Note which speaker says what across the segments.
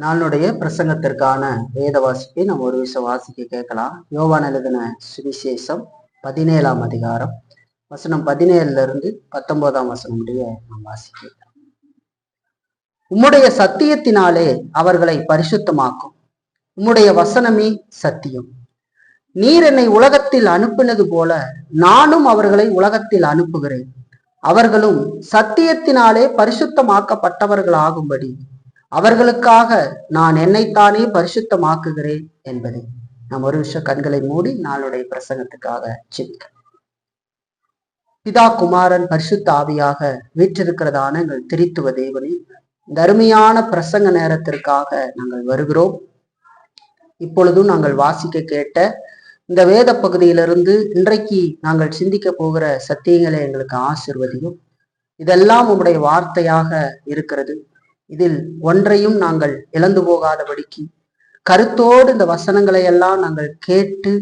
Speaker 1: நாளுடைய பிரசங்கத்திற்கான வேத வாசிப்பை நம்ம ஒரு விஷயம் வாசிக்க கேட்கலாம். யோவான் எழுதின சுவிசேஷம் 17ஆம் அதிகாரம் வசனம் 17 இருந்து 19ஆம் வசனம் முடிய நாம் வாசிக்கலாம். உம்முடைய சத்தியத்தினாலே அவர்களை பரிசுத்தமாக்கும், உம்முடைய வசனமே சத்தியம். நீர் என்னை உலகத்தில் அனுப்பினது போல நானும் அவர்களை உலகத்தில் அனுப்புகிறேன். அவர்களும் சத்தியத்தினாலே பரிசுத்தமாக்கப்பட்டவர்களாகும்படி அவர்களுக்காக நான் என்னைத்தானே பரிசுத்தமாக்குகிறேன் என்பதை நாம் ஒரு விஷயம் கண்களை மூடி நாளுடைய பிரசங்கத்துக்காக ஜெபிக்கலாம். பிதா குமாரன் பரிசுத்த ஆவியாக வீற்றிருக்கிறதான எங்கள் திரித்துவ தேவனே, இந்த அருமையான பிரசங்க நேரத்திற்காக நாங்கள் வருகிறோம். இப்பொழுதும் நாங்கள் வாசிக்க கேட்ட இந்த வேத பகுதியிலிருந்து இன்றைக்கு நாங்கள் சிந்திக்க போகிற சத்தியங்களை எங்களுக்கு ஆசீர்வதியும். இதெல்லாம் உம்முடைய வார்த்தையாக இருக்கிறது. இதில் ஒன்றையும் நாங்கள் இழந்து போகாதபடிக்கு கருத்தோடு இந்த வசனங்களை எல்லாம் நாங்கள் கேட்டு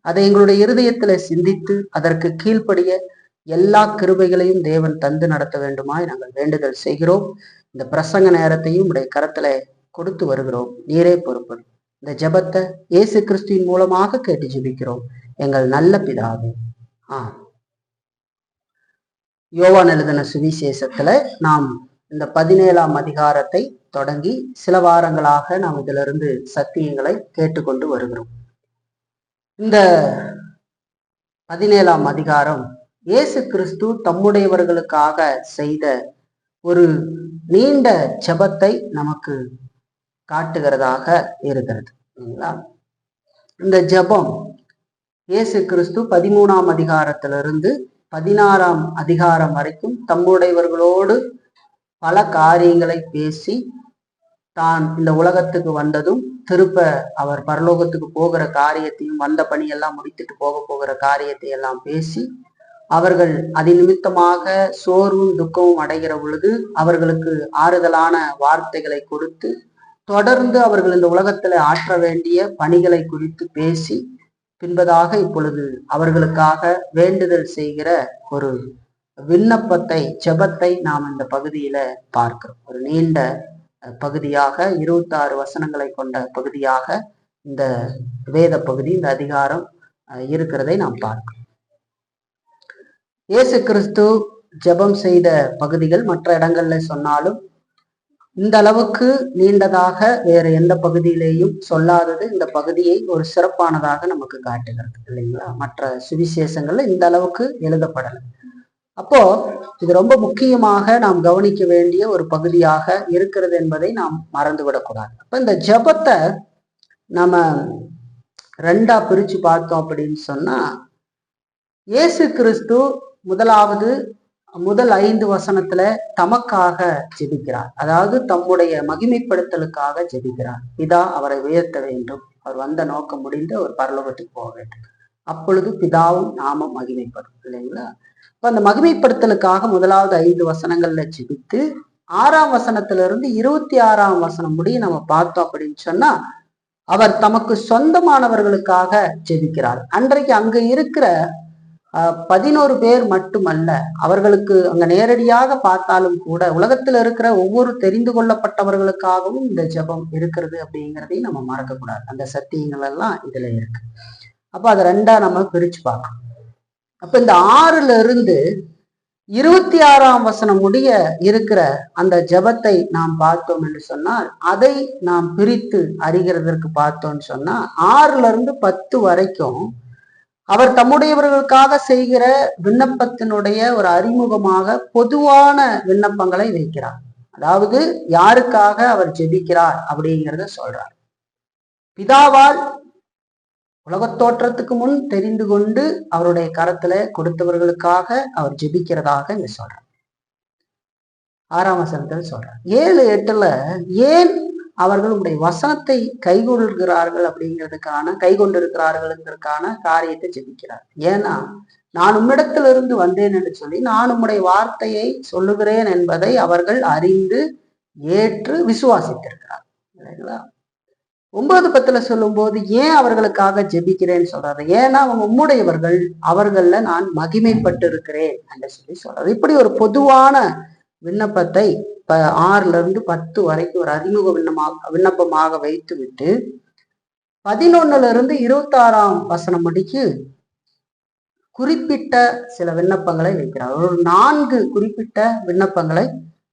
Speaker 1: அதை எங்களுடைய இருதயத்துல சிந்தித்து அதற்கு கீழ்ப்படிய எல்லா கிருபைகளையும் தேவன் தந்து நடத்த வேண்டுமாய் நாங்கள் வேண்டுதல் செய்கிறோம். இந்த பிரசங்க நேரத்தையும் உடைய கரத்துல கொடுத்து வருகிறோம். நீரே பொறுப்படும். இந்த ஜெபத்தை இயேசு கிறிஸ்துவின் மூலமாக கேட்டு ஜெபிக்கிறோம் எங்கள் நல்ல பிதாவே. யோவான் எழுதின சுவிசேஷத்துல நாம் இந்த 17ஆம் அதிகாரத்தை தொடங்கி சில வாரங்களாக நாம் இதிலிருந்து சத்தியங்களை கேட்டுக்கொண்டு வருகிறோம். இந்த 17ஆம் அதிகாரம் இயேசு கிறிஸ்து தம்முடையவர்களுக்காக செய்த ஒரு நீண்ட ஜெபத்தை நமக்கு காட்டுகிறதாக இருக்கிறது. இந்த ஜெபம் இயேசு கிறிஸ்து 13ஆம் அதிகாரத்திலிருந்து 16ஆம் அதிகாரம் வரைக்கும் தம்முடையவர்களோடு பல காரியங்களை பேசி தான் இந்த உலகத்துக்கு வந்ததும் திருப்ப அவர் பரலோகத்துக்கு போகிற காரியத்தையும் வந்த பணியெல்லாம் முடித்துட்டு போகிற காரியத்தை எல்லாம் பேசி அவர்கள் அது நிமித்தமாக சோர்வும் துக்கமும் அடைகிற பொழுது அவர்களுக்கு ஆறுதலான வார்த்தைகளை கொடுத்து தொடர்ந்து அவர்கள் இந்த உலகத்துல ஆற்ற வேண்டிய பணிகளை குறித்து பேசி பின்பதாக இப்பொழுது அவர்களுக்காக வேண்டுதல் செய்கிற ஒரு விண்ணப்பத்தை ஜெபத்தை நாம் இந்த பகுதியில பார்க்கிறோம். ஒரு நீண்ட பகுதியாக 26 வசனங்களை கொண்ட பகுதியாக இந்த வேத பகுதி, இந்த அதிகாரம் இருக்கிறதை நாம் பார்க்கிறோம். இயேசு கிறிஸ்து ஜெபம் செய்த பகுதிகள் மற்ற இடங்கள்ல சொன்னாலும் இந்த அளவுக்கு நீண்டதாக வேற எந்த பகுதியிலேயும் சொல்லாதது இந்த பகுதியை ஒரு சிறப்பானதாக நமக்கு காட்டுகிறது இல்லைங்களா? மற்ற சுவிசேஷங்கள்ல இந்த அளவுக்கு எழுதப்படலை. அப்போ இது ரொம்ப முக்கியமாக நாம் கவனிக்க வேண்டிய ஒரு பகுதியாக இருக்கிறது என்பதை நாம் மறந்துவிடக்கூடாது. அப்ப இந்த ஜெபத்தை நம்ம ரெண்டா பிரிச்சு பார்த்தோம் அப்படின்னு சொன்னா, இயேசு கிறிஸ்து முதல் 5 வசனத்துல தமக்காக ஜெபிக்கிறார். அதாவது தம்முடைய மகிமைப்படுத்தலுக்காக ஜெபிக்கிறார். பிதா அவரை உயர்த்த வேண்டும், அவர் வந்த நோக்கம் முடிந்து அவர் பரலோகத்துக்கு போக வேண்டும், அப்பொழுது பிதாவும் நாமும் மகிமைப்படும் இல்லைங்களா? இப்ப அந்த மகிமைப்படுத்தலுக்காக முதலாவது 5 வசனங்கள்ல ஜெபித்து 6ஆம் வசனத்திலிருந்து 26ஆம் வசனம் முடிய நம்ம பார்த்தோம் அப்படின்னு சொன்னா, அவர் தமக்கு சொந்தமானவர்களுக்காக ஜெபிக்கிறார். அன்றைக்கு அங்க இருக்கிற 11 பேர் மட்டுமல்ல, அவர்களுக்கு அங்க நேரடியாக பார்த்தாலும் கூட உலகத்துல இருக்கிற ஒவ்வொரு தெரிந்து கொள்ளப்பட்டவர்களுக்காகவும் இந்த ஜெபம் இருக்கிறது அப்படிங்கிறதையும் நம்ம மறக்கக்கூடாது. அந்த சத்தியங்கள் எல்லாம் இதுல இருக்கு. அப்ப அதை ரெண்டா நம்ம பிரிச்சு பார்க்கணும். அப்ப இந்த 6ல இருந்து 26ஆம் வசனம் முடிய இருக்கிற அந்த ஜெபத்தை நாம் பார்த்தோம் என்று சொன்னால், அதை நாம் பிரித்து அறிகிறதற்கு பார்த்தோம்னு சொன்னா 6ல இருந்து 10 வரைக்கும் அவர் தம்முடையவர்களுக்காக செய்கிற விண்ணப்பத்தினுடைய ஒரு அறிமுகமாக பொதுவான விண்ணப்பங்களை வைக்கிறார். அதாவது யாருக்காக அவர் ஜெபிக்கிறார் அப்படிங்கிறத சொல்றார். பிதாவால் உலகத்தோற்றத்துக்கு முன் தெரிந்து கொண்டு அவருடைய கரத்துல கொடுத்தவர்களுக்காக அவர் ஜெபிக்கிறதாக இங்க சொல்றார். 6ஆம் வசனத்தில் சொல்றார். 7, 8ல ஏன் அவர்கள் உடைய வசனத்தை கைகொள்கிறார்கள் கைகொண்டிருக்கிறார்களுங்கிறதுக்கான காரியத்தை ஜெபிக்கிறார். ஏன்னா நான் உம்மிடத்திலிருந்து வந்தேன் என்று சொல்லி நான் உம்முடைய வார்த்தையை சொல்லுகிறேன் என்பதை அவர்கள் அறிந்து ஏற்று விசுவாசித்திருக்கிறார் இல்லைங்களா? 9:10 சொல்லும் போது ஏன் அவர்களுக்காக ஜெபிக்கிறேன்னு சொல்றாரு. ஏன்னா அவங்க உம்முடையவர்கள், அவர்கள்ல நான் மகிமைப்பட்டு இருக்கிறேன் என்று சொல்லி சொல்றாரு. இப்படி ஒரு பொதுவான விண்ணப்பத்தை 6 10 வரைக்கும் ஒரு அறிமுக விண்ணப்பமாக வைத்து விட்டு 11 26 முடிக்கு குறிப்பிட்ட சில விண்ணப்பங்களை வைக்கிறார். ஒரு 4 குறிப்பிட்ட விண்ணப்பங்களை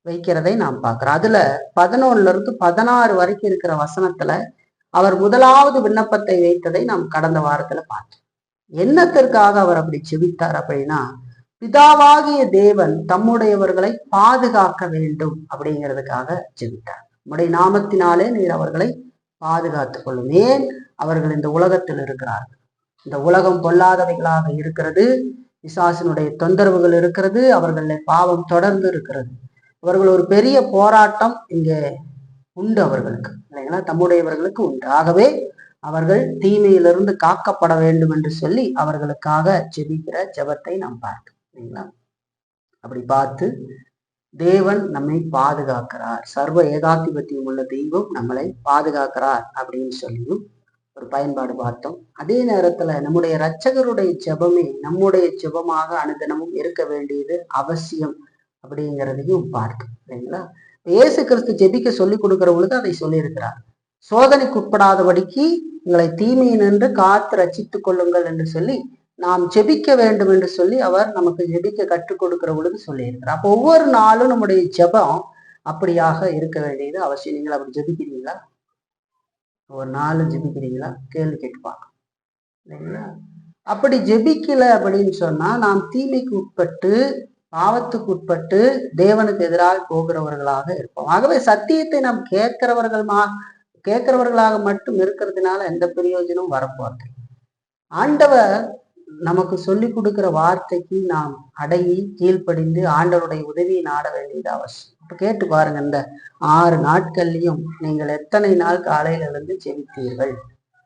Speaker 1: வைக்கிறதை நாம் பார்க்கிறோம். அதுல 11 16 வரைக்கும் இருக்கிற வசனத்துல அவர் முதலாவது விண்ணப்பத்தை வைத்ததை நாம் கடந்த வாரத்துல பார்த்தோம். என்னத்திற்காக அவர் அப்படி செபித்தார் அப்படின்னா, பிதாவாகிய தேவன் தம்முடையவர்களை பாதுகாக்க வேண்டும் அப்படிங்கிறதுக்காக செபித்தார். நம்முடைய நாமத்தினாலே நீர் அவர்களை பாதுகாத்துக் கொள்ளும். ஏன்? அவர்கள் இந்த உலகத்தில் இருக்கிறார்கள். இந்த உலகம் பொல்லாதவைகளாக இருக்கிறது. பிசாசினுடைய தொந்தரவுகள் இருக்கிறது. அவர்களுடைய பாவம் தொடர்ந்து இருக்கிறது. அவர்கள் ஒரு பெரிய போராட்டம் இங்கே உண்டு அவர்களுக்கு, இல்லைங்களா? தம்முடையவர்களுக்கு உண்டு. ஆகவே அவர்கள் தீமையிலிருந்து காக்கப்பட வேண்டும் என்று சொல்லி அவர்களுக்காக ஜெபிக்கிற ஜெபத்தை நாம் பார்த்தோம், இல்லைங்களா? அப்படி பார்த்து தேவன் நம்மை பாதுகாக்கிறார், சர்வ ஏகாதிபத்தியம் உள்ள தெய்வம் நம்மளை பாதுகாக்கிறார் அப்படின்னு சொல்லியும் ஒரு பயன்பாடு பார்த்தோம். அதே நேரத்துல நம்முடைய இரட்சகருடைய ஜெபமே நம்முடைய ஜெபமாக அனுதினமும் இருக்க வேண்டியது அவசியம் அப்படிங்கிறதையும் பார்த்தோம், இல்லைங்களா? இயேசு கிறிஸ்து ஜெபிக்க சொல்லி கொடுக்கிற பொழுது அதை சொல்லியிருக்கிறார். சோதனைக்கு உட்படாதபடிக்கு உங்களை தீமையினின்று காத்து ரட்சித்துக் கொள்ளுங்கள் என்று சொல்லி நாம் ஜெபிக்க வேண்டும் என்று சொல்லி அவர் நமக்கு ஜெபிக்க கற்றுக் கொடுக்கிற பொழுது சொல்லியிருக்கிறார். அப்போ ஒவ்வொரு நாளும் நம்முடைய ஜெபம் அப்படியாக இருக்க வேண்டியது அவசியம். நீங்கள் அப்படி ஜெபிக்கிறீங்களா? ஒரு நாளும் ஜெபிக்கிறீங்களா? கேள்வி கேட்டுப்பாங்க, இல்லைங்களா? அப்படி ஜெபிக்கல அப்படின்னு சொன்னா நாம் தீமைக்கு உட்பட்டு பாவத்துக்கு உட்பட்டு தேவனுக்கு எதிராக போகிறவர்களாக இருப்போம். ஆகவே சத்தியத்தை நாம் கேட்கிறவர்களாக மட்டும் இருக்கிறதுனால எந்த பிரயோஜனமும் வரப்போறது. ஆண்டவர் நமக்கு சொல்லி கொடுக்கிற வார்த்தைக்கு நாம் அடங்கி கீழ்ப்படிந்து ஆண்டவருடைய உதவியை நாட வேண்டியது அவசியம். இப்ப கேட்டு பாருங்க, இந்த 6 நாட்கள்லையும் நீங்கள் எத்தனை நாள் காலையில இருந்து ஜெபித்தீர்கள்?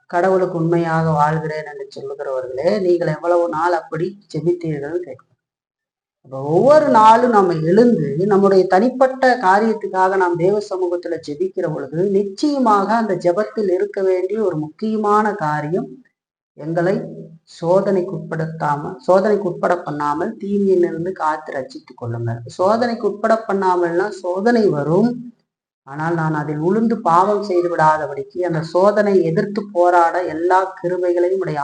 Speaker 1: கடவுளுக்கு உண்மையாக வாழ்கிறேன் என்று சொல்லுகிறவர்களே, நீங்கள் எவ்வளவு நாள் அப்படி ஜெபித்தீர்கள் கேட்க. அப்ப ஒவ்வொரு நாளும் நம்ம எழுந்து நம்முடைய தனிப்பட்ட காரியத்துக்காக நாம் தேவ சமூகத்துல ஜெபிக்கிற பொழுது நிச்சயமாக அந்த ஜெபத்தில் இருக்க வேண்டிய ஒரு முக்கியமான காரியம், எங்களை சோதனைக்கு உட்பட பண்ணாமல் தீமையிலிருந்து காத்து ரட்சித்துக் கொள்ளுங்கள். சோதனைக்கு உட்பட பண்ணாமல்னா சோதனை வரும், ஆனால் நான் அதில் உளுந்து பாவம் செய்து விடாதபடிக்கு அந்த சோதனை எதிர்த்து போராட எல்லா கிருபைகளையும் உடைய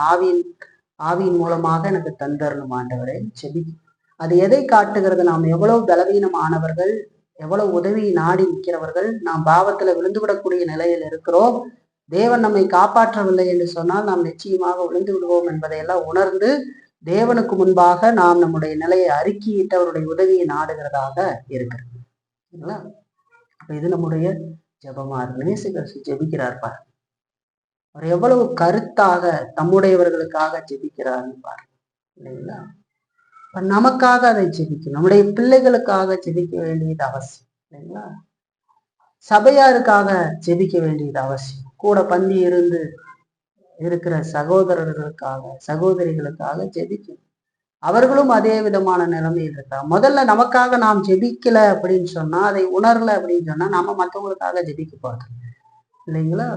Speaker 1: ஆவியின் மூலமாக எனக்கு தந்தரணும் ஆண்டவரே செபி. அது எதை காட்டுகிறது? நாம் எவ்வளவு பலவீனமானவர்கள், எவ்வளவு உதவியை நாடி நிற்கிறவர்கள், நாம் பாவத்துல விழுந்துவிடக்கூடிய நிலையில் இருக்கிறோம். தேவன் நம்மை காப்பாற்றவில்லை என்று சொன்னால் நாம் நிச்சயமாக விழுந்து விடுவோம் என்பதையெல்லாம் உணர்ந்து தேவனுக்கு முன்பாக நாம் நம்முடைய நிலையை அறிக்கையிட்டு அவருடைய உதவியை நாடுகிறதாக இருக்கிறது, இல்லைங்களா? அப்ப இது நம்முடைய ஜெபமா இருக்கு. நேசிகர் ஜெபிக்கிறார் பாரு, அவர் எவ்வளவு கருத்தாக தம்முடையவர்களுக்காக ஜெபிக்கிறார்னு பாரு, இல்லைங்களா? இப்ப நமக்காக அதை ஜெபிக்கணும், நம்முடைய பிள்ளைகளுக்காக ஜெபிக்க வேண்டியது அவசியம், இல்லைங்களா? சபையாருக்காக ஜெபிக்க வேண்டியது அவசியம். கூட பந்தி இருந்து இருக்கிற சகோதரர்களுக்காக சகோதரிகளுக்காக ஜெபிக்கணும். அவர்களும் அதே விதமான நிலைமையில் இருக்காங்க. முதல்ல நமக்காக நாம் ஜெபிக்கல அப்படின்னு சொன்னா, அதை உணரல அப்படின்னு சொன்னா நாம மற்றவங்களுக்காக ஜெபிக்க போறது, இல்லைங்களா?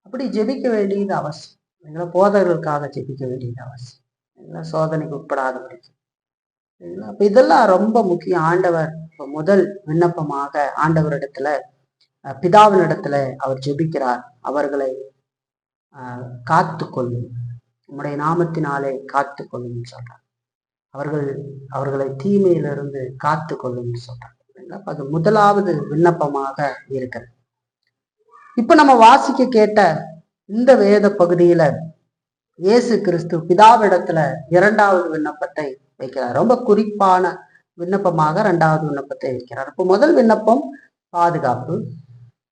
Speaker 1: அப்படி ஜெபிக்க வேண்டியது அவசியம், இல்லைங்களா? போதர்களுக்காக ஜெபிக்க வேண்டியது அவசியம், இல்லைங்களா? சோதனைக்கு உட்படாதபடிக்கு, இல்லைங்களா? அப்ப இதெல்லாம் ரொம்ப முக்கியம். ஆண்டவர் முதல் விண்ணப்பமாக ஆண்டவரிடத்துல பிதாவினிடத்துல அவர் ஜெபிக்கிறார், அவர்களை காத்து கொள்ளும், நம்முடைய நாமத்தினாலே காத்து கொள்ளும் சொல்றார். அவர்களை தீமையிலிருந்து காத்து கொள்ளும் சொல்றார். அது முதலாவது விண்ணப்பமாக இருக்கிறது. இப்ப நம்ம வாசிக்க கேட்ட இந்த வேத பகுதியில இயேசு கிறிஸ்து பிதாவிடத்துல 2வது விண்ணப்பத்தை வைக்கிறார். ரொம்ப குறிப்பான விண்ணப்பமாக 2வது விண்ணப்பத்தை வைக்கிறார். இப்போ முதல் விண்ணப்பம் பாதுகாப்பு,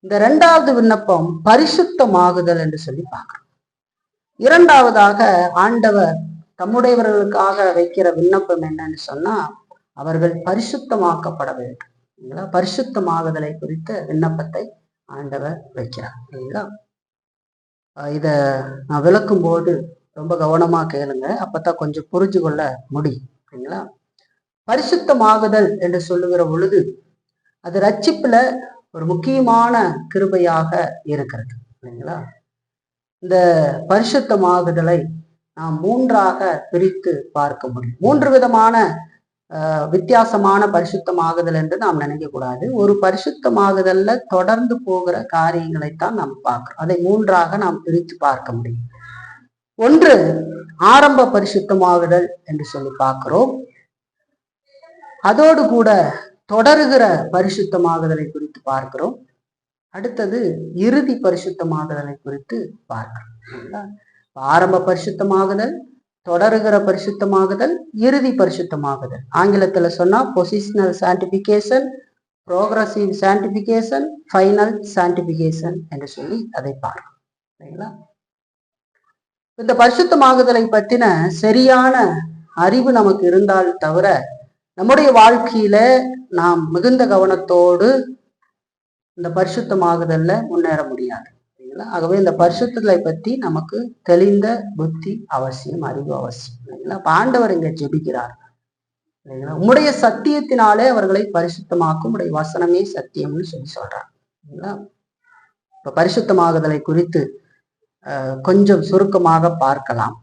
Speaker 1: இந்த 2வது விண்ணப்பம் பரிசுத்தமாகுதல் என்று சொல்லி பார்க்கிறோம். 2வதாக ஆண்டவர் தம்முடையவர்களுக்காக வைக்கிற விண்ணப்பம் என்னன்னு சொன்னா, அவர்கள் பரிசுத்தமாக்கப்பட வேண்டும், இல்லைங்களா? பரிசுத்தமாகுதலை குறித்த விண்ணப்பத்தை ஆண்டவர் வைக்கிறார், இல்லைங்களா? இத நான் விளக்கும் போது ரொம்ப கவனமா கேளுங்க, அப்பதான் கொஞ்சம் புரிஞ்சு கொள்ள முடியும், இல்லைங்களா? பரிசுத்தமாகுதல் என்று சொல்லுகிற பொழுது அது ரட்சிப்புல ஒரு முக்கியமான கிருபையாக இருக்கிறது, இல்லைங்களா? இந்த பரிசுத்தமாகுதலை நாம் 3ஆக பிரித்து பார்க்க முடியும். 3 விதமான வித்தியாசமான பரிசுத்தமாகுதல் என்று நாம் நினைக்க கூடாது. ஒரு பரிசுத்தமாகுதல்ல தொடர்ந்து போகிற காரியங்களைத்தான் நாம் பார்க்கிறோம். அதை மூன்றாக நாம் பிரித்து பார்க்க முடியும். ஒன்று ஆரம்ப பரிசுத்தமாகுதல் என்று சொல்லி பார்க்கிறோம். அதோடு கூட தொடருகிற பரிசுத்தமாகுதலை குறித்து பார்க்கிறோம். அடுத்தது இறுதி பரிசுத்தமாகுதலை குறித்து பார்க்கிறோம். ஆரம்ப பரிசுத்தமாகுதல், தொடருகிற பரிசுத்தமாகுதல், இறுதி பரிசுத்தமாகுதல். ஆங்கிலத்துல சொன்னா பொசிஷனல் சான்டிபிகேஷன், ப்ரோக்ரஸிவ் சான்டிபிகேஷன், ஃபைனல் சான்டிபிகேஷன் என்று சொல்லி அதை பார்க்கிறோம். சரிங்களா? இந்த பரிசுத்தமாகுதலை பற்றின சரியான அறிவு நமக்கு இருந்தால் தவிர நம்முடைய வாழ்க்கையில நாம் மிகுந்த கவனத்தோடு இந்த பரிசுத்தமாகுதல்ல முன்னேற முடியாது. ஆகவே இந்த பரிசுத்தலை பற்றி நமக்கு தெளிந்த புத்தி அவசியம், அறிவு அவசியம். அப்ப ஆண்டவர் இங்க ஜெபிக்கிறார். உம்முடைய சத்தியத்தினாலே அவர்களை பரிசுத்தமாக்கும், உடைய வசனமே சத்தியம்னு சொல்லி சொல்றார். இப்ப பரிசுத்தமாகுதலை குறித்து கொஞ்சம் சுருக்கமாக பார்க்கலாம்.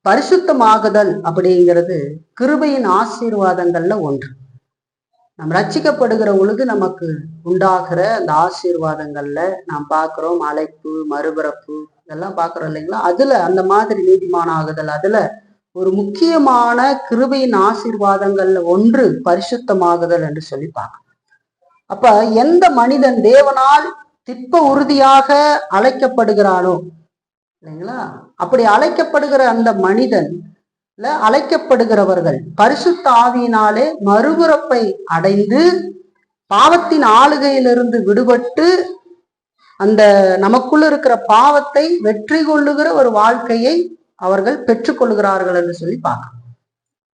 Speaker 1: பரிசுத்தமாகுதல் அப்படிங்கிறது கிருபையின் ஆசீர்வாதங்கள்ல ஒன்று. நாம் ரட்சிக்கப்படுகிற பொழுது நமக்கு உண்டாகிற அந்த ஆசீர்வாதங்கள்ல நாம் பார்க்கிறோம், அழைப்பு, மறுபிறப்பு, இதெல்லாம் பார்க்கிறோம் இல்லைங்களா? அதுல அந்த மாதிரி நீதிமானாகுதல், அதுல ஒரு முக்கியமான கிருபையின் ஆசீர்வாதங்கள்ல ஒன்று பரிசுத்தமாகுதல் என்று சொல்லி பார்க்கிறோம். அப்ப எந்த மனிதன் தேவனால் திட்ப உறுதியாக அழைக்கப்படுகிறானோ இல்லைங்களா, அப்படி அழைக்கப்படுகிற அந்த மனிதன் அழைக்கப்படுகிறவர்கள் பரிசுத்த ஆவியினாலே மறுபிறப்பை அடைந்து பாவத்தின் ஆளுகையிலிருந்து விடுபட்டு அந்த நமக்குள்ள இருக்கிற பாவத்தை வெற்றி கொள்ளுகிற ஒரு வாழ்க்கையை அவர்கள் பெற்றுக்கொள்கிறார்கள் என்று சொல்லி பார்க்கணும்.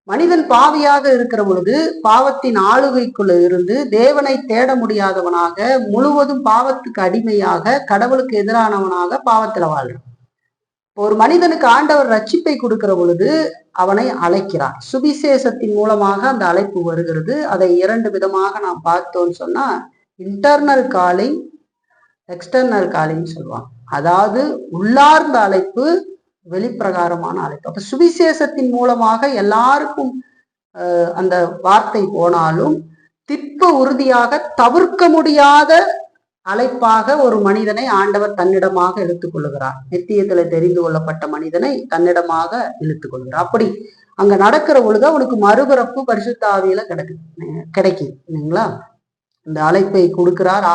Speaker 1: மனிதன் பாவியாக இருக்கிற பொழுது பாவத்தின் ஆளுகைக்குள்ள இருந்து தேவனை தேட முடியாதவனாக, முழுவதும் பாவத்துக்கு அடிமையாக, கடவுளுக்கு எதிரானவனாக பாவத்துல வாழ்றான். ஒரு மனிதனுக்கு ஆண்டவர் ரட்சிப்பை கொடுக்கிற பொழுது அவனை அழைக்கிறார். சுவிசேஷத்தின் மூலமாக அந்த அழைப்பு வருகிறது. அதை இரண்டு விதமாக நாம் பார்த்தோம்னு சொன்னா, இன்டர்னல் காலிங், எக்ஸ்டர்னல் காலிங் சொல்லுவாங்க. அதாவது உள்ளார்ந்த அழைப்பு, வெளிப்பிரகாரமான அழைப்பு. அப்ப சுவிசேஷத்தின் மூலமாக எல்லாருக்கும் அந்த வார்த்தை போனாலும் திட்ப உறுதியாக தவிர்க்க முடியாத அழைப்பாக ஒரு மனிதனை ஆண்டவர் தன்னிடமாக இழுத்துக் கொள்ளுகிறார். நித்தியத்துல தெரிந்து கொள்ளப்பட்ட மனிதனை தன்னிடமாக இழுத்துக் கொள்கிறார். அப்படி அங்க நடக்கிற பொழுது அவனுக்கு மறுபிறப்பு பரிசுத்த ஆவியில கிடைக்குது இல்லைங்களா? இந்த அழைப்பை கொடுக்கிறார்.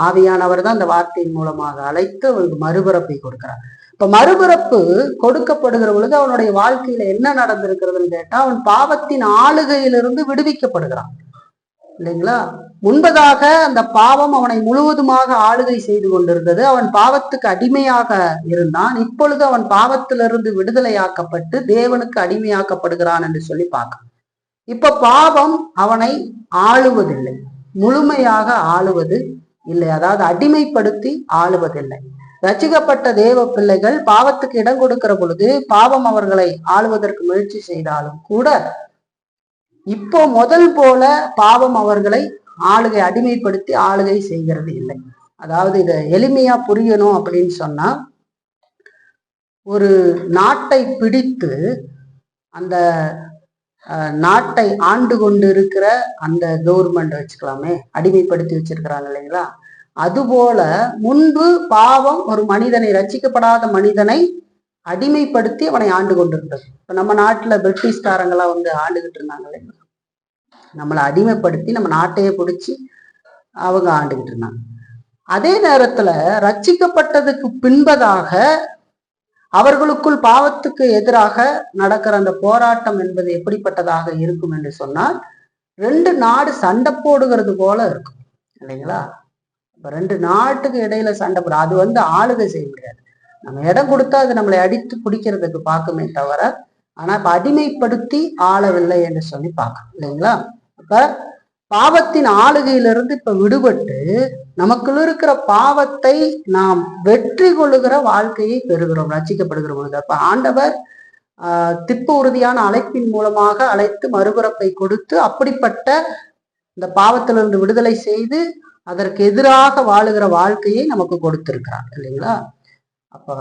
Speaker 1: ஆவியானவர் தான் அந்த வார்த்தையின் மூலமாக அழைத்து அவனுக்கு மறுபிறப்பை கொடுக்கிறார். இப்ப மறுபிறப்பு கொடுக்கப்படுகிற பொழுது அவனுடைய வாழ்க்கையில என்ன நடந்திருக்கிறதுன்னு கேட்டா, அவன் பாவத்தின் ஆளுகையிலிருந்து விடுவிக்கப்படுகிறான் இல்லைங்களா? முன்பதாக அந்த பாவம் அவனை முழுவதுமாக ஆளுகை செய்து கொண்டிருந்தது. அவன் பாவத்துக்கு அடிமையாக இருந்தான். இப்பொழுது அவன் பாவத்திலிருந்து விடுதலையாக்கப்பட்டு தேவனுக்கு அடிமையாக்கப்படுகிறான் என்று சொல்லி பார்க்க. இப்ப பாவம் அவனை ஆளுவதில்லை, முழுமையாக ஆளுவது இல்லை. அதாவது அடிமைப்படுத்தி ஆளுவதில்லை. ரட்சிக்கப்பட்ட தேவ பிள்ளைகள் பாவத்துக்கு இடம் கொடுக்கிற பொழுது பாவம் அவர்களை ஆளுவதற்கு முயற்சி செய்தாலும் கூட இப்போ முதல் போல பாவம் அவர்களை அடிமைப்படுத்தி ஆளுகை செய்கிறது இல்லை. அதாவது இதை எளிமையா புரியணும் அப்படின்னு சொன்னா, ஒரு நாட்டை பிடித்து அந்த நாட்டை ஆண்டு கொண்டு இருக்கிற அந்த கவர்மெண்ட் வச்சுக்கலாமே, அடிமைப்படுத்தி வச்சிருக்கிறாங்க இல்லைங்களா? அதுபோல முன்பு பாவம் ஒரு மனிதனை, ரட்சிக்கப்படாத மனிதனை அடிமைப்படுத்தி அவனை ஆண்டு கொண்டிருந்தது. இப்ப நம்ம நாட்டுல பிரிட்டிஷ்காரங்களாம் ஆண்டுகிட்டு இருந்தாங்க இல்லைங்களா? நம்மளை அடிமைப்படுத்தி நம்ம நாட்டையே பிடிச்சி அவங்க ஆண்டுகிட்டு இருந்தாங்க. அதே நேரத்துல ரட்சிக்கப்பட்டதுக்கு பின்பதாக அவர்களுக்குள் பாவத்துக்கு எதிராக நடக்கிற அந்த போராட்டம் என்பது எப்படிப்பட்டதாக இருக்கும் என்று சொன்னால், ரெண்டு நாடு சண்டை போடுகிறது போல இருக்கும் இல்லைங்களா? இப்ப ரெண்டு நாட்டுக்கு இடையில சண்டை போட, அது ஆளுகை செய்ய முடியாது. நம்ம இடம் கொடுத்தா அது நம்மளை அடித்து பிடிக்கிறதுக்கு பார்க்குமே தவிர, ஆனா இப்ப அடிமைப்படுத்தி ஆளவில்லை என்று சொல்லி பார்க்கணும் இல்லைங்களா? இப்ப பாவத்தின் ஆளுகையிலிருந்து இப்ப விடுபட்டு நமக்குள்ள இருக்கிற பாவத்தை நாம் வெற்றி கொள்ளுகிற வாழ்க்கையை பெறுகிறோம் ரட்சிக்கப்படுகிற பொழுது. அப்ப ஆண்டவர் திப்பு உறுதியான அழைப்பின் மூலமாக அழைத்து மறுபிறப்பை கொடுத்து அப்படிப்பட்ட இந்த பாவத்திலிருந்து விடுதலை செய்து அதற்கு எதிராக வாழுகிற வாழ்க்கையை நமக்கு கொடுத்திருக்கிறார் இல்லைங்களா? அப்ப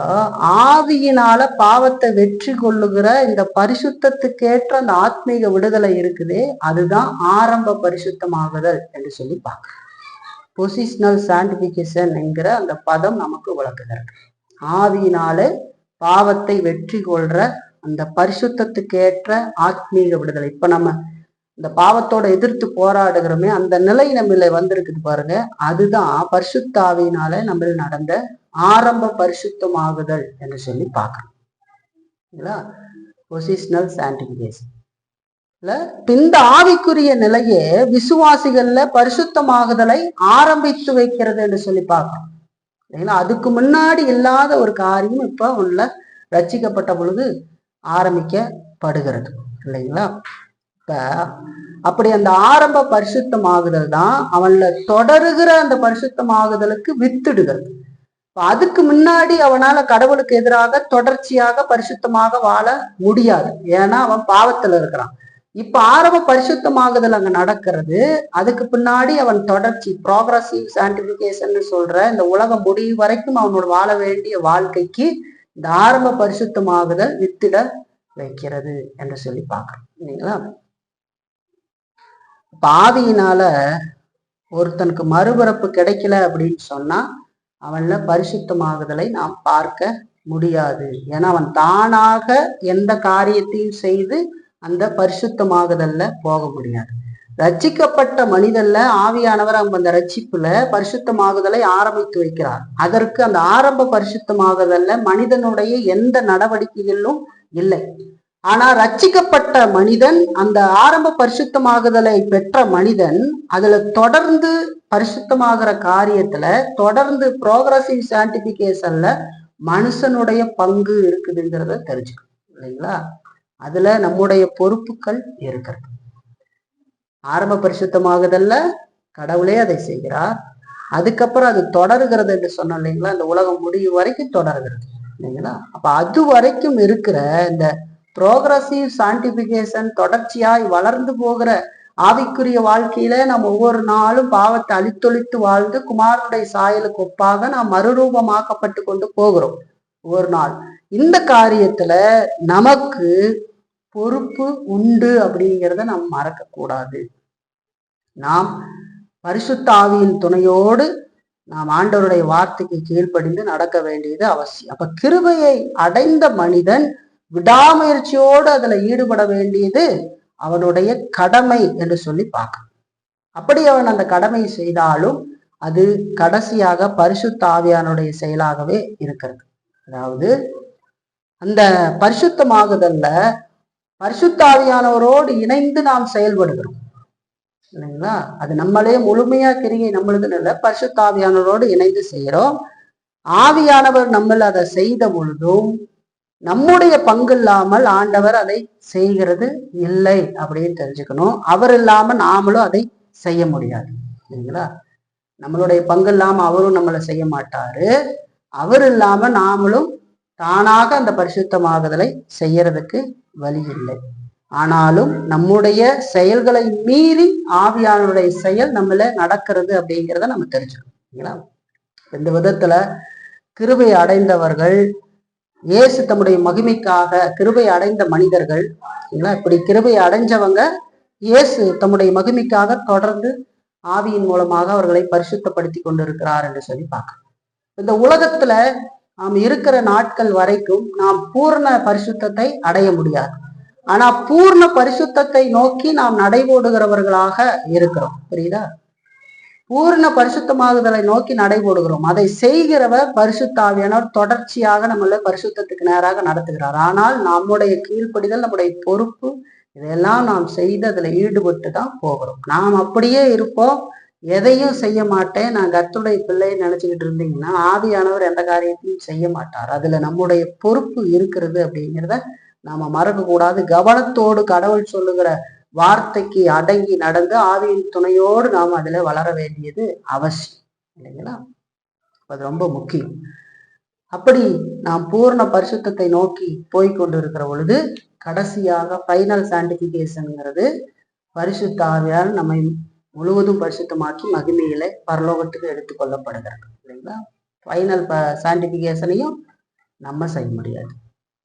Speaker 1: ஆவியினால பாவத்தை வெற்றி கொள்ளுகிற இந்த பரிசுத்தத்துக்கேற்ற அந்த ஆத்மீக விடுதலை இருக்குதே, அதுதான் ஆரம்ப பரிசுத்தமாகுதல் என்று சொல்லி பார்க்கிறோம். பொசிஷனல் சான்டிபிகேஷன் என்கிற அந்த பதம் நமக்கு விளக்குகிறது. ஆவியினால பாவத்தை வெற்றி கொள்ற அந்த பரிசுத்தத்துக்கேற்ற ஆத்மீக விடுதலை. இப்ப நம்ம இந்த பாவத்தோட எதிர்த்து போராடுகிறோமே, அந்த நிலை நம்மள வந்திருக்குது பாருங்க, அதுதான் பரிசுத்தாவியினால நம்ம நடந்த ஆரம்ப பரிசுத்தமாகுதல் என்று சொல்லி பார்க்கணும். பொசிஷனல் சான்டிபிகேஷன் இந்த ஆவிக்குரிய நிலையே விசுவாசிகள்ல பரிசுத்தமாகுதலை ஆரம்பித்து வைக்கிறது என்று சொல்லி பார்க்கணும். இல்லைங்களா? அதுக்கு முன்னாடி இல்லாத ஒரு காரியம் இப்ப உள்ள ரட்சிக்கப்பட்ட பொழுது ஆரம்பிக்கப்படுகிறது இல்லைங்களா? இப்ப அப்படி அந்த ஆரம்ப பரிசுத்தமாகுதல் தான் அவன்ல தொடருகிற அந்த பரிசுத்தமாகுதலுக்கு வித்துடுகிறது. அதுக்கு முன்னாடி அவனால கடவுளுக்கு எதிராக தொடர்ச்சியாக பரிசுத்தமாக வாழ முடியாது. ஏன்னா அவன் பாவத்துல இருக்கிறான். இப்ப ஆரம்ப பரிசுத்தமாகுதல் அங்க நடக்கிறது. அதுக்கு பின்னாடி அவன் தொடர்ச்சி ப்ராக்ரஸிவ் சான்டிபிகேஷன் சொல்ற இந்த உலகம் முடிவு வரைக்கும் அவனோட வாழ வேண்டிய வாழ்க்கைக்கு இந்த ஆரம்ப பரிசுத்தமாகுதல் வித்திட வைக்கிறது என்று சொல்லி பார்க்கிறோம் இல்லைங்களா? பாவியினால ஒருத்தனுக்கு மறுபிறப்பு கிடைக்கல அப்படின்னு சொன்னா அவன்ல பரிசுத்தமாகுதலை நாம் பார்க்க முடியாது. ஏன்னா அவன் தானாக எந்த காரியத்தையும் செய்து அந்த பரிசுத்தமாகுதல்ல போக முடியாது. ரட்சிக்கப்பட்ட மனிதன்ல ஆவியானவர் அந்த ரட்சிப்புல பரிசுத்தமாகுதலை ஆரம்பித்து வைக்கிறார். அதற்கு அந்த ஆரம்ப பரிசுத்தமாகுதல்ல மனிதனுடைய எந்த நடவடிக்கைகளிலும் இல்லை. ஆனா ரட்சிக்கப்பட்ட மனிதன் அந்த ஆரம்ப பரிசுத்தமாகுதலை பெற்ற மனிதன் அதுல தொடர்ந்து பரிசுத்தமாகிற காரியத்துல தொடர்ந்து ப்ரோக்ரஸிவ் சான்டிபிகேஷன்ல மனுஷனுடைய பங்கு இருக்குதுங்கிறத தெரிஞ்சுக்கணும் இல்லைங்களா? அதுல நம்முடைய பொறுப்புகள் இருக்கிறது. ஆரம்ப பரிசுத்தமாகுதல்ல கடவுளே அதை செய்கிறார். அதுக்கப்புறம் அது தொடருகிறது என்று சொன்னோம் இல்லைங்களா? இந்த உலகம் முடிவு வரைக்கும் தொடருகிறது இல்லைங்களா? அப்ப அது வரைக்கும் இருக்கிற இந்த ப்ரோக்ரஸிவ் சான்டிபிகேஷன் தொடர்ச்சியாய் வளர்ந்து போகிற ஆவிக்குரிய வாழ்க்கையில நாம் ஒவ்வொரு நாளும் பாவத்தை அழித்தொழித்து வாழ்ந்து குமாரனுடைய சாயலுக்கு ஒப்பாக நாம் மறுரூபமாக்கப்பட்டு கொண்டு போகிறோம் ஒவ்வொரு நாள். இந்த காரியத்துல நமக்கு பொறுப்பு உண்டு அப்படிங்கிறத நாம் மறக்க கூடாது. நாம் பரிசுத்த ஆவியின் துணையோடு நாம் ஆண்டவருடைய வார்த்தைக்கு கீழ்ப்படிந்து நடக்க வேண்டியது அவசியம். அப்ப கிருபையை அடைந்த மனிதன் விடாமுயற்சியோடு அதுல ஈடுபட வேண்டியது அவனுடைய கடமை என்று சொல்லி பார்க்கணும். அப்படி அவன் அந்த கடமை செய்தாலும் அது கடைசியாக பரிசுத்த ஆவியானுடைய செயலாகவே இருக்கிறது. அதாவது அந்த பரிசுத்தமாகுதல்ல பரிசுத்த ஆவியானவரோடு இணைந்து நாம் செயல்படுகிறோம் இல்லைங்களா? அது நம்மளே முழுமையா கிரியை நம்மளுதுன்னு இல்லை, பரிசுத்த ஆவியானவரோடு இணைந்து செய்யறோம். ஆவியானவர் நம்மள அதை செய்த பொழுதும் நம்முடைய பங்கு இல்லாமல் ஆண்டவர் அதை செய்கிறது இல்லை அப்படின்னு தெரிஞ்சுக்கணும். அவர் இல்லாம நாமளும் அதை செய்ய முடியாது இல்லைங்களா? நம்மளுடைய பங்கு இல்லாம அவரும் நம்மளை செய்ய மாட்டாரு. அவர் இல்லாம நாமளும் தானாக அந்த பரிசுத்தமாகுதலை செய்யறதுக்கு வழி இல்லை. ஆனாலும் நம்முடைய செயல்களை மீறி ஆவியானுடைய செயல் நம்மள நடக்கிறது அப்படிங்கிறத நம்ம தெரிஞ்சுக்கணும். இந்த விதத்துல கிருபை அடைந்தவர்கள், இயேசு தம்முடைய மகிமைக்காக கிருபை அடைந்த மனிதர்கள், இப்படி கிருபை அடைஞ்சவங்க இயேசு தம்முடைய மகிமைக்காக தொடர்ந்து ஆவியின் மூலமாக அவர்களை பரிசுத்தப்படுத்தி கொண்டிருக்கிறார் என்று சொல்லி பார்க்கணும். இந்த உலகத்துல நாம் இருக்கிற நாட்கள் வரைக்கும் நாம் பூர்ண பரிசுத்தத்தை அடைய முடியாது. ஆனா பூர்ண பரிசுத்தத்தை நோக்கி நாம் நடைபோடுகிறவர்களாக இருக்கிறோம். புரியுதா? பூர்ண பரிசுத்தமாகுதலை நோக்கி நடைபோடுகிறோம். அதை செய்கிறவர் பரிசுத்த ஆவியானவர் தொடர்ச்சியாக நம்மள பரிசுத்தத்துக்கு நேராக நடத்துகிறார். ஆனால் நம்முடைய கீழ்ப்படிதல், நம்முடைய பொறுப்பு, இதெல்லாம் நாம் செய்து அதுல ஈடுபட்டு தான் போகிறோம். நாம் அப்படியே இருப்போம், எதையும் செய்ய மாட்டேன், நான் கர்த்தருடைய பிள்ளைன்னு நினைச்சுக்கிட்டு இருந்தீங்கன்னா ஆவியானவர் எந்த காரியத்தையும் செய்ய மாட்டார். அதுல நம்முடைய பொறுப்பு இருக்கிறது அப்படிங்கிறத நாம மறக்க கூடாது. கவனத்தோடு கடவுள் சொல்லுகிற வார்த்தைக்கு அடங்கி நடந்து ஆவியின் துணையோடு நாம் அதுல வளர வேண்டியது அவசியம் இல்லைங்களா? அது ரொம்ப முக்கியம். அப்படி நாம் பூர்ண பரிசுத்தத்தை நோக்கி போய்கொண்டிருக்கிற பொழுது கடைசியாக ஃபைனல் சான்டிபிகேஷன்ங்கிறது பரிசுத்த ஆவியால் நம்மை முழுவதும் பரிசுத்தமாக்கி மகிமையில பரலோகத்துக்கு எடுத்துக்கொள்ளப்படுகிறது இல்லைங்களா? ஃபைனல் சான்டிபிகேஷனையும் நம்ம செய்ய முடியாது.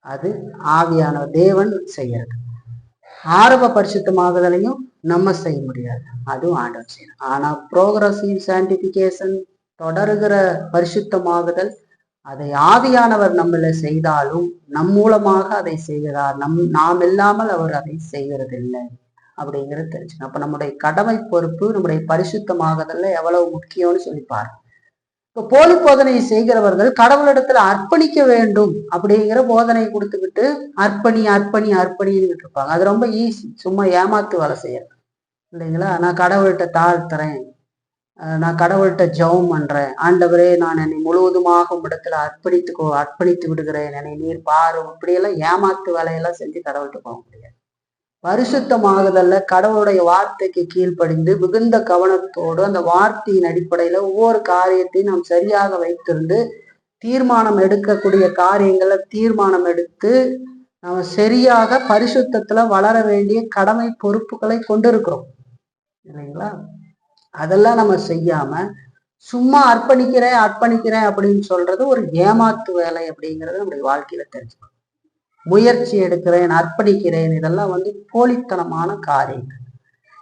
Speaker 1: அது ஆவியான தேவன் செய்யறது. ஆரம்ப பரிசுத்தமாகுதலையும் நம்ம செய்ய முடியாது, அதுவும் ஆண்டவர் செய்யணும். ஆனா புரோகிரசிவ் சான்டிபிகேஷன், தொடருகிற பரிசுத்தமாகுதல், அதை ஆவியானவர் நம்மள செய்தாலும் நம் மூலமாக அதை செய்கிறார். நாம் இல்லாமல் அவர் அதை செய்கிறதில்லை அப்படிங்கிறது தெரிஞ்சுக்கணும். அப்ப நம்முடைய கடமை பொறுப்பு நம்முடைய பரிசுத்தமாகுதல்ல எவ்வளவு முக்கியம்னு சொல்லிப்பாரு. இப்ப போலி போதனை செய்கிறவர்கள் கடவுளிடத்துல அர்ப்பணிக்க வேண்டும் அப்படிங்கிற போதனை கொடுத்துக்கிட்டு அர்ப்பணி அர்ப்பணி அர்ப்பணின்னு இருப்பாங்க. அது ரொம்ப ஈஸி, சும்மா ஏமாத்து வேலை செய்யறது இல்லைங்களா? நான் கடவுள்கிட்ட தாழ்த்துறேன், நான் கடவுள்கிட்ட ஜெபம் பண்றேன், ஆண்டவரே நான் என்னை முழுவதுமாக உம்மிடத்துல அர்ப்பணித்து விடுகிறேன், என்னை நீர் பாரும், இப்படியெல்லாம் ஏமாத்து வேலையெல்லாம் செஞ்சு கடவுள்கிட்ட போக முடியாது. பரிசுத்தமாகுதல்ல கடவுளுடைய வார்த்தைக்கு கீழ்ப்படிந்து மிகுந்த கவனத்தோடு அந்த வார்த்தையின் அடிப்படையில ஒவ்வொரு காரியத்தையும் நாம் சரியாக வைத்திருந்து தீர்மானம் எடுக்கக்கூடிய காரியங்களை தீர்மானம் எடுத்து நம்ம சரியாக பரிசுத்தத்துல வளர வேண்டிய கடமை பொறுப்புகளை கொண்டிருக்கிறோம் இல்லைங்களா? அதெல்லாம் நம்ம செய்யாம சும்மா அர்ப்பணிக்கிறேன் அப்படின்னு சொல்றது ஒரு ஏமாத்து வேலை அப்படிங்கிறது நம்முடைய வாழ்க்கையில தெரிஞ்சுக்கணும். முயற்சி எடுக்கிறேன், அர்ப்பணிக்கிறேன், இதெல்லாம் போலித்தனமான காரியங்கள்.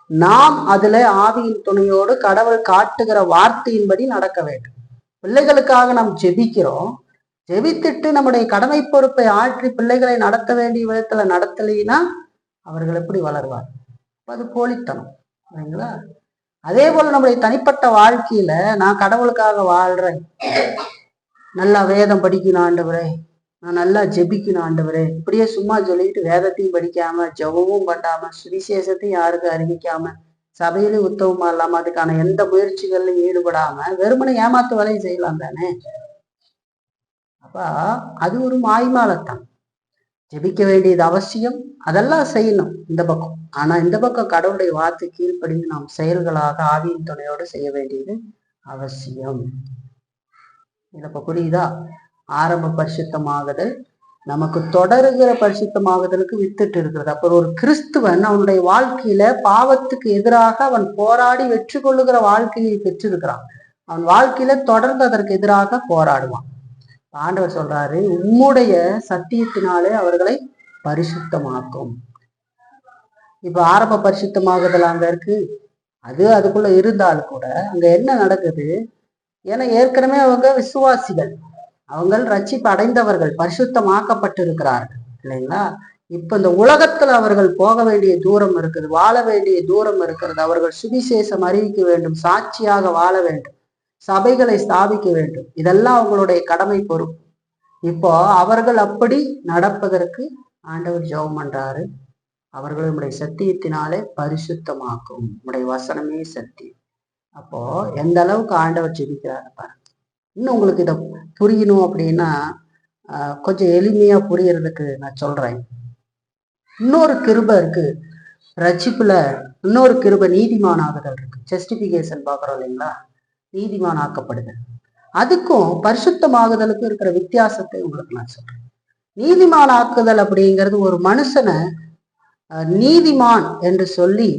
Speaker 1: நாம் அதுல ஆவியின் துணையோடு கடவுள் காட்டுகிற வார்த்தையின்படி நடக்க வேண்டும். பிள்ளைகளுக்காக நாம் ஜெபிக்கிறோம், ஜெபித்துட்டு நம்முடைய கடமை பொறுப்பை ஆற்றி பிள்ளைகளை நடத்த வேண்டிய விதத்துல நடத்தலைன்னா அவர்கள் எப்படி வளருவார்? அது போலித்தனம் இல்லைங்களா? அதே போல நம்முடைய தனிப்பட்ட வாழ்க்கையில நான் கடவுளுக்காக வாழ்றேன், நல்லா வேதம் படிக்கணும் ஆண்டவரே, நான் நல்லா ஜெபிக்கணும் ஆண்டவரே, இப்படியே சும்மா சொல்லிட்டு வேதத்தையும் படிக்காம ஜெபமும் பண்ணாம சுவிசேஷத்தையும் யாருக்கு அறிவிக்காம சபையிலும் உத்தவமா இல்லாம அதுக்கான எந்த முயற்சிகள்லையும் ஈடுபடாம வெறுமனை ஏமாத்து வேலையும் செய்யலாம் தானே? அப்ப அது ஒரு மாய்மாலத்தான். ஜெபிக்க வேண்டியது அவசியம், அதெல்லாம் செய்யணும் இந்த பக்கம். ஆனா இந்த பக்கம் கடவுளுடைய வார்த்தை கீழ்ப்படிந்து நாம் செயல்களாக ஆவியின் துணையோடு செய்ய வேண்டியது அவசியம். இப்ப புரியுதா? ஆரம்ப பரிசுத்தமாகுதல் நமக்கு தொடருகிற பரிசுத்தமாகுதலுக்கு வித்துட்டு இருக்கிறது. அப்புறம் ஒரு கிறிஸ்துவன் அவனுடைய வாழ்க்கையில பாவத்துக்கு எதிராக அவன் போராடி வெற்றி கொள்ளுகிற வாழ்க்கையை பெற்றிருக்கிறான். அவன் வாழ்க்கையில தொடர்ந்து அதற்கு எதிராக போராடுவான். ஆண்டவர் சொல்றாரு, உம்முடைய சத்தியத்தினாலே அவர்களை பரிசுத்தமாக்கும். இப்ப ஆரம்ப பரிசுத்தமாகுதல் அங்க இருக்கு, அதுக்குள்ள இருந்தாலும் கூட அங்க என்ன நடக்குது? ஏன்னா ஏற்கனவே அவங்க விசுவாசிகள், அவங்கள் ரட்சிப்பு அடைந்தவர்கள், பரிசுத்தமாக்கப்பட்டிருக்கிறார்கள் இல்லைங்களா? இப்ப இந்த உலகத்துல அவர்கள் போக வேண்டிய தூரம் இருக்குது, வாழ வேண்டிய தூரம் இருக்கிறது. அவர்கள் சுவிசேஷம் அறிவிக்க வேண்டும், சாட்சியாக வாழ வேண்டும், சபைகளை ஸ்தாபிக்க வேண்டும். இதெல்லாம் அவங்களுடைய கடமை பொறுப்பு. இப்போ அவர்கள் அப்படி நடப்பதற்கு ஆண்டவர் ஜெபம் பண்றாரு, அவர்கள் நம்முடைய சத்தியத்தினாலே பரிசுத்தமாக்கும், நம்முடைய வசனமே சத்தியம். அப்போ எந்த அளவுக்கு ஆண்டவர் ஜெபிக்கிறாரு பாருங்க. இன்னும் உங்களுக்கு இதை புரியணும் அப்படின்னா கொஞ்சம் எளிமையா புரியறதுக்கு நான் சொல்றேன். இன்னொரு கிருபை இருக்கு ரட்சிப்புல, இன்னொரு கிருபை நீதிமானாகுதல் இருக்கு. ஜஸ்டிபிகேஷன் பாக்குறோம் இல்லைங்களா? நீதிமானாக்கப்படுதல், அதுக்கும் பரிசுத்தமாகுதலுக்கும் இருக்கிற வித்தியாசத்தை உங்களுக்கு நான் சொல்றேன். நீதிமானாக்குதல் அப்படிங்கிறது ஒரு மனுஷனை நீதிமான் என்று சொல்லி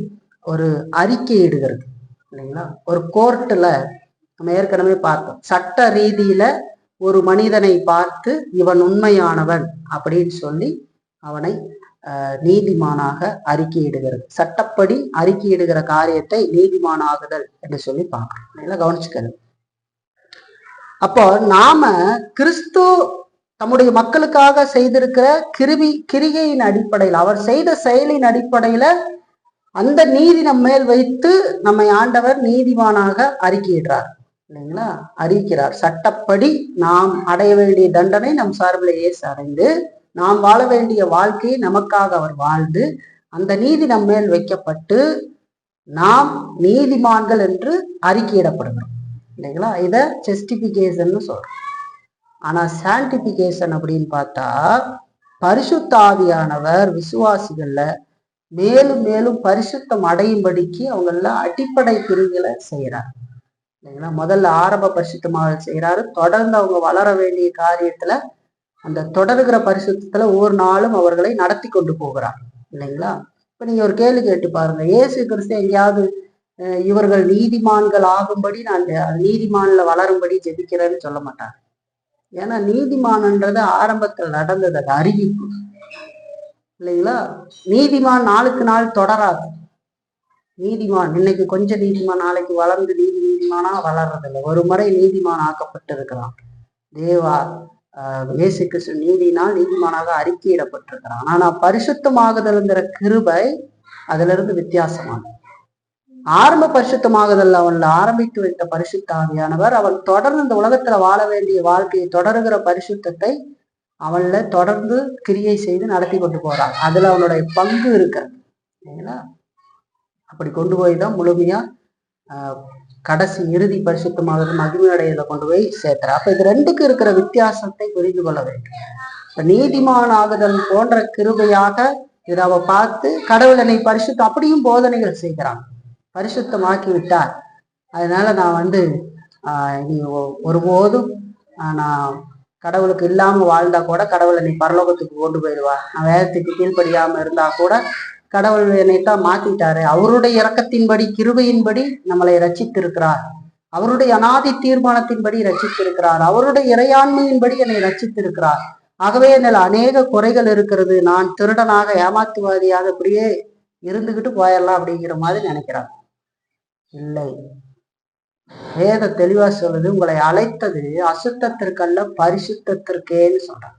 Speaker 1: ஒரு அறிக்கை இடுகிறது இல்லைங்களா? ஒரு கோர்ட்டுல நம்ம ஏற்கனவே பார்த்தோம், சட்ட ரீதியில ஒரு மனிதனை பார்த்து இவன் உண்மையானவன் அப்படின்னு சொல்லி அவனை நீதிமானாக அறிக்கையிடுகிறது. சட்டப்படி அறிக்கையிடுகிற காரியத்தை நீதிமானாகுதல் என்று சொல்லி பார்க்கணும். நல்லா கவனிச்சுக்கணும். அப்போ நாம கிறிஸ்து தம்முடைய மக்களுக்காக செய்திருக்கிற கிரிகையின் அடிப்படையில், அவர் செய்த செயலின் அடிப்படையில அந்த நீதி நம்ம மேல் வைத்து நம்மை ஆண்டவர் நீதிமானாக அறிக்கையிடுறார் இல்லைங்களா? அறிவிக்கிறார். சட்டப்படி நாம் அடைய வேண்டிய தண்டனை நம் சார்பில் இயேசு அடைந்து நாம் வாழ வேண்டிய வாழ்க்கையை நமக்காக அவர் வாழ்ந்து அந்த நீதி நம் மேல் வைக்கப்பட்டு நாம் நீதிமான்கள் என்று அறிக்கையிடப்படுகிறோம் இல்லைங்களா? இத ஜஸ்டிபிகேஷன் சொல்றோம். ஆனா சான்டிபிகேஷன் அப்படின்னு பார்த்தா பரிசுத்த ஆவியானவர் விசுவாசிகள்ல மேலும் மேலும் பரிசுத்தம் அடையும்படிக்கு அவங்கள அடிப்படை கிரிகளை செய்யறாரு இல்லைங்களா? முதல்ல ஆரம்ப பரிசுத்தமாக செய்யறாரு, தொடர்ந்து அவங்க வளர வேண்டிய காரியத்துல அந்த தொடர்கிற பரிசுத்தத்துல ஒவ்வொரு நாளும் அவர்களை நடத்தி கொண்டு போகிறார் இல்லைங்களா? இப்ப நீங்க ஒரு கேள்வி கேட்டு பாருங்க, இயேசு கிறிஸ்து எங்கேயாவது இவர்கள் நீதிமான்கள் ஆகும்படி நான் நீதிமான்ல வளரும்படி ஜெபிக்கிறேன்னு சொல்ல மாட்டாங்க. ஏன்னா நீதிமான்ன்றது ஆரம்பத்தில் நடந்தது, அது அறிவிப்பு இல்லைங்களா. நீதிமான் நாளுக்கு நாள் தொடராது. நீதிமான் இன்னைக்கு கொஞ்சம் நீதிமான் நாளைக்கு வளர்ந்து நீதிமானா வளர்றதில்லை. ஒரு முறை நீதிமான் ஆக்கப்பட்டிருக்கிறான். தேவா இயேசு கிறிஸ்து நீதினால் நீதிமானாக அறிக்கையிடப்பட்டிருக்கிறான். ஆனா பரிசுத்தமாகுதல்ங்கிற கிருபை அதுல இருந்து வித்தியாசமானது. ஆரம்ப பரிசுத்தமாகுதல் அவன்ல ஆரம்பித்து வைத்த பரிசுத்த ஆவியானவர் அவன் தொடர்ந்து இந்த உலகத்துல வாழ வேண்டிய வாழ்க்கையை தொடருகிற பரிசுத்தத்தை அவன்ல தொடர்ந்து கிரியை செய்து நடத்தி கொண்டு போறான். அதுல அவனுடைய பங்கு இருக்கிறது இல்லைங்களா. அப்படி கொண்டு போய் தான் முழுமையா கடைசி இறுதி பரிசுத்தமாக மகிமையடையில கொண்டு போய் சேர்த்துற. அப்ப இது ரெண்டுக்கு இருக்கிற வித்தியாசத்தை புரிந்து கொள்ள வேண்டும். இப்ப நீதிமான் ஆகுதல் போன்ற கிருபையாக இதை அவ பார்த்து கடவுள் என்னை பரிசுத்தம் அப்படியும் போதனைகள் செய்கிறான். பரிசுத்தமாக்கி விட்டார், அதனால நான் நீ ஒருபோதும் நான் கடவுளுக்கு இல்லாம வாழ்ந்தா கூட கடவுளை நீ பரலோகத்துக்கு கொண்டு போயிடுவா. நான் வேதத்துக்கு கீழ்படியாம இருந்தா கூட கடவுள் என்னைத்தான் மாத்திட்டாரு. அவருடைய இரக்கத்தின்படி கிருபையின்படி நம்மளை ரட்சித்திருக்கிறார். அவருடைய அநாதி தீர்மானத்தின்படி ரட்சித்திருக்கிறார். அவருடைய இறையாண்மையின்படி என்னை ரட்சித்திருக்கிறார். ஆகவே என்னில் அநேக குறைகள் இருக்கிறது, நான் திருடனாக ஏமாத்துவாதியாக இப்படியே இருந்துகிட்டு போயிடலாம் அப்படிங்கிற மாதிரி நினைக்கிறார். இல்லை, வேத தெளிவா சொல்லுது, உங்களை அழைத்தது அசுத்தத்திற்கல்ல பரிசுத்தத்திற்கேன்னு சொல்றாங்க.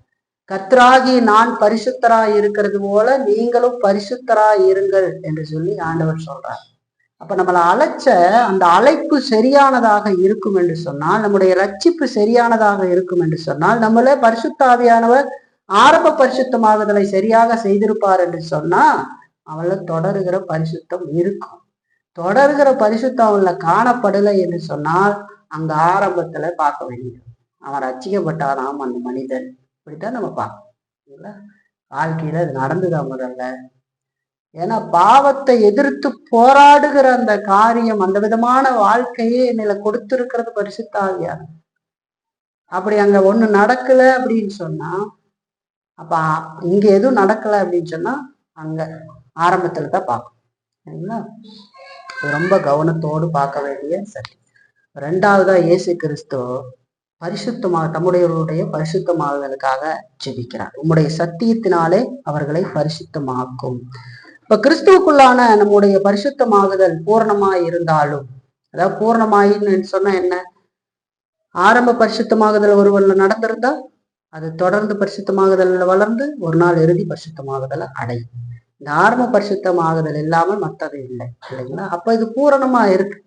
Speaker 1: கர்த்தராகி நான் பரிசுத்தராய் இருக்கிறது போல நீங்களும் பரிசுத்தராய் இருங்கள் என்று சொல்லி ஆண்டவர் சொல்றார். அப்ப நம்மளை அழைச்ச அந்த அழைப்பு சரியானதாக இருக்கும் என்று சொன்னால், நம்முடைய ரட்சிப்பு சரியானதாக இருக்கும் என்று சொன்னால், நம்மளே பரிசுத்தாவியானவர் ஆரம்ப பரிசுத்தமாகுதலை சரியாக செய்திருப்பார் என்று சொன்னா அவளை தொடருகிற பரிசுத்தம் இருக்கும். தொடர்கிற பரிசுத்தம் அவன்ல காணப்படலை என்று சொன்னால் அங்க ஆரம்பத்துல பார்க்க வேண்டியது அவன் ரட்சிக்கப்பட்டானாம் அந்த மனிதன். இப்படித்தான் நம்ம பார்க்கணும். வாழ்க்கையில அது நடந்துதான் முதல்ல. ஏன்னா பாவத்தை எதிர்த்து போராடுகிற அந்த காரியம், அந்த விதமான வாழ்க்கையே என்னில கொடுத்திருக்கிறது பரிசுத்த ஆவியா. அப்படி அங்க ஒண்ணு நடக்கல அப்படின்னு சொன்னா, அப்ப இங்க எதுவும் நடக்கல அப்படின்னு சொன்னா அங்க ஆரம்பத்துல தான் பார்க்கணும். சரிங்களா. ரொம்ப கவனத்தோடு பார்க்க வேண்டிய சரி. ரெண்டாவதா இயேசு கிறிஸ்து பரிசுத்தமாக தம்முடையவருடைய பரிசுத்தமாகுதலுக்காக ஜெபிக்கிறார். உம்முடைய சத்தியத்தினாலே அவர்களை பரிசுத்தமாக்கும். இப்ப கிறிஸ்துவுக்குள்ளான நம்முடைய பரிசுத்தமாகுதல் பூரணமாய் இருந்தாலும், அதாவது பூரணமாயின்னு சொன்னா என்ன, ஆரம்ப பரிசுத்தமாகுதல் ஒருவர்ல நடந்திருந்தா அது தொடர்ந்து பரிசுத்தமாகுதல் வளர்ந்து ஒரு நாள் இறுதி பரிசுத்தமாகுதலை அடையும். இந்த ஆரம்ப பரிசுத்தமாகுதல் இல்லாமல் மற்றது இல்லை இல்லைங்களா. அப்ப இது பூரணமா இருக்கு.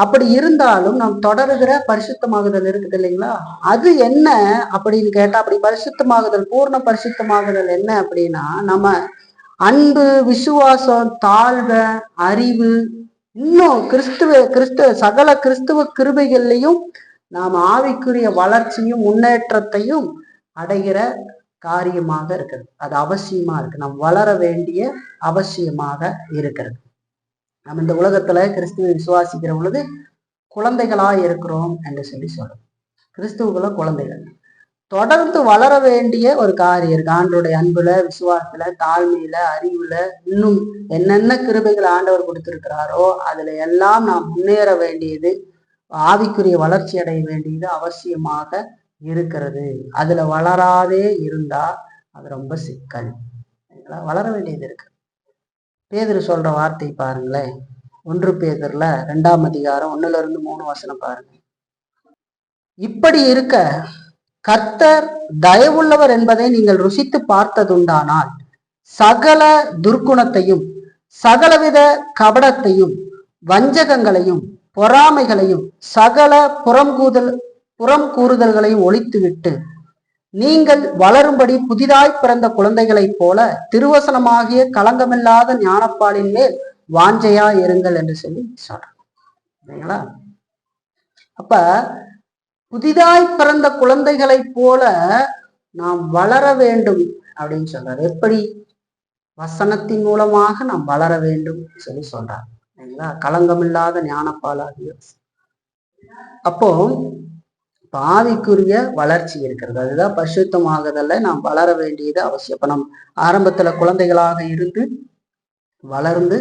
Speaker 1: அப்படி இருந்தாலும் நாம் தொடருகிற பரிசுத்தமாகுதல் இருக்குது இல்லைங்களா. அது என்ன அப்படின்னு கேட்டா, அப்படி பரிசுத்தமாகுதல் பூர்ண பரிசுத்தமாகுதல் என்ன அப்படின்னா, நம்ம அன்பு, விசுவாசம், தாழ்வு, அறிவு, இன்னும் கிறிஸ்துவ சகல கிறிஸ்துவ கிருபைகள்லையும் நாம் ஆவிக்குரிய வளர்ச்சியும் முன்னேற்றத்தையும் அடைகிற காரியமாக இருக்கிறது. அது அவசியமா இருக்கு. நாம் வளர வேண்டிய அவசியமாக இருக்கிறது. நம்ம இந்த உலகத்துல கிறிஸ்துவை விசுவாசிக்கிற பொழுது குழந்தைகளா இருக்கிறோம் என்று சொல்லி சொல்றோம். கிறிஸ்துவுக்குள்ள குழந்தைகள் தொடர்ந்து வளர வேண்டிய ஒரு காரியம் இருக்கு. ஆண்டோடைய அன்புல, விசுவாசத்துல, தாழ்மையில, அறிவுல, இன்னும் என்னென்ன கிருபைகள் ஆண்டவர் கொடுத்திருக்கிறாரோ அதுல எல்லாம் நாம் முன்னேற வேண்டியது, ஆவிக்குரிய வளர்ச்சி அடைய வேண்டியது அவசியமாக இருக்கிறது. அதுல வளராதே இருந்தா அது ரொம்ப சிக்கல். வளர வேண்டியது இருக்கு. பேதுரு சொல்ற வார்த்தை பாருங்களேன். 1 பேதுருல 2ஆம் அதிகாரம் 1-3 பாருங்க. இப்படி இருக்க கர்த்தர் தயவுள்ளவர் என்பதை நீங்கள் ருசித்து பார்த்ததுண்டானால் சகல துர்க்குணத்தையும், சகலவித கபடத்தையும், வஞ்சகங்களையும், பொறாமைகளையும், சகல புறம் கூறுதல்களையும் ஒழித்துவிட்டு நீங்கள் வளரும்படி புதிதாய் பிறந்த குழந்தைகளைப் போல திருவசனமாகிய களங்கமில்லாத ஞானப்பாலின் மேல் வாஞ்சையா இருங்கள் என்று சொல்லி சொல்றீங்களா. அப்ப புதிதாய் பிறந்த குழந்தைகளைப் போல நாம் வளர வேண்டும் அப்படின்னு சொல்றாரு. எப்படி? வசனத்தின் மூலமாக நாம் வளர வேண்டும் சொல்லி சொல்றாரு. களங்கமில்லாத ஞானப்பாலாகிய. அப்போ ஆவிக்குரிய வளர்ச்சி இருக்கிறது. அதுதான் பரிசுத்தமாகுதல்ல நாம் வளர வேண்டியது அவசியம். அப்ப நம் ஆரம்பத்துல குழந்தைகளாக இருந்து வளர்ந்து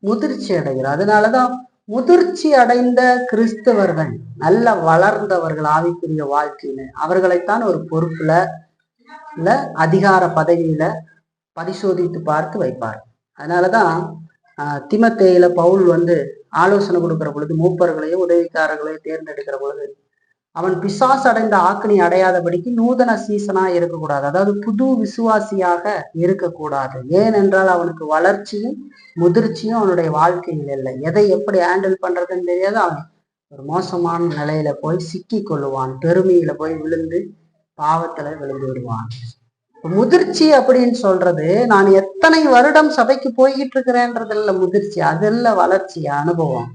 Speaker 1: முதிர்ச்சி அடைகிறோம். அதனாலதான் முதிர்ச்சி அடைந்த கிறிஸ்தவர்கள், நல்ல வளர்ந்தவர்கள் ஆவிக்குரிய வாழ்க்கையில, அவர்களைத்தான் ஒரு பொறுப்புல இல்ல அதிகார பதவியில பரிசோதித்து பார்த்து வைப்பார். அதனாலதான் திமத்தேயில பவுல் ஆலோசனை கொடுக்கிற பொழுது, மூப்பர்களையோ உதவிக்காரர்களையோ தேர்ந்தெடுக்கிற பொழுது, அவன் பிசாசு அடைந்த ஆக்கினி அடையாதபடிக்கு நூதன சீசனா இருக்கக்கூடாது, அதாவது புது விசுவாசியாக இருக்கக்கூடாது. ஏனென்றால் அவனுக்கு வளர்ச்சியும் முதிர்ச்சியும் அவனுடைய வாழ்க்கையில் இல்லை. எதை எப்படி ஹேண்டில் பண்றதுன்னு தெரியாது. அவன் ஒரு மோசமான நிலையில போய் சிக்கி கொள்ளுவான், பெருமையில போய் விழுந்து பாவத்துல விழுந்து விடுவான். முதிர்ச்சி அப்படின்னு சொல்றது, நான் எத்தனை வருடம் சபைக்கு போய்கிட்டு இருக்கிறேன்றது இல்ல முதிர்ச்சி, அது இல்ல வளர்ச்சி, அனுபவம்.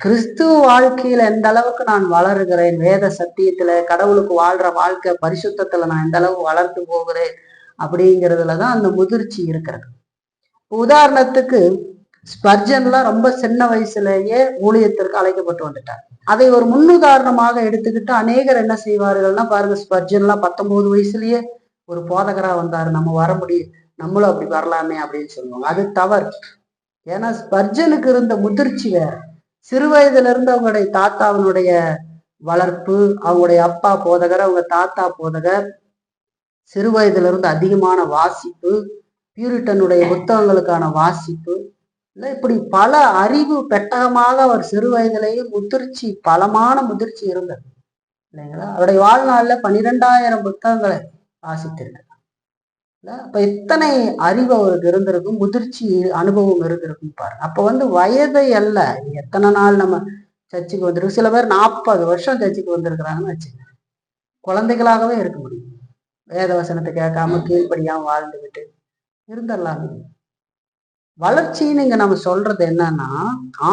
Speaker 1: கிறிஸ்துவ வாழ்க்கையில எந்த அளவுக்கு நான் வளருகிறேன், வேத சத்தியத்துல கடவுளுக்கு வாழ்ற வாழ்க்கை பரிசுத்தத்துல நான் எந்த அளவுக்கு வளர்ந்து போகிறேன் அப்படிங்கிறதுலதான் அந்த முதிர்ச்சி இருக்கிறது. உதாரணத்துக்கு ஸ்பர்ஜன்லாம் ரொம்ப சின்ன வயசுலேயே ஊழியத்திற்கு அழைக்கப்பட்டு வந்துட்டார். அதை ஒரு முன்னுதாரணமாக எடுத்துக்கிட்டு அநேகர் என்ன செய்வார்கள்னா, பாருங்க, ஸ்பர்ஜன்லாம் 19 வயசுலயே ஒரு போதகரா வந்தாரு, நம்ம வர முடியும், நம்மளும் அப்படி வரலாமே அப்படின்னு சொல்லுவாங்க. அது தவறு. ஏன்னா ஸ்பர்ஜனுக்கு இருந்த முதிர்ச்சி வேற. சிறு வயதுல இருந்து அவங்களுடைய தாத்தாவினுடைய வளர்ப்பு, அவங்களுடைய அப்பா போதகர், அவங்க தாத்தா போதகர், சிறு வயதுல இருந்து அதிகமான வாசிப்பு, பியூரிட்டனுடைய புத்தகங்களுக்கான வாசிப்பு, இல்லை இப்படி பல அறிவு பெட்டகமாக அவர் சிறு வயதிலேயே முதிர்ச்சி, பலமான முதிர்ச்சி இருந்தது இல்லைங்களா. அவருடைய வாழ்நாள்ல 12,000 புத்தகங்களை வாசித்திருக்கிறார். அப்ப இத்தனை அறிவு அவருக்கு இருந்திருக்கும், முதிர்ச்சி அனுபவம் இருந்திருக்கும் பாருங்க. அப்ப வயதை அல்ல, எத்தனை நாள் நம்ம சர்ச்சுக்கு வந்துருக்கு. சில பேர் 40 வருஷம் சர்ச்சுக்கு வந்திருக்கிறாங்கன்னு வச்சுக்கோங்க, குழந்தைகளாகவே இருக்க முடியும். வேத வசனத்தை கேட்காம கீழ்ப்படியாம வாழ்ந்துகிட்டு இருந்துடலாமே. வளர்ச்சின்னு இங்க நம்ம சொல்றது என்னன்னா,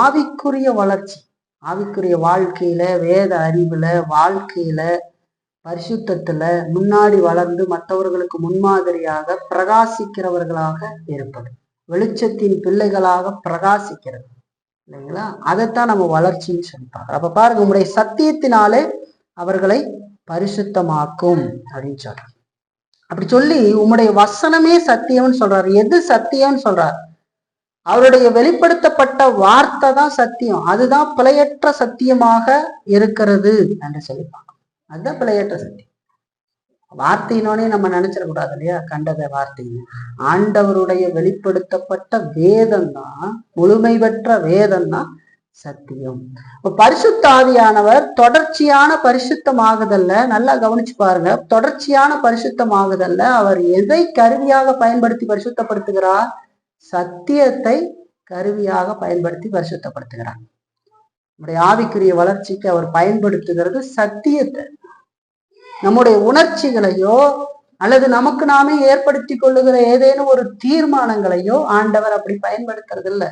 Speaker 1: ஆவிக்குரிய வளர்ச்சி, ஆவிக்குரிய வாழ்க்கையில, வேத அறிவுல, வாழ்க்கையில, பரிசுத்தத்துல முன்னாடி வளர்ந்து மற்றவர்களுக்கு முன்மாதிரியாக பிரகாசிக்கிறவர்களாக இருப்பது, வெளிச்சத்தின் பிள்ளைகளாக பிரகாசிக்கிறது இல்லைங்களா. அதைத்தான் நம்ம வளர்ச்சின்னு சொல்லிப்பாங்க. அப்ப பாருங்க, உங்களுடைய சத்தியத்தினாலே அவர்களை பரிசுத்தமாக்கும் அப்படின்னு சொல்ற. அப்படி சொல்லி உம்முடைய வசனமே சத்தியம்னு சொல்றாரு. எது சத்தியம்னு சொல்றாரு? அவருடைய வெளிப்படுத்தப்பட்ட வார்த்தை தான் சத்தியம். அதுதான் பிழையற்ற சத்தியமாக இருக்கிறது என்று சொல்லிப்பாங்க. அதுதான் பிழையற்ற சத்தியம். வார்த்தையினோடனே நம்ம நினைச்சிடக்கூடாது இல்லையா, கண்டத வார்த்தைன்னு. ஆண்டவருடைய வெளிப்படுத்தப்பட்ட வேதம் தான், முழுமை பெற்ற வேதம் தான் சத்தியம். பரிசுத்த ஆவியானவர் தொடர்ச்சியான பரிசுத்தமாகுதல்ல, நல்லா கவனிச்சு பாருங்க, தொடர்ச்சியான பரிசுத்தமாகுதல்ல அவர் எதை கருவியாக பயன்படுத்தி பரிசுத்தப்படுத்துகிறார்? சத்தியத்தை கருவியாக பயன்படுத்தி பரிசுத்தப்படுத்துகிறார். நம்முடைய ஆவிக்குரிய வளர்ச்சிக்கு அவர் பயன்படுத்துகிறது சத்தியத்தை. நம்முடைய உணர்ச்சிகளையோ அல்லது நமக்கு நாமே ஏற்படுத்தி கொள்ளுகிற ஏதேனும் ஒரு தீர்மானங்களையோ ஆண்டவர் அப்படி பயன்படுத்துறது இல்லை.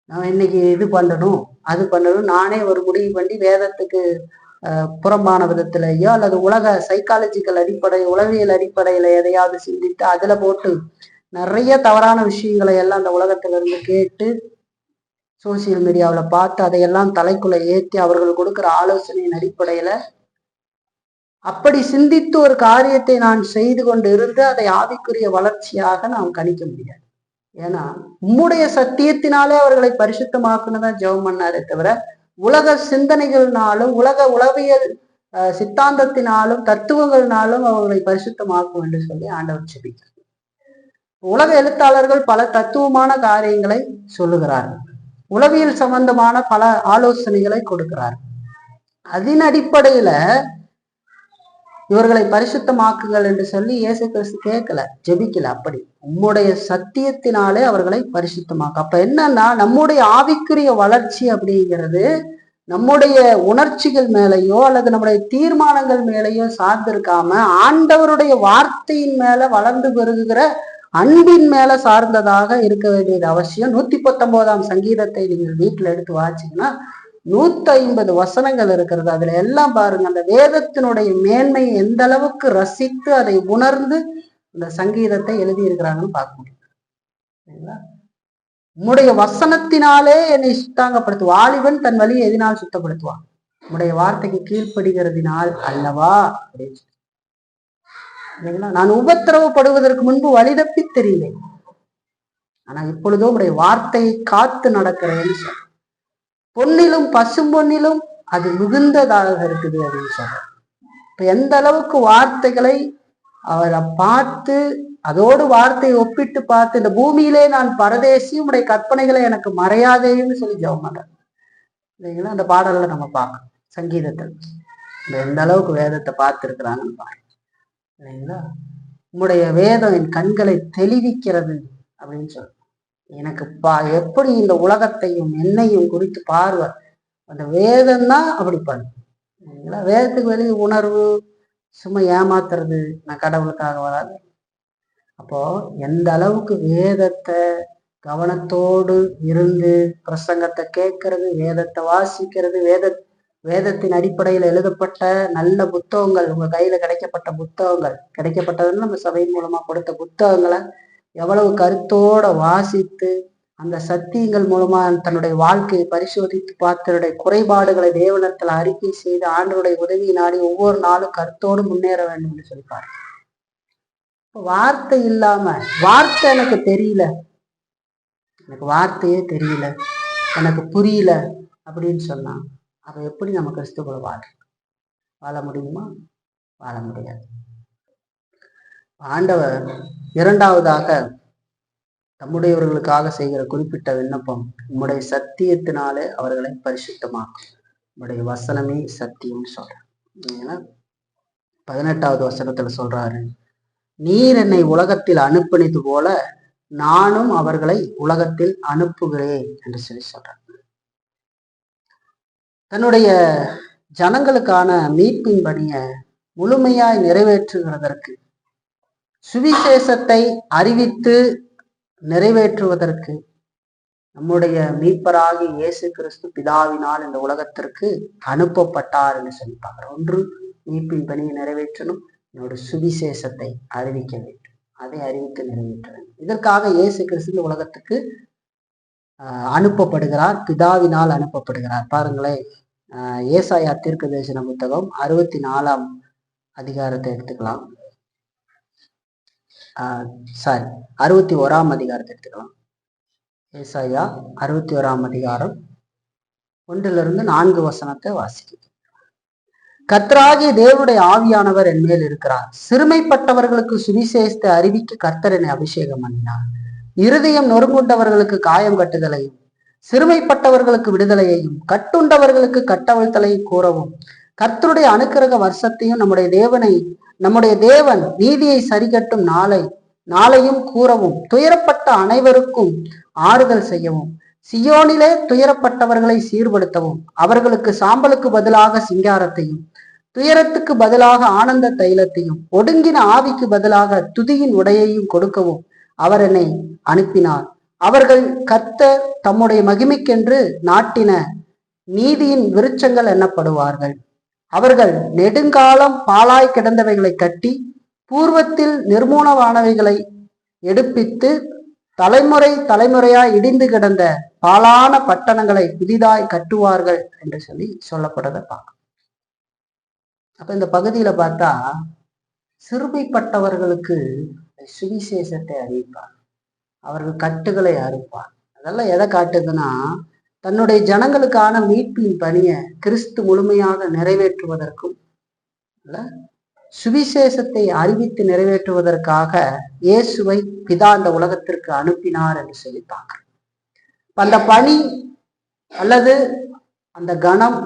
Speaker 1: நான் இன்னைக்கு இது பண்ணணும், அது பண்ணணும், நானே ஒரு முடிவு பண்ணி வேதத்துக்கு புறம்பான விதத்திலேயோ அல்லது உலக சைக்காலஜிக்கல் அடிப்படை, உளவியல் அடிப்படையில எதையாவது சிந்தித்து அதுல போட்டு நிறைய தவறான விஷயங்களை எல்லாம் அந்த உலகத்துல இருந்து கேட்டு சோசியல் மீடியாவில் பார்த்து அதையெல்லாம் தலைக்குள்ள ஏற்றி அவர்கள் கொடுக்குற ஆலோசனையின் அடிப்படையில அப்படி சிந்தித்து ஒரு காரியத்தை நான் செய்து கொண்டு இருந்து அதை ஆவிக்குரிய வளர்ச்சியாக நாம் கணிக்க முடியாது. ஏன்னா உம்முடைய சத்தியத்தினாலே அவர்களை பரிசுத்தமாக்குனதான் ஜெபம் பண்ணாரே தவிர உலக சிந்தனைகள்னாலும் உலக உளவியல் சித்தாந்தத்தினாலும் தத்துவங்கள்னாலும் அவர்களை பரிசுத்தமாக்கும் என்று சொல்லி ஆண்டவர் செபிக்கிறார். உலக எழுத்தாளர்கள் பல தத்துவமான காரியங்களை சொல்லுகிறார்கள், உளவியல் சம்பந்தமான பல ஆலோசனைகளை கொடுக்கிறார்கள். அதன் அடிப்படையில இவர்களை பரிசுத்தமாக்குங்கள் என்று சொல்லி இயேசு கிறிஸ்து கேட்கல, ஜெபிக்கல. அப்படி உம்முடைய சத்தியத்தினாலே அவர்களை பரிசுத்தமாக்க. அப்ப என்னன்னா, நம்முடைய ஆவிக்குரிய வளர்ச்சி அப்படிங்கிறது நம்முடைய உணர்ச்சிகள் மேலேயோ அல்லது நம்முடைய தீர்மானங்கள் மேலேயோ சார்ந்திருக்காம ஆண்டவருடைய வார்த்தையின் மேல வளர்ந்து பெருகுகிற அன்பின் மேல சார்ந்ததாக இருக்க வேண்டியது அவசியம். 119ஆம் சங்கீதத்தை நீங்கள் வீட்டுல எடுத்து வாசிங்கன்னா 150 வசனங்கள் இருக்கிறது. அதுல எல்லாம் பாருங்க, அந்த வேதத்தினுடைய மேன்மை எந்த அளவுக்கு ரசித்து அதை உணர்ந்து இந்த சங்கீதத்தை எழுதி இருக்கிறாங்கன்னு பார்க்க முடியும். சரிங்களா? உம்முடைய வசனத்தினாலே என்னை சுத்தாங்கப்படுத்து. வாலிபன் தன் வழியை எதினால் சுத்தப்படுத்துவான்? உம்முடைய வார்த்தைக்கு கீழ்ப்படுகிறதினால் அல்லவா அப்படின்னு சொல்லி. நான் உபத்திரவப்படுவதற்கு முன்பு வழிதப்பி தெரியலை, ஆனா இப்பொழுதோ உடைய வார்த்தையை காத்து நடக்கிறேன்னு சொல்ல. பொன்னிலும் பசும்பொன்னிலும் அது மிகுந்ததாக இருக்குது அப்படின்னு சொல்றார். இப்ப எந்த அளவுக்கு வார்த்தைகளை அவரை பார்த்து அதோடு வார்த்தையை ஒப்பிட்டு பார்த்து, இந்த பூமியிலே நான் பரதேசி, உடைய கற்பனைகளை எனக்கு மறையாதேன்னு சொல்லி ஜெபம் பண்றேன் இல்லைங்களா? அந்த பாடல்ல நம்ம பார்க்கணும். சங்கீதத்தில் எந்த அளவுக்கு வேதத்தை பார்த்துருக்கிறாங்கன்னு பாருங்க இல்லைங்களா? உம்முடைய வேதம் என் கண்களை தெளிவிக்கிறது அப்படின்னு சொல்ற. எனக்கு எப்படி இந்த உலகத்தையும் என்னையும் குறித்து பார்வை அந்த வேதம் தான் அப்படி பண்ணும் இல்லைங்களா? வேதத்துக்கு வெளியே உணர்வு சும்மா ஏமாத்துறது நான் கடவுளுக்காக வராது. அப்போ எந்த அளவுக்கு வேதத்தை கவனத்தோடு இருந்து பிரசங்கத்தை கேட்கறது, வேதத்தை வாசிக்கிறது, வேதத்தின் அடிப்படையில் எழுதப்பட்ட நல்ல புத்தகங்கள், உங்க கையில கிடைக்கப்பட்ட புத்தகங்கள், கிடைக்கப்பட்டதுன்னு நம்ம சபையின் மூலமா கொடுத்த புத்தகங்களை எவ்வளவு கருத்தோட வாசித்து அந்த சத்தியங்கள் மூலமா தன்னுடைய வாழ்க்கையை பரிசோதித்து பார்த்தனுடைய குறைபாடுகளை தேவனத்துல அறிக்கை செய்து ஆண்டவருடைய உதவி நாடி ஒவ்வொரு நாளும் கருத்தோடு முன்னேற வேண்டும் என்று சொல்லிப்பாரு. வார்த்தை இல்லாம, வார்த்தை எனக்கு தெரியல, எனக்கு வார்த்தையே தெரியல, எனக்கு புரியல அப்படின்னு சொன்னா அப்ப எப்படி நம்ம கிறிஸ்துக்குள்ள வாழ முடியுமா? வாழ முடியாது. ஆண்டவர் இரண்டாவதாக தம்முடையவர்களுக்காக செய்கிற குறிப்பிட்ட விண்ணப்பம், உம்முடைய சத்தியத்தினாலே அவர்களை பரிசுத்தமாக்கும், உம்முடைய வசனமே சத்தியம் சொல்றேன். 18வது வசனத்துல சொல்றாரு, நீர் என்னை உலகத்தில் அனுப்பினது போல நானும் அவர்களை உலகத்தில் அனுப்புகிறேன் என்று சொல்லி சொல்றார். தன்னுடைய ஜனங்களுக்கான மீட்பின் பணியை முழுமையாய் நிறைவேற்றுகிறதற்கு, சுவிசேஷத்தை அறிவித்து நிறைவேற்றுவதற்கு நம்முடைய மீட்பராகி இயேசு கிறிஸ்து பிதாவினால் இந்த உலகத்திற்கு அனுப்பப்பட்டார் என்று சொல்லி பார்க்கிறோம். ஒன்று, மீட்பின் பணியை நிறைவேற்றணும், என்னோட சுவிசேஷத்தை அறிவிக்க வேண்டும், அதை அறிவித்து நிறைவேற்ற வேண்டும். இதற்காக இயேசு கிறிஸ்து இந்த உலகத்துக்கு அனுப்பப்படுகிறார், பிதாவினால் அனுப்பப்படுகிறார். பாருங்களேன், ஏசாயா தீர்க்கதரிசன புத்தகம் 64ஆம் அதிகாரத்தை எடுத்துக்கலாம். 61ஆம் அதிகாரத்தை எடுத்துக்கலாம். ஏசாயா 61ஆம் அதிகாரம் 1-4 வசனத்தை வாசிக்கும். கர்த்தராகிய தேவனுடைய ஆவியானவர் என் மேல் இருக்கிறார், சிறுமைப்பட்டவர்களுக்கு சுவிசேஷத்தை அறிவிக்க கர்த்தர் என்னை அபிஷேகம் பண்ணினார், இருதயம் நொறுங்குண்டவர்களுக்கு காயம் கட்டுதலையும், சிறுமைப்பட்டவர்களுக்கு விடுதலையையும், கட்டுண்டவர்களுக்கு கட்டவிழ்த்தலையும் கூறவும், கர்த்தருடைய அனுக்கிரக வருஷத்தையும் நம்முடைய தேவன் நீதியை சரிகட்டும் நாளையும் கூறவும், துயரப்பட்ட அனைவருக்கும் ஆறுதல் செய்யவும், சியோனிலே துயரப்பட்டவர்களை சீர்படுத்தவும், அவர்களுக்கு சாம்பலுக்கு பதிலாக சிங்காரத்தையும், துயரத்துக்கு பதிலாக ஆனந்த தைலத்தையும், ஒடுங்கின ஆவிக்கு பதிலாக துதியின் உடையையும் கொடுக்கவும் அவர் என்னை அனுப்பினார். அவர்கள் கர்த்தர் தம்முடைய மகிமைக்கென்று நாட்டின நீதியின் விருட்சங்கள் எண்ணப்படுவார்கள். அவர்கள் நெடுங்காலம் பாழாய் கிடந்தவைகளை கட்டி, பூர்வத்தில் நிர்மூலமானவைகளை எடுப்பித்து, தலைமுறையாய் இடிந்து கிடந்த பாழான பட்டணங்களை புதிதாய் கட்டுவார்கள் என்று சொல்லி சொல்லப்படுறதை பார்க்க. அப்ப இந்த பகுதியில பார்த்தா சிறுமைப்பட்டவர்களுக்கு சுவிசேஷத்தை அறிவிப்பார், அவர்கள் கட்டுகளை அறுப்பார். அதெல்லாம் எதை காட்டுதுன்னா, தன்னுடைய ஜனங்களுக்கான மீட்பின் பணியை கிறிஸ்து முழுமையாக நிறைவேற்றுவதற்கும் சுவிசேஷத்தை அறிவித்து நிறைவேற்றுவதற்காக இயேசுவை பிதா இந்த உலகத்திற்கு அனுப்பினார் என்று சொல்லி பார்க்கிறோம். அந்த பணி அல்லது அந்த கணம்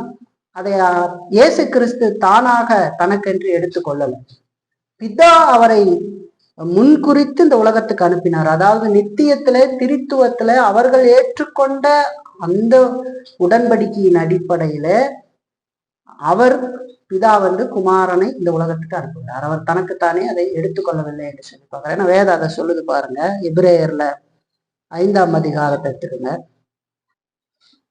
Speaker 1: அதை இயேசு கிறிஸ்து தானாக தனக்கென்று எடுத்துக்கொள்ளல. பிதா அவரை முன்குறித்து இந்த உலகத்துக்கு அனுப்பினார். அதாவது நித்தியத்திலே திரித்துவத்துல அவர்கள் ஏற்றுக்கொண்ட அந்த உடன்படிக்கையின் அடிப்படையில அவர் பிதா குமாரனை இந்த உலகத்துக்கு அனுப்புகிறார். அவர் தனக்குத்தானே அதை எடுத்துக்கொள்ளவில்லை என்று சொல்லி பார்க்கிறேன். ஏன்னா வேதம் அதை சொல்லுது பாருங்க. எபிரேயர்ல 5ஆம் அதிகாரத்தை எடுத்துருங்க.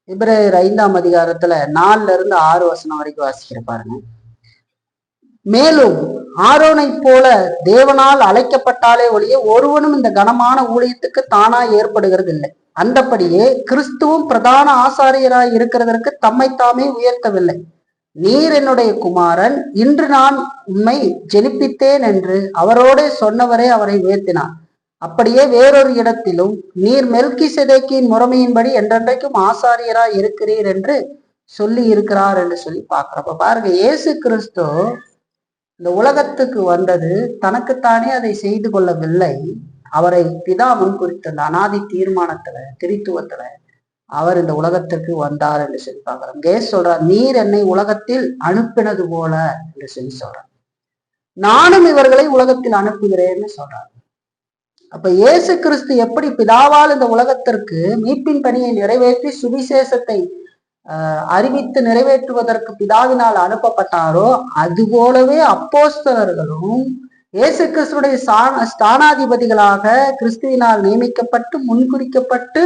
Speaker 1: எபிரேயர் 5ஆம் அதிகாரத்துல 4-6 வசனம் வரைக்கும் வாசிக்கிற பாருங்க. மேலும் ஆரோனை போல தேவனால் அழைக்கப்பட்டாலே ஒழிய ஒருவனும் இந்த கனமான ஊழியத்துக்கு தானாய் ஏற்படுகிறது இல்லை. அந்தபடியே கிறிஸ்துவும் பிரதான ஆசாரியராய் இருக்கிறதற்கு தம்மைத்தாமே உயர்த்தவில்லை. நீர் என்னுடைய குமாரன், இன்று நான் உம்மை ஜெனிப்பித்தேன் என்று அவரோட சொன்னவரே அவரை உயர்த்தினார். அப்படியே வேறொரு இடத்திலும் நீர் மெல்கிசேதேக்கின் முறைமையின்படி என்றென்றைக்கும் ஆசாரியராய் இருக்கிறீர் என்று சொல்லி இருக்கிறார் என்று சொல்லி பார்க்கிறோம். அப்ப பாருங்க, இயேசு கிறிஸ்து இந்த உலகத்துக்கு வந்தது தனக்குத்தானே அதை செய்து கொள்ளவில்லை. அவரை பிதா முன்குறித்த அந்த அனாதி தீர்மானத்துல, திரித்துவத்துல அவர் இந்த உலகத்திற்கு வந்தார் என்று சொல்லி பார்க்கிறோம். இயேசு சொல்றார், நீர் என்னை உலகத்தில் அனுப்பினது போல என்று சொல்லி சொல்றார். நானும் இவர்களை உலகத்தில் அனுப்புகிறேன்னு சொல்றார். அப்ப இயேசு கிறிஸ்து எப்படி பிதாவால் இந்த உலகத்திற்கு மீட்பின் பணியை நிறைவேற்றி சுவிசேஷத்தை அறிவித்து நிறைவேற்றுவதற்கு பிதாவினால் அனுப்பப்பட்டாரோ, அது போலவே அப்போஸ்தலர்களும் இயேசு கிறிஸ்துடைய ஸ்தானாதிபதிகளாக கிறிஸ்துவினால் நியமிக்கப்பட்டு முன்குறிக்கப்பட்டு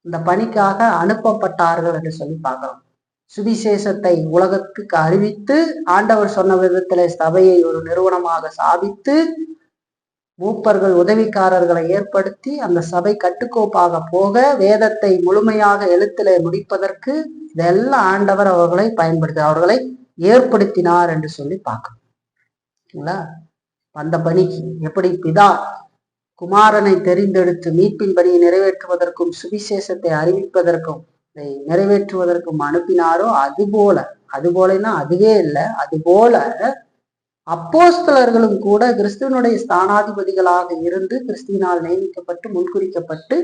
Speaker 1: இந்த பணிக்காக அனுப்பப்பட்டார்கள் என்று சொல்லி பார்க்கிறோம். சுவிசேஷத்தை உலகத்துக்கு அறிவித்து ஆண்டவர் சொன்ன விதத்திலே சபையை ஒரு நிறுவனமாக ஸ்தாபித்து மூப்பர்கள் உதவிக்காரர்களை ஏற்படுத்தி அந்த சபை கட்டுக்கோப்பாக போக வேதத்தை முழுமையாக எழுத்திலே முடிப்பதற்கு இதெல்லாம் ஆண்டவர் அவர்களை அவர்களை ஏற்படுத்தினார் என்று சொல்லி பார்க்கணுங்களா. அந்த பணிக்கு எப்படி பிதா குமாரனை தெரிந்தெடுத்து மீட்பின் பணியை நிறைவேற்றுவதற்கும் சுவிசேஷத்தை அறிவிப்பதற்கும் இதை நிறைவேற்றுவதற்கும் அனுப்பினாரோ, அதுபோலன்னா அதுவே இல்லை, அதுபோல அப்போஸ்தலர்களும் கூட கிறிஸ்துவனுடைய ஸ்தானாதிபதிகளாக இருந்து கிறிஸ்துவினால் நியமிக்கப்பட்டு முன்குறிக்கப்பட்டு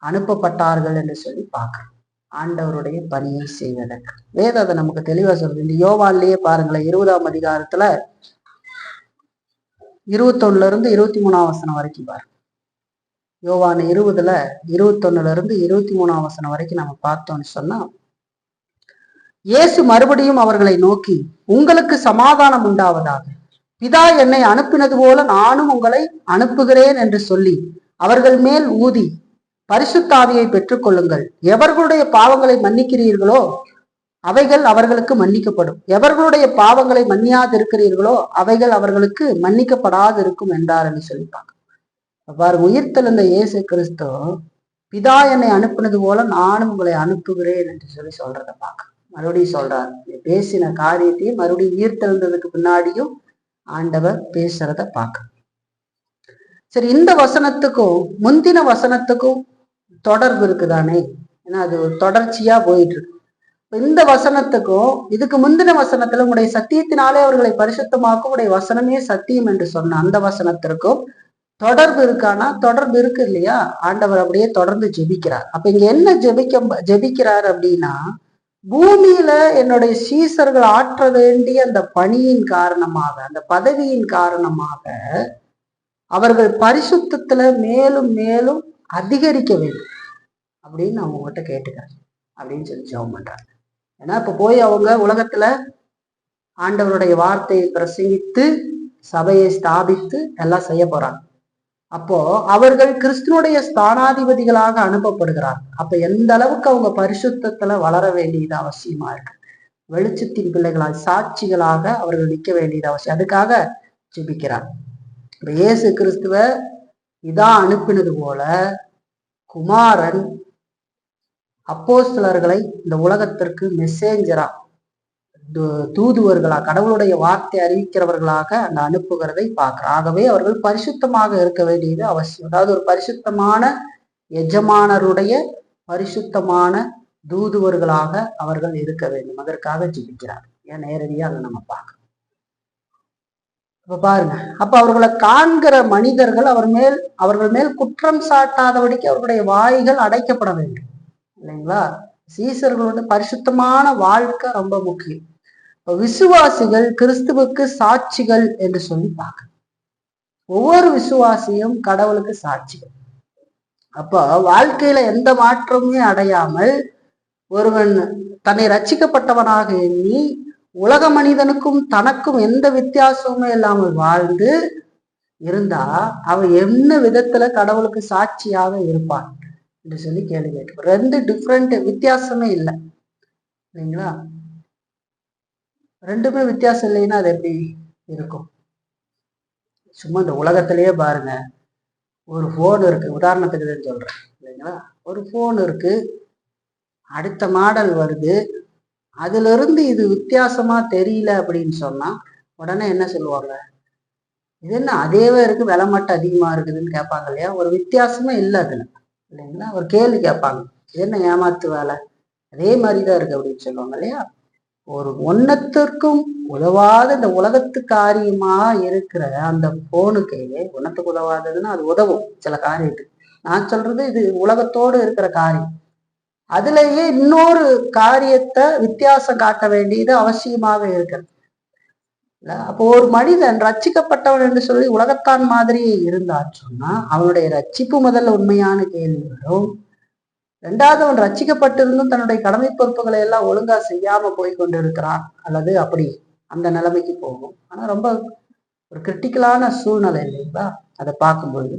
Speaker 1: அனுப்பப்பட்டார்கள் என்று சொல்லி பார்க்கிறோம். ஆண்டவருடைய பணியை செய்வதற்கு வேதம் அதை நமக்கு தெளிவா சொல்றது. இந்த யோவான்லயே பாருங்களேன், 20ஆம் அதிகாரத்துல 21 23 வசனம் வரைக்கும் பாருங்க. யோவான் 20 21 வசனம் வரைக்கும் நம்ம பார்த்தோம்னு சொன்னா, இயேசு மறுபடியும் அவர்களை நோக்கி, உங்களுக்கு சமாதானம் உண்டாவதாக. பிதா என்னை அனுப்பினது போல நானும் உங்களை அனுப்புகிறேன் என்று சொல்லி அவர்கள் மேல் ஊதி பரிசுத்தாவியை பெற்றுக்கொள்ளுங்கள். எவர்களுடைய பாவங்களை மன்னிக்கிறீர்களோ அவைகள் அவர்களுக்கு மன்னிக்கப்படும், எவர்களுடைய பாவங்களை மன்னியாதிருக்கிறீர்களோ அவைகள் அவர்களுக்கு மன்னிக்கப்படாது இருக்கும் என்றார் என்று சொல்லிப்பாங்க. அவ்வாறு உயிர்த்தெழுந்த இயேசு கிறிஸ்து பிதா என்னை அனுப்பினது போல நானும் உங்களை அனுப்புகிறேன் என்று சொல்லி சொல்றதை பார்க்க மறுபடியும் சொல்றார். பேசின காரியத்தையும் மறுபடியும் உயிர்த்தெழுந்ததுக்கு பின்னாடியும் ஆண்டவர் பேசுறத பார்க்க. சரி, இந்த வசனத்துக்கும் முந்தின வசனத்துக்கும் தொடர்பு இருக்குதானே? ஏன்னா அது ஒரு தொடர்ச்சியா போயிட்டு இருக்கு. இந்த வசனத்துக்கும் இதுக்கு முந்தின வசனத்துல உங்களுடைய சத்தியத்தினாலே அவர்களை பரிசுத்தமாக்கும் உடைய வசனமே சத்தியம் என்று சொன்ன அந்த வசனத்திற்கும் தொடர்பு இருக்கானா? தொடர்பு இருக்கு இல்லையா? ஆண்டவர் அப்படியே தொடர்ந்து ஜெபிக்கிறார். அப்ப இங்க என்ன ஜெபிக்கிறார் அப்படின்னா, பூமியில என்னுடைய சீசர்கள் ஆற்ற வேண்டிய அந்த பணியின் காரணமாக, அந்த பதவியின் காரணமாக அவர்கள் பரிசுத்தத்துல மேலும் மேலும் அதிகரிக்க வேண்டும் அப்படின்னு நான் உங்ககிட்ட கேட்டுக்கிறேன் அப்படின்னு சொல்லி ஜெபம் பண்றாங்க. ஏன்னா இப்ப போய் அவங்க உலகத்துல ஆண்டவருடைய வார்த்தையை பிரசங்கித்து சபையை ஸ்தாபித்து எல்லாம் செய்ய போறாங்க. அப்போ அவர்கள் கிறிஸ்துவனுடைய ஸ்தானாதிபதிகளாக அனுப்பப்படுகிறார். அப்ப எந்த அளவுக்கு அவங்க பரிசுத்தத்துல வளர வேண்டியது அவசியமா இருக்கு. வெளிச்சத்தின் பிள்ளைகளால் சாட்சிகளாக அவர்கள் நிற்க வேண்டியது அவசியம். அதுக்காக ஜெபிக்கிறார். இப்ப இயேசு கிறிஸ்துவ இதான் அனுப்பினது போல குமாரன் அப்போஸ்தலர்களை இந்த உலகத்திற்கு மெசேஞ்சரா, தூதுவர்களா, கடவுளுடைய வார்த்தை அறிவிக்கிறவர்களாக அந்த அனுப்புகிறதை பார்க்கிறோம். ஆகவே அவர்கள் பரிசுத்தமாக இருக்க வேண்டியது அவசியம். அதாவது ஒரு பரிசுத்தமான எஜமானருடைய பரிசுத்தமான தூதுவர்களாக அவர்கள் இருக்க வேண்டும். அதற்காக ஜெபிக்கிறார். ஏன் நேரடியா அதை நம்ம பார்க்கணும். இப்ப பாருங்க, அப்ப அவர்களை காண்கிற மனிதர்கள் அவர்கள் மேல் குற்றம் சாட்டாதபடிக்கு அவர்களுடைய வாய்கள் அடைக்கப்பட வேண்டும் இல்லைங்களா? சீசர்களோட பரிசுத்தமான வாழ்க்கை ரொம்ப முக்கியம். விசுவாசிகள் கிறிஸ்துவுக்கு சாட்சிகள் என்று சொல்லி பார்க்க, ஒவ்வொரு விசுவாசியும் கடவுளுக்கு சாட்சிகள். அப்போ வாழ்க்கையில எந்த மாற்றமுமே அடையாமல் ஒருவன் தன்னை ரட்சிக்கப்பட்டவனாக எண்ணி உலக மனிதனுக்கும் தனக்கும் எந்த வித்தியாசமுமே இல்லாமல் வாழ்ந்து இருந்தா அவன் என்ன விதத்துல கடவுளுக்கு சாட்சியாக இருப்பான் என்று சொல்லி கேள்வி கேட்டு, ரெண்டு டிஃப்ரெண்ட் வித்தியாசமே இல்லை இல்லைங்களா? ரெண்டுமே வித்தியாசம் இல்லைன்னா அது எப்படி இருக்கும்? சும்மா இந்த உலகத்திலேயே பாருங்க, ஒரு போன் இருக்கு, உதாரணத்துக்கு சொல்றேன் இல்லைங்களா? ஒரு போன் இருக்கு, அடுத்த மாடல் வருது, அதுல இருந்து இது வித்தியாசமா தெரியல அப்படின்னு சொன்னா உடனே என்ன சொல்லுவாங்க? இது என்ன அதேவே இருக்கு, விலை மட்டும் அதிகமா இருக்குதுன்னு கேட்பாங்க இல்லையா? ஒரு வித்தியாசமே இல்லை அதுல, இல்லைங்களா? ஒரு கேள்வி கேட்பாங்க, இது என்ன ஏமாத்து வேலை, அதே மாதிரிதான் இருக்கு அப்படின்னு சொல்லுவாங்க இல்லையா? ஒரு ஒன்னத்திற்கும் உதவாத இந்த உலகத்து காரியமா இருக்கிற அந்த போனுக்கு ஒன்னத்துக்கு உதவாததுன்னா அது உதவும் சில காரியத்துக்கு. நான் சொல்றது இது உலகத்தோடு இருக்கிற காரியம். அதுலேயே இன்னொரு காரியத்தை வித்தியாசம் காட்ட வேண்டியது அவசியமாக இருக்கிறது. அப்போ ஒரு மனிதன் ரட்சிக்கப்பட்டவன் என்று சொல்லி உலகத்தான் மாதிரியே இருந்தான்னு சொன்னா அவனுடைய ரட்சிப்பு முதல்ல உண்மையான கேள்வி வரும். ரெண்டாவது, அவன் ரட்சிக்கப்பட்டிருந்தும் தன்னுடைய கடமை பொறுப்புகளை எல்லாம் ஒழுங்கா செய்யாம போய் கொண்டு இருக்கிறான் அல்லது அப்படி அந்த நிலைமைக்கு போகும். ஆனா ரொம்ப ஒரு கிரிட்டிக்கலான சூழ்நிலை இல்லைங்களா அதை பார்க்கும்பொழுது.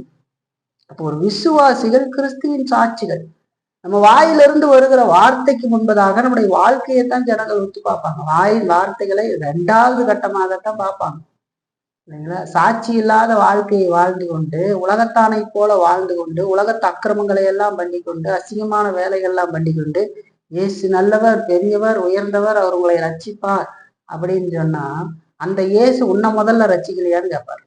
Speaker 1: அப்போ ஒரு விசுவாசிகள் கிறிஸ்துவின் சாட்சிகள். நம்ம வாயிலிருந்து வருகிற வார்த்தைக்கு முன்பதாக நம்முடைய வாழ்க்கையை தான் ஜனங்கள் ஒத்து பார்ப்பாங்க. வாயில் வார்த்தைகளை இரண்டாவது கட்டமாகத்தான் பார்ப்பாங்க, இல்லைங்களா? சாட்சி இல்லாத வாழ்க்கையை வாழ்ந்து கொண்டு உலகத்தானை போல வாழ்ந்து கொண்டு உலகத்து அக்கிரமங்களை எல்லாம் பண்ணி கொண்டு அசிங்கமான வேலைகள்லாம் பண்ணி கொண்டு இயேசு நல்லவர், பெரியவர், உயர்ந்தவர், அவர் உங்களை ரட்சிப்பார் அப்படின்னு சொன்னா அந்த இயேசு உன்னை முதல்ல ரட்சிக்கலையான்னு கேட்பாரு.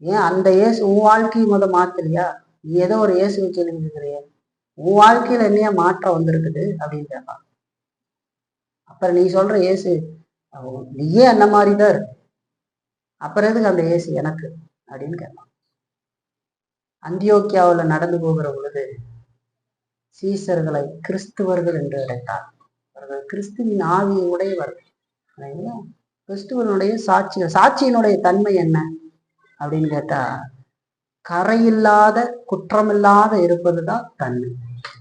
Speaker 1: ஏன் அந்த இயேசு உன் வாழ்க்கையை மாத்தலையா? நீ ஏதோ ஒரு இயேசுவை சொல்லிட்டு இருக்கிறிய, உன் வாழ்க்கையில என்னையா மாற்றம் வந்திருக்குது அப்படின்னு கேட்பான். அப்புறம் நீ சொல்ற இயேசு நீயே அந்த மாதிரிதான் இருக்கு, அப்புறம் எதுக்கு அந்த இயேசு எனக்கு அப்படின்னு கேட்பான். அந்தியோக்கியாவுல நடந்து போகிற பொழுது சீசர்களை கிறிஸ்துவர்கள் என்று அழைத்தார். அவர்கள் கிறிஸ்துவின் ஆவியை உடையவர்கள். கிறிஸ்துவனுடைய சாட்சியினுடைய தன்மை என்ன அப்படின்னு கேட்டா கரையில்லாத குற்றமில்லாத இருப்பதுதான் தன்மை.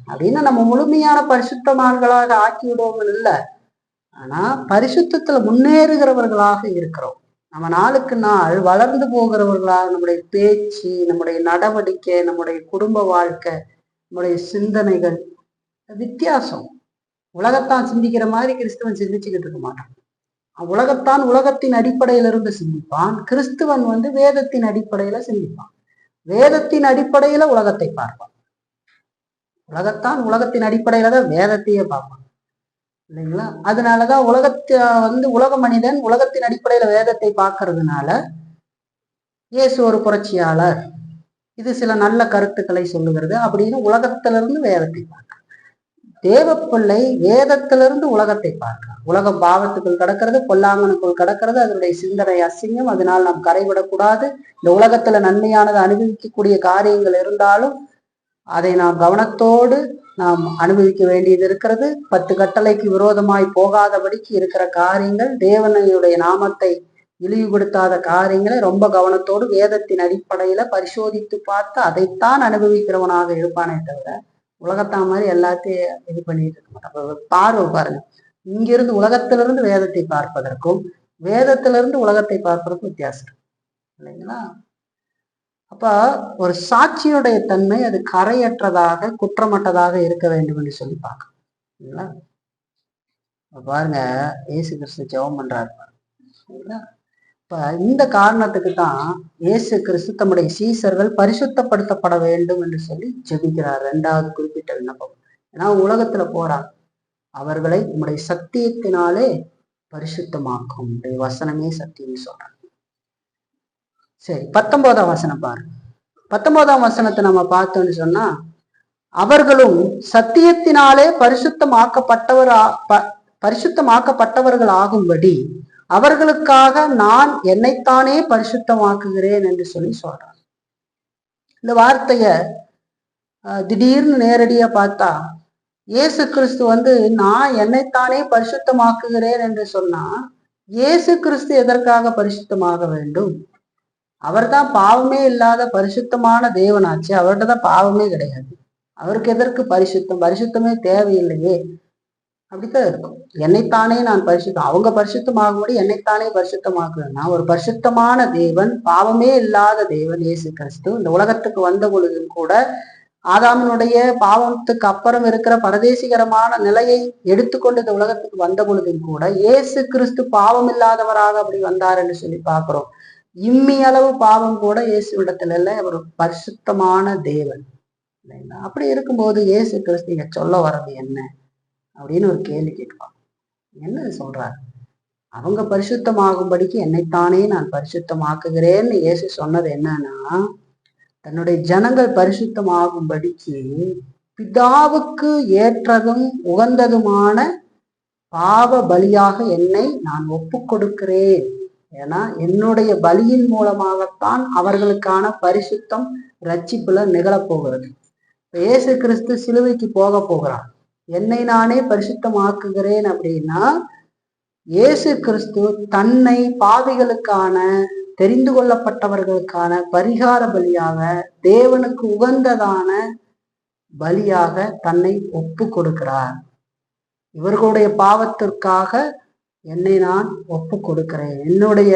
Speaker 1: அப்படின்னு நம்ம முழுமையான பரிசுத்தமான்களாக ஆக்கி விடுவோம் இல்லை, ஆனா பரிசுத்தத்துல முன்னேறுகிறவர்களாக இருக்கிறோம். நம்ம நாளுக்கு நாள் வளர்ந்து போகிறவர்களாக நம்முடைய பேச்சு, நம்முடைய நடவடிக்கை, நம்முடைய குடும்ப வாழ்க்கை, நம்முடைய சிந்தனைகள் வித்தியாசம். உலகத்தான் சிந்திக்கிற மாதிரி கிறிஸ்துவன் சிந்திச்சுக்கிட்டு இருக்க மாட்டான். உலகத்தான் உலகத்தின் அடிப்படையிலிருந்து சிந்திப்பான். கிறிஸ்துவன் வேதத்தின் அடிப்படையில சிந்திப்பான். வேதத்தின் அடிப்படையில உலகத்தை பார்ப்பான். உலகத்தான் உலகத்தின் அடிப்படையில தான் வேதத்தையே பார்ப்பான், இல்லைங்களா? அதனாலதான் உலக மனிதன் உலகத்தின் அடிப்படையில வேதத்தை பார்க்கறதுனால இயேசு ஒரு புரட்சியாளர், இது சில நல்ல கருத்துக்களை சொல்லுகிறது அப்படின்னு உலகத்திலிருந்து வேதத்தை பார்க்க. தேவ பிள்ளை வேதத்திலிருந்து உலகத்தை பார்க்கிறான். உலகம் பாவத்துக்குள் கிடக்கிறது, பொல்லாங்கனுக்குள் கிடக்கிறது, அதனுடைய சிந்தனை அசிங்கம், அதனால் நாம் கரைவிடக்கூடாது. இந்த உலகத்துல நன்மையானது அனுபவிக்கக்கூடிய காரியங்கள் இருந்தாலும் அதை நாம் கவனத்தோடு நாம் அனுபவிக்க வேண்டியது இருக்கிறது. 10 கட்டளைக்கு விரோதமாய் போகாதபடிக்கு இருக்கிற காரியங்கள், தேவனுடைய நாமத்தை இழிவுபடுத்தாத காரியங்களை ரொம்ப கவனத்தோடு வேதத்தின் அடிப்படையில பரிசோதித்து பார்த்து அதைத்தான் அனுபவிக்கிறவனாக இருப்பானே தவிர உலகத்தான் மாதிரி எல்லாத்தையும் இது பண்ணிட்டு இருக்க மாட்டான். பார்வை பாருங்க, இங்கிருந்து உலகத்திலிருந்து வேதத்தை பார்ப்பதற்கும் வேதத்திலிருந்து உலகத்தை பார்ப்பதற்கும் வித்தியாசம், இல்லைங்களா? அப்ப ஒரு சாட்சியுடைய தன்மை அது கரையற்றதாக குற்றமற்றதாக இருக்க வேண்டும் என்று சொல்லி பார்க்கணும். பாருங்க, இயேசு கிறிஸ்து ஜெபம் பண்றாரு. இப்ப இந்த காரணத்துக்கு தான் இயேசு கிறிஸ்து தம்முடைய சீசர்கள் பரிசுத்தப்படுத்தப்பட வேண்டும் என்று சொல்லி ஜெபிக்கிறார். 2வது குறிப்பிட்ட விண்ணப்பம். ஏன்னா உலகத்துல போறாங்க, அவர்களை நம்முடைய சத்தியத்தினாலே பரிசுத்தமாக்கும் வசனமே சத்தியம் சொல்றாங்க. சரி, 19ஆம் வசனம் பாருங்க. 19ஆம் வசனத்தை நம்ம பார்த்தோம்னு சொன்னா அவர்களும் சத்தியத்தினாலே பரிசுத்தமாக்கப்பட்டவர்கள் ஆகும்படி அவர்களுக்காக நான் என்னைத்தானே பரிசுத்தமாக்குகிறேன் என்று சொல்லி சொல்றான். இந்த வார்த்தைய திடீர்னு நேரடியா பார்த்தா இயேசு கிறிஸ்து நான் என்னைத்தானே பரிசுத்தமாக்குகிறேன் என்று சொன்னா இயேசு கிறிஸ்து எதற்காக பரிசுத்தமாக வேண்டும்? அவர்தான் பாவமே இல்லாத பரிசுத்தமான தேவனாச்சு, அவர்கிட்ட தான் பாவமே கிடையாது. அவருக்கு எதற்கு பரிசுத்தம்? பரிசுத்தமே தேவையில்லையே. அப்படித்தான் இருக்கும். என்னைத்தானே நான் பரிசுத்தம், அவங்க பரிசுத்தமாகும்படி என்னைத்தானே பரிசுத்தமாக்குவேன். நான் ஒரு பரிசுத்தமான தேவன், பாவமே இல்லாத தேவன் இயேசு கிறிஸ்து. இந்த உலகத்துக்கு வந்த பொழுதும் கூட ஆதாமினுடைய பாவத்துக்கு அப்புறம் இருக்கிற பரதேசிகரமான நிலையை எடுத்துக்கொண்டு இந்த உலகத்துக்கு வந்த பொழுதும் கூட இயேசு கிறிஸ்து பாவம் இல்லாதவராக அப்படி வந்தார் என்று சொல்லி பார்க்கிறோம். இம்மி அளவு பாவம் கூட இயேசுவிடத்துல இல்லை, அவர் பரிசுத்தமான தேவன், இல்லைங்களா? அப்படி இருக்கும்போது இயேசு கிறிஸ்து இங்க சொல்ல வர்றது என்ன அப்படின்னு ஒரு கேள்வி கேட்பாங்க. என்ன சொல்றாரு? அவங்க பரிசுத்தமாகும்படிக்கு என்னைத்தானே நான் பரிசுத்தமாக்குகிறேன்னு இயேசு சொன்னது என்னன்னா, தன்னுடைய ஜனங்கள் பரிசுத்தமாகும்படிக்கு பிதாவுக்கு ஏற்றதும் உகந்ததுமான பாவ பலியாக என்னை நான் ஒப்பு கொடுக்கிறேன். ஏன்னா என்னுடைய பலியின் மூலமாகத்தான் அவர்களுக்கான பரிசுத்தம் ரட்சிப்புல நிகழப்போகிறது. இயேசு கிறிஸ்து சிலுவைக்கு போக போகிறார். என்னை நானே பரிசுத்தமாக்குகிறேன் அப்படின்னா, இயேசு கிறிஸ்து தன்னை பாவிகளுக்கான, தெரிந்து கொள்ளப்பட்டவர்களுக்கான பரிகார பலியாக, தேவனுக்கு உகந்ததான பலியாக தன்னை ஒப்பு கொடுக்கிறார். இவர்களுடைய பாவத்திற்காக என்னை நான் ஒப்பு கொடுக்கிறேன். என்னுடைய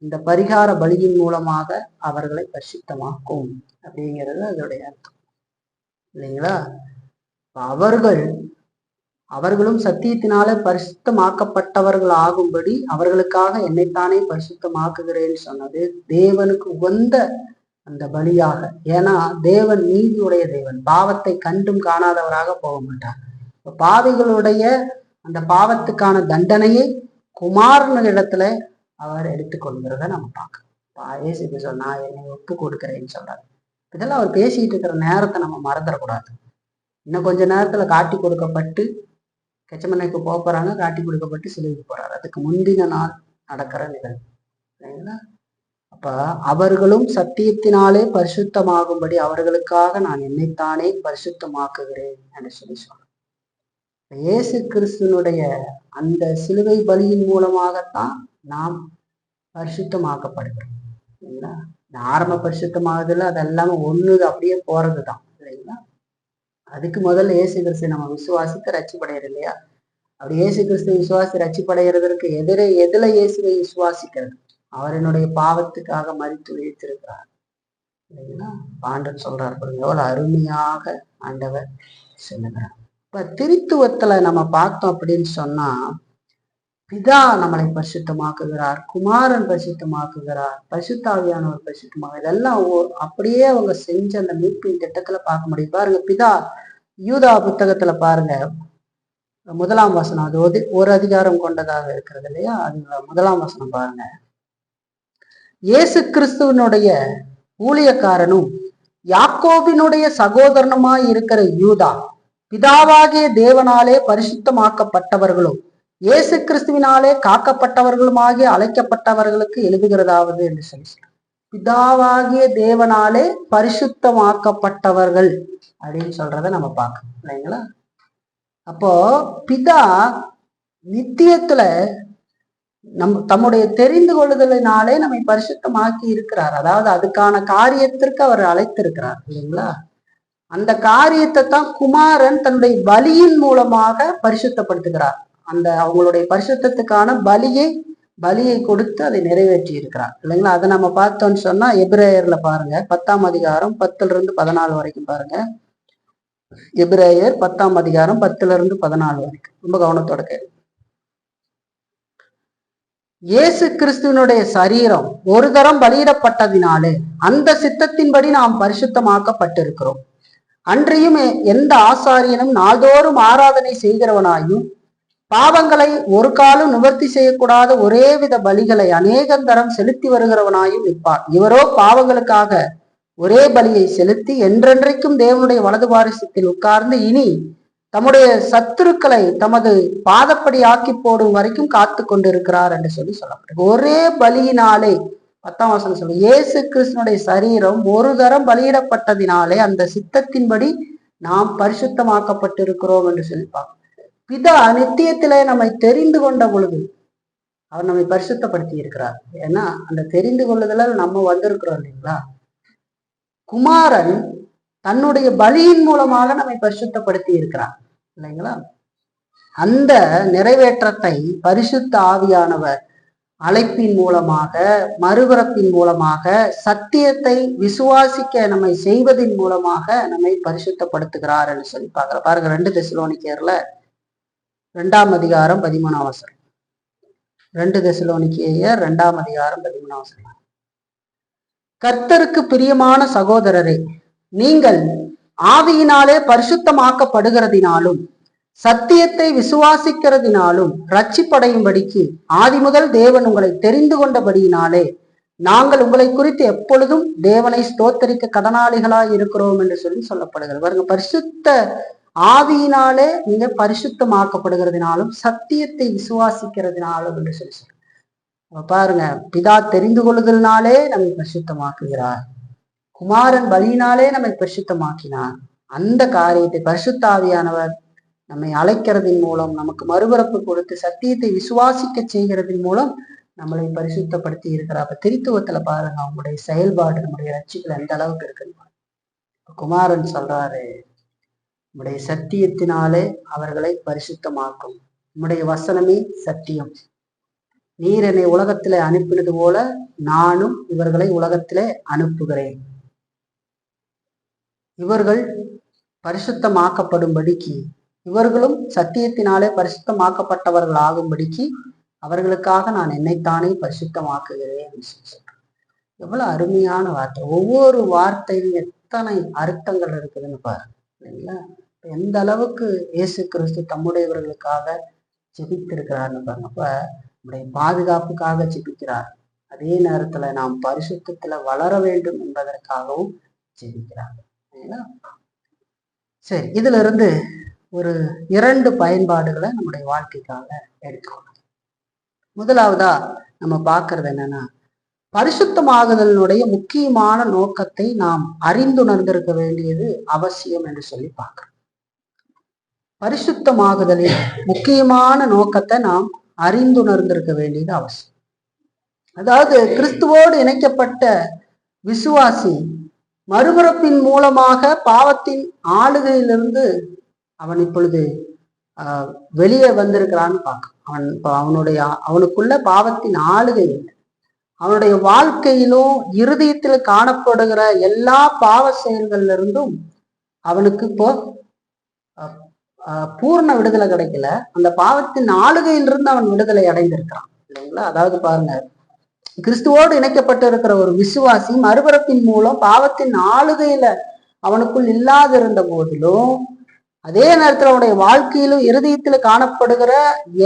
Speaker 1: இந்த பரிகார பலியின் மூலமாக அவர்களை பரிசுத்தமாக்கும் அப்படிங்கிறது அதோடைய அர்த்தம் இல்லைங்களா? அவர்களும் சத்தியத்தினாலே பரிசுத்தமாக்கப்பட்டவர்கள் ஆகும்படி அவர்களுக்காக என்னைத்தானே பரிசுத்தமாக்குகிறேன்னு சொன்னது தேவனுக்கு உகந்த அந்த பலியாக. ஏன்னா தேவன் நீதியுடைய தேவன், பாவத்தை கண்டும் காணாதவராக போக மாட்டார். பாவிகளுடைய அந்த பாவத்துக்கான தண்டனையை குமாரன் இடத்துல அவர் எடுத்துக்கொள்கிறத நம்ம பார்க்கணும். இயேசு சொன்னா என்னை ஒப்பு கொடுக்கிறேன்னு சொல்றாரு. இதெல்லாம் அவர் பேசிட்டு இருக்கிற நேரத்தை நம்ம மறந்துடக்கூடாது. இன்னும் கொஞ்ச நேரத்துல காட்டி கொடுக்கப்பட்டு கெச்சமனைக்கு போறாங்க, காட்டி கொடுக்கப்பட்டு சிலுவைக்கு போறாரு. அதுக்கு முந்தின நாள் நடக்கிற நிகழ்வு சரிங்களா? அப்ப அவர்களும் சத்தியத்தினாலே பரிசுத்தமாகும்படி அவர்களுக்காக நான் என்னைத்தானே பரிசுத்தமாக்குகிறேன் என்று சொல்லி சொல்றேன். இயேசு கிறிஸ்துனுடைய அந்த சிலுவை பலியின் மூலமாகத்தான் நாம் பரிசுத்தமாக்கப்படுகிறோம் இல்லைங்களா? ஆரம்ப பரிசுத்தமாகுதுல அது எல்லாமே ஒண்ணு அப்படியே போறதுதான் இல்லைங்களா? அதுக்கு முதல்ல இயேசு கிறிஸ்து நம்ம விசுவாசித்து ரட்சிப்படையிறது இல்லையா? அப்படி இயேசு கிறிஸ்து விசுவாசி ரட்சிப்படைகிறதற்கு எதுல இயேசுவை விசுவாசிக்கிறது? அவரினுடைய பாவத்துக்காக மரித்து உயிர்த்திருக்கிறார் இல்லைங்களா? ஆண்டவர் சொல்றார் பாருங்க, எவ்வளவு அருமையாக ஆண்டவர் சொல்லுகிறார். இப்ப திருத்துவத்துல நம்ம பார்த்தோம் அப்படின்னு சொன்னா, பிதா நம்மளை பரிசுத்தமாக்குகிறார், குமாரன் பரிசுத்தமாக்குகிறார், பரிசுத்தாவியானவர் பரிசுத்தமாக, இதெல்லாம் அப்படியே அவங்க செஞ்ச அந்த மீட்பின் திட்டத்துல பார்க்க முடியும். பாருங்க, பிதா யூதா புத்தகத்துல பாருங்க, 1ஆம் வசனம், அது ஒரு அதிகாரம் கொண்டதாக இருக்கிறது இல்லையா? அது 1ஆம் வசனம் பாருங்க. இயேசு கிறிஸ்துவனுடைய ஊழியக்காரனும் யாக்கோபினுடைய சகோதரனுமாய் இருக்கிற யூதா, பிதாவாகிய தேவனாலே பரிசுத்தமாக்கப்பட்டவர்களும் இயேசு கிறிஸ்துவினாலே காக்கப்பட்டவர்களுமாகிய அழைக்கப்பட்டவர்களுக்கு எழுதுகிறதாவது என்று சொல்லி, பிதாவாகிய தேவனாலே பரிசுத்தமாக்கப்பட்டவர்கள் அப்படின்னு சொல்றத நம்ம பார்க்கணும் இல்லைங்களா? அப்போ பிதா நித்தியத்துல தம்முடைய தெரிந்து கொள்ளுதலினாலே நம்மை பரிசுத்தமாக்கி இருக்கிறார். அதாவது அதுக்கான காரியத்திற்கு அவர் அழைத்திருக்கிறார் இல்லைங்களா? அந்த காரியத்தை தான் குமாரன் தன்னுடைய பலியின் மூலமாக பரிசுத்தப்படுத்துகிறார். அந்த அவங்களுடைய பரிசுத்தத்துக்கான பலியை கொடுத்து அதை நிறைவேற்றி இருக்கிறார் இல்லைங்களா? அதை நம்ம பார்த்தோம்னு சொன்னா எபிரேயர்ல பாருங்க, 10ஆம் அதிகாரம் 10-14 வரைக்கும் பாருங்க. எபிரேயர் 10ஆம் அதிகாரம் 10-14 வரைக்கும் ரொம்ப கவனத்தோட கேள்வி. இயேசு கிறிஸ்துவனுடைய சரீரம் ஒரு தரம் பலியிடப்பட்டதினாலே அந்த சித்தத்தின்படி நாம் பரிசுத்தமாக்கப்பட்டிருக்கிறோம். அன்றியும் எந்த ஆசாரியனும் நாள்தோறும் ஆராதனை செய்கிறவனாயும் பாவங்களை ஒரு காலம் நிவர்த்தி செய்யக்கூடாத ஒரே வித பலிகளை அநேகந்தரம் செலுத்தி வருகிறவனாயும் இருப்பார். இவரோ பாவங்களுக்காக ஒரே பலியை செலுத்தி என்றென்றைக்கும் தேவனுடைய வலது பாரிசத்தில் உட்கார்ந்து இனி தம்முடைய சத்துருக்களை தமது பாதப்படி ஆக்கி போடும் வரைக்கும் காத்து கொண்டிருக்கிறார் என்று சொல்லப்பட்டிருக்கு. ஒரே பலியினாலே 10ஆம் வசனம் சொல்லு, இயேசு கிறிஸ்துனுடைய சரீரம் ஒரு தரம் பலியிடப்பட்டதினாலே அந்த சித்தத்தின்படி நாம் பரிசுத்தமாக்கப்பட்டிருக்கிறோம் என்று சொல்லிப்பாங்க. பிதா நித்தியத்திலே நம்மை தெரிந்து கொண்ட பொழுது அவர் நம்மை பரிசுத்தப்படுத்தி இருக்கிறார். ஏன்னா அந்த தெரிந்து கொள்ளுதல நம்ம வந்திருக்கிறோம் இல்லைங்களா? குமாரன் தன்னுடைய பலியின் மூலமாக நம்மை பரிசுத்தப்படுத்தி இருக்கிறார் இல்லைங்களா? அந்த நிறைவேற்றத்தை பரிசுத்த ஆவியானவர் அழைப்பின் மூலமாக, மறுபிறப்பின் மூலமாக, சத்தியத்தை விசுவாசிக்க நம்மை செய்வதன் மூலமாக நம்மை பரிசுத்தப்படுத்துகிறார் என்று சொல்லி பார்க்கிறோம். பாருங்க, 2 தெசலோனிக்கேயர்ல 2ஆம் அதிகாரம் 13ஆம் வசனம். 2 தெசலோனிக்கேயர் 2ஆம் அதிகாரம் 13ஆம் வசனம். கர்த்தருக்கு பிரியமான சகோதரரே, நீங்கள் ஆவியினாலே பரிசுத்தமாக்கப்படுகிறதினாலும் சத்தியத்தை விசுவாசிக்கிறதினாலும் ரட்சிப்படையும்படிக்கு ஆதி முதல் தேவன் உங்களை தெரிந்து கொண்டபடியினாலே நாங்கள் உங்களை குறித்து எப்பொழுதும் தேவனை ஸ்தோத்தரிக்க கடனாளிகளாய் இருக்கிறோம் என்று சொல்லப்படுகிறது. பாருங்க, பரிசுத்த ஆவியினாலே நீங்க பரிசுத்தமாக்கப்படுகிறதுனாலும் சத்தியத்தை விசுவாசிக்கிறதுனாலும் என்று சொல்லி பாருங்க, பிதா தெரிந்து கொள்ளுதல்னாலே நம்மை பரிசுத்தமாக்குகிறார், குமாரன் பலியினாலே நம்மை பரிசுத்தமாக்கினார். அந்த காரியத்தை பரிசுத்த ஆவியானவர் நம்மை அழைக்கிறதின் மூலம், நமக்கு மறுபிறப்பு கொடுத்து சத்தியத்தை விசுவாசிக்க செய்கிறதின் மூலம் நம்மளை பரிசுத்தப்படுத்தி இருக்கிறார். அப்ப திருத்துவத்துல பாருங்க, அவங்களுடைய செயல்பாடு நம்முடைய ரட்சிப்புல எந்த அளவுக்கு இருக்குன்னு. குமாரன் சொல்றாரு, நம்முடைய சத்தியத்தினாலே அவர்களை பரிசுத்தமாக்கும், நம்முடைய வசனமே சத்தியம், நீர் என்னை உலகத்திலே அனுப்பினது போல நானும் இவர்களை உலகத்திலே அனுப்புகிறேன். இவர்கள் பரிசுத்தமாக்கப்படும்படிக்கு, இவர்களும் சத்தியத்தினாலே பரிசுத்தமாக்கப்பட்டவர்கள் ஆகும்படிக்கு அவர்களுக்காக நான் என்னைத்தானே பரிசுத்தமாக்குகிறேன். எவ்வளவு அருமையான வார்த்தை! ஒவ்வொரு வார்த்தையும் எத்தனை அர்த்தங்கள் இருக்குதுன்னு பாரு, இல்லைங்களா? எந்த அளவுக்கு இயேசு கிறிஸ்து தம்முடையவர்களுக்காக ஜெபித்திருக்கிறார்னு பாருங்க. அப்ப நம்முடைய பாதுகாப்புக்காக ஜெபிக்கிறார், அதே நேரத்துல நாம் பரிசுத்தத்துல வளர வேண்டும் என்பதற்காகவும் ஜெபிக்கிறார். சரி, இதுல இருந்து ஒரு 2 பயன்பாடுகளை நம்முடைய வாழ்க்கைக்காக எடுத்துக்கணும். முதலாவதா நம்ம பார்க்கறது என்னன்னா, பரிசுத்தமாகுதலினுடைய முக்கியமான நோக்கத்தை நாம் அறிந்துணர்ந்திருக்க வேண்டியது அவசியம் என்று சொல்லி பார்க்கிறோம். பரிசுத்தமாகுதலின் முக்கியமான நோக்கத்தை நாம் அறிந்துணர்ந்திருக்க வேண்டியது அவசியம். அதாவது கிறிஸ்துவோடு இணைக்கப்பட்ட விசுவாசி மறுபிறப்பின் மூலமாக பாவத்தின் ஆளுகையிலிருந்து அவன் இப்பொழுது வெளியே வந்திருக்கிறான்னு பார்க்க. அவனுக்குள்ள பாவத்தின் ஆளுகை இல்லை. அவனுடைய வாழ்க்கையிலும் இருதயத்தில் காணப்படுகிற எல்லா பாவ செயல்கள்ல இருந்தும் அவனுக்கு இப்போ பூர்ண விடுதலை கிடைக்கல. அந்த பாவத்தின் ஆளுகையிலிருந்து அவன் விடுதலை அடைந்திருக்கிறான், இல்லைங்களா? அதாவது பாருங்க, கிறிஸ்துவோடு இணைக்கப்பட்டு இருக்கிற ஒரு விசுவாசி மறுபிறப்பின் மூலம் பாவத்தின் ஆளுகையில அவனுக்குள் இல்லாதிருந்த போதிலும், அதே நேரத்தில் அவனுடைய வாழ்க்கையிலும் இருதயத்துல காணப்படுகிற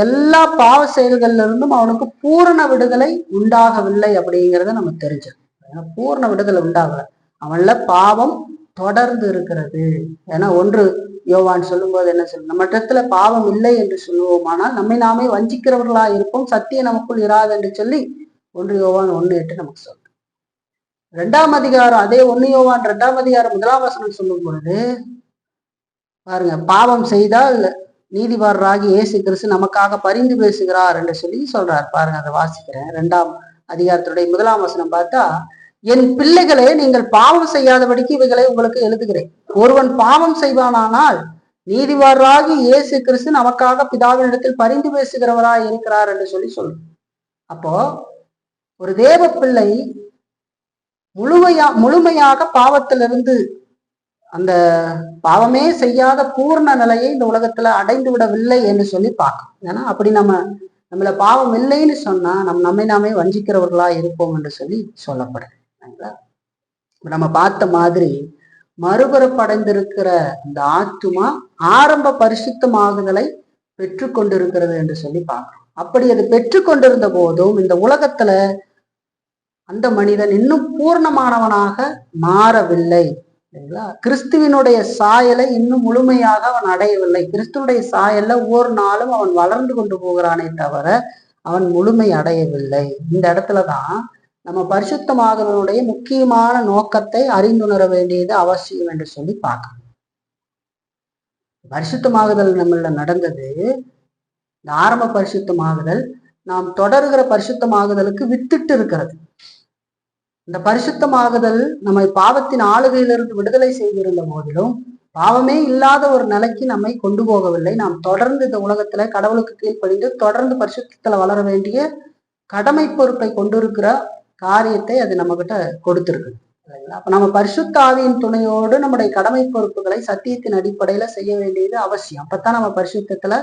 Speaker 1: எல்லா பாவ செயல்கள்ல இருந்தும் அவனுக்கு பூரண விடுதலை உண்டாகவில்லை அப்படிங்கிறத நம்ம தெரிஞ்சிடும். பூரண விடுதலை உண்டாகல, அவன்ல பாவம் தொடர்ந்து இருக்கிறது. ஏன்னா 1 யோவான் சொல்லும் போது என்ன சொல்லும், நம்ம இடத்துல பாவம் இல்லை என்று சொல்லுவோமானால் நம்மை நாமே வஞ்சிக்கிறவர்களா இருப்போம், சத்தியம் நமக்குள் இராது என்று சொல்லி 1 யோவான் 1:8 நமக்கு சொல்லும். 2ஆம் அதிகாரம், அதே 1 யோவான் 2ஆம் அதிகாரம் 1ஆம் வசனம் சொல்லும் பொழுது பாருங்க, பாவம் செய்தால் நீதிபரராகி இயேசு கிறிஸ்து நமக்காக பரிந்து பேசுகிறார் என்று சொல்லி சொல்றார். பாருங்க, அதை வாசிக்கிறேன். 2ஆம் அதிகாரத்துடைய 1ஆம் வசனம் பார்த்தா, என் பிள்ளைகளே, நீங்கள் பாவம் செய்யாதபடிக்கு இவைகளை உங்களுக்கு எழுதுகிறேன். ஒருவன் பாவம் செய்வானானால் நீதிபரராகி இயேசு கிறிஸ்து நமக்காக பிதாவினிடத்தில் பரிந்து பேசுகிறவராய் இருக்கிறார் என்று சொல்லி சொல்லும். அப்போ ஒரு தேவ பிள்ளை முழுமையாக பாவத்திலிருந்து, அந்த பாவமே செய்யாத பூர்ண நிலையை இந்த உலகத்துல அடைந்து விடவில்லை என்று சொல்லி பார்க்கணும். ஏன்னா அப்படி நம்மள பாவம் இல்லைன்னு சொன்னா நம்மை நாமே வஞ்சிக்கிறவர்களா இருப்போம் என்று சொல்லி சொல்லப்படுது. நம்ம பார்த்த மாதிரி மறுபிறப்படைந்திருக்கிற இந்த ஆத்துமா ஆரம்ப பரிசுத்தமாகுதலை பெற்று கொண்டிருக்கிறது என்று சொல்லி பார்க்கிறோம். அப்படி அது பெற்று கொண்டிருந்த போதும் இந்த உலகத்துல அந்த மனிதன் இன்னும் பூர்ணமானவனாக மாறவில்லை. கிறிஸ்துவினுடைய சாயலை இன்னும் முழுமையாக அவன் அடையவில்லை. கிறிஸ்துவனுடைய சாயல்ல ஒவ்வொரு நாளும் அவன் வளர்ந்து கொண்டு போகிறானே தவிர அவன் முழுமை அடையவில்லை. இந்த இடத்துலதான் நம்ம பரிசுத்தமாகுதலுடைய முக்கியமான நோக்கத்தை அறிந்துணர வேண்டியது அவசியம் என்று சொல்லி பார்க்கணும். பரிசுத்தமாகுதல் நம்மள நடந்தது, இந்த ஆரம்ப பரிசுத்தமாகுதல் நாம் தொடர்கிற பரிசுத்தமாகுதலுக்கு வித்துட்டு இருக்கிறது. இந்த பரிசுத்தமாகுதல் நம்மை பாவத்தின் ஆளுகையிலிருந்து விடுதலை செய்திருந்த போதிலும் பாவமே இல்லாத ஒரு நிலைக்கு நம்மை கொண்டு போகவில்லை. நாம் தொடர்ந்து இந்த உலகத்துல கடவுளுக்கு கீழ்ப்படிந்து தொடர்ந்து பரிசுத்தத்துல வளர வேண்டிய கடமை பொறுப்பை கொண்டிருக்கிற காரியத்தை அது நம்ம கிட்ட கொடுத்திருக்கு, இல்லைங்களா? அப்ப நம்ம பரிசுத்த ஆவியின் துணையோடு நம்முடைய கடமை பொறுப்புகளை சத்தியத்தின் அடிப்படையில செய்ய வேண்டியது அவசியம். அப்பதான் நம்ம பரிசுத்தத்துல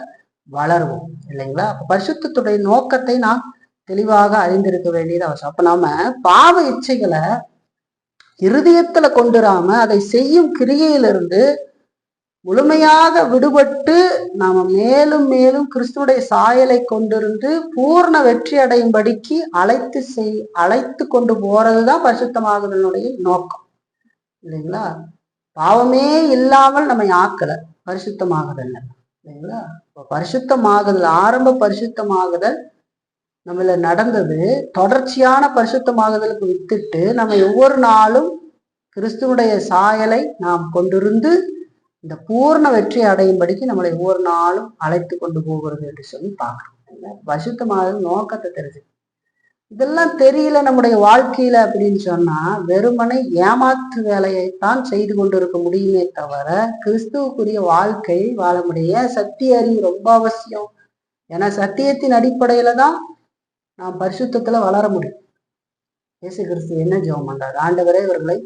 Speaker 1: வளருவோம், இல்லைங்களா? அப்ப பரிசுத்தத்துடைய நோக்கத்தை நாம் தெளிவாக அறிந்திருக்க வேண்டியது அவசியம். அப்ப நாம பாவ இச்சைகளை இருதயத்துல கொண்டுராம அதை செய்யும் கிரியையிலிருந்து முழுமையாக விடுபட்டு நாம மேலும் மேலும் கிறிஸ்துவுடைய சாயலை கொண்டிருந்து பூர்ண வெற்றி அடையும்படிக்கு அழைத்து கொண்டு போறதுதான் பரிசுத்தமாகுதலுடைய நோக்கம், இல்லைங்களா? பாவமே இல்லாமல் நம்மை ஆக்கல, பரிசுத்தமாகுதல் இல்லைங்களா? பரிசுத்தமாகுதல், ஆரம்ப பரிசுத்தமாகுதல் நம்மள நடந்தது. தொடர்ச்சியான பரிசுத்தமாகுதலுக்கு வித்துட்டு நம்ம ஒவ்வொரு நாளும் கிறிஸ்துவுடைய சாயலை நாம் கொண்டிருந்து இந்த பூர்ண வெற்றி அடையும்படிக்கு நம்மளை ஒவ்வொரு நாளும் அழைத்து கொண்டு போகிறது என்று சொல்லி பார்க்கிறோம். பரிசுத்தமாகுதல் நோக்கத்தை தெரிஞ்சு, இதெல்லாம் தெரியல நம்முடைய வாழ்க்கையில அப்படின்னு சொன்னா வெறுமனை ஏமாற்று வேலையைத்தான் செய்து கொண்டிருக்க முடியுமே தவிர கிறிஸ்துவுக்குரிய வாழ்க்கையை வாழ முடியும். சத்திய அறிவு ரொம்ப அவசியம். ஏன்னா சத்தியத்தின் அடிப்படையில தான் நாம் பரிசுத்தத்துல வளர முடியும். இயேசு கிறிஸ்து என்ன ஜெபம் பண்றாரு? ஆண்டவரே இவர்களை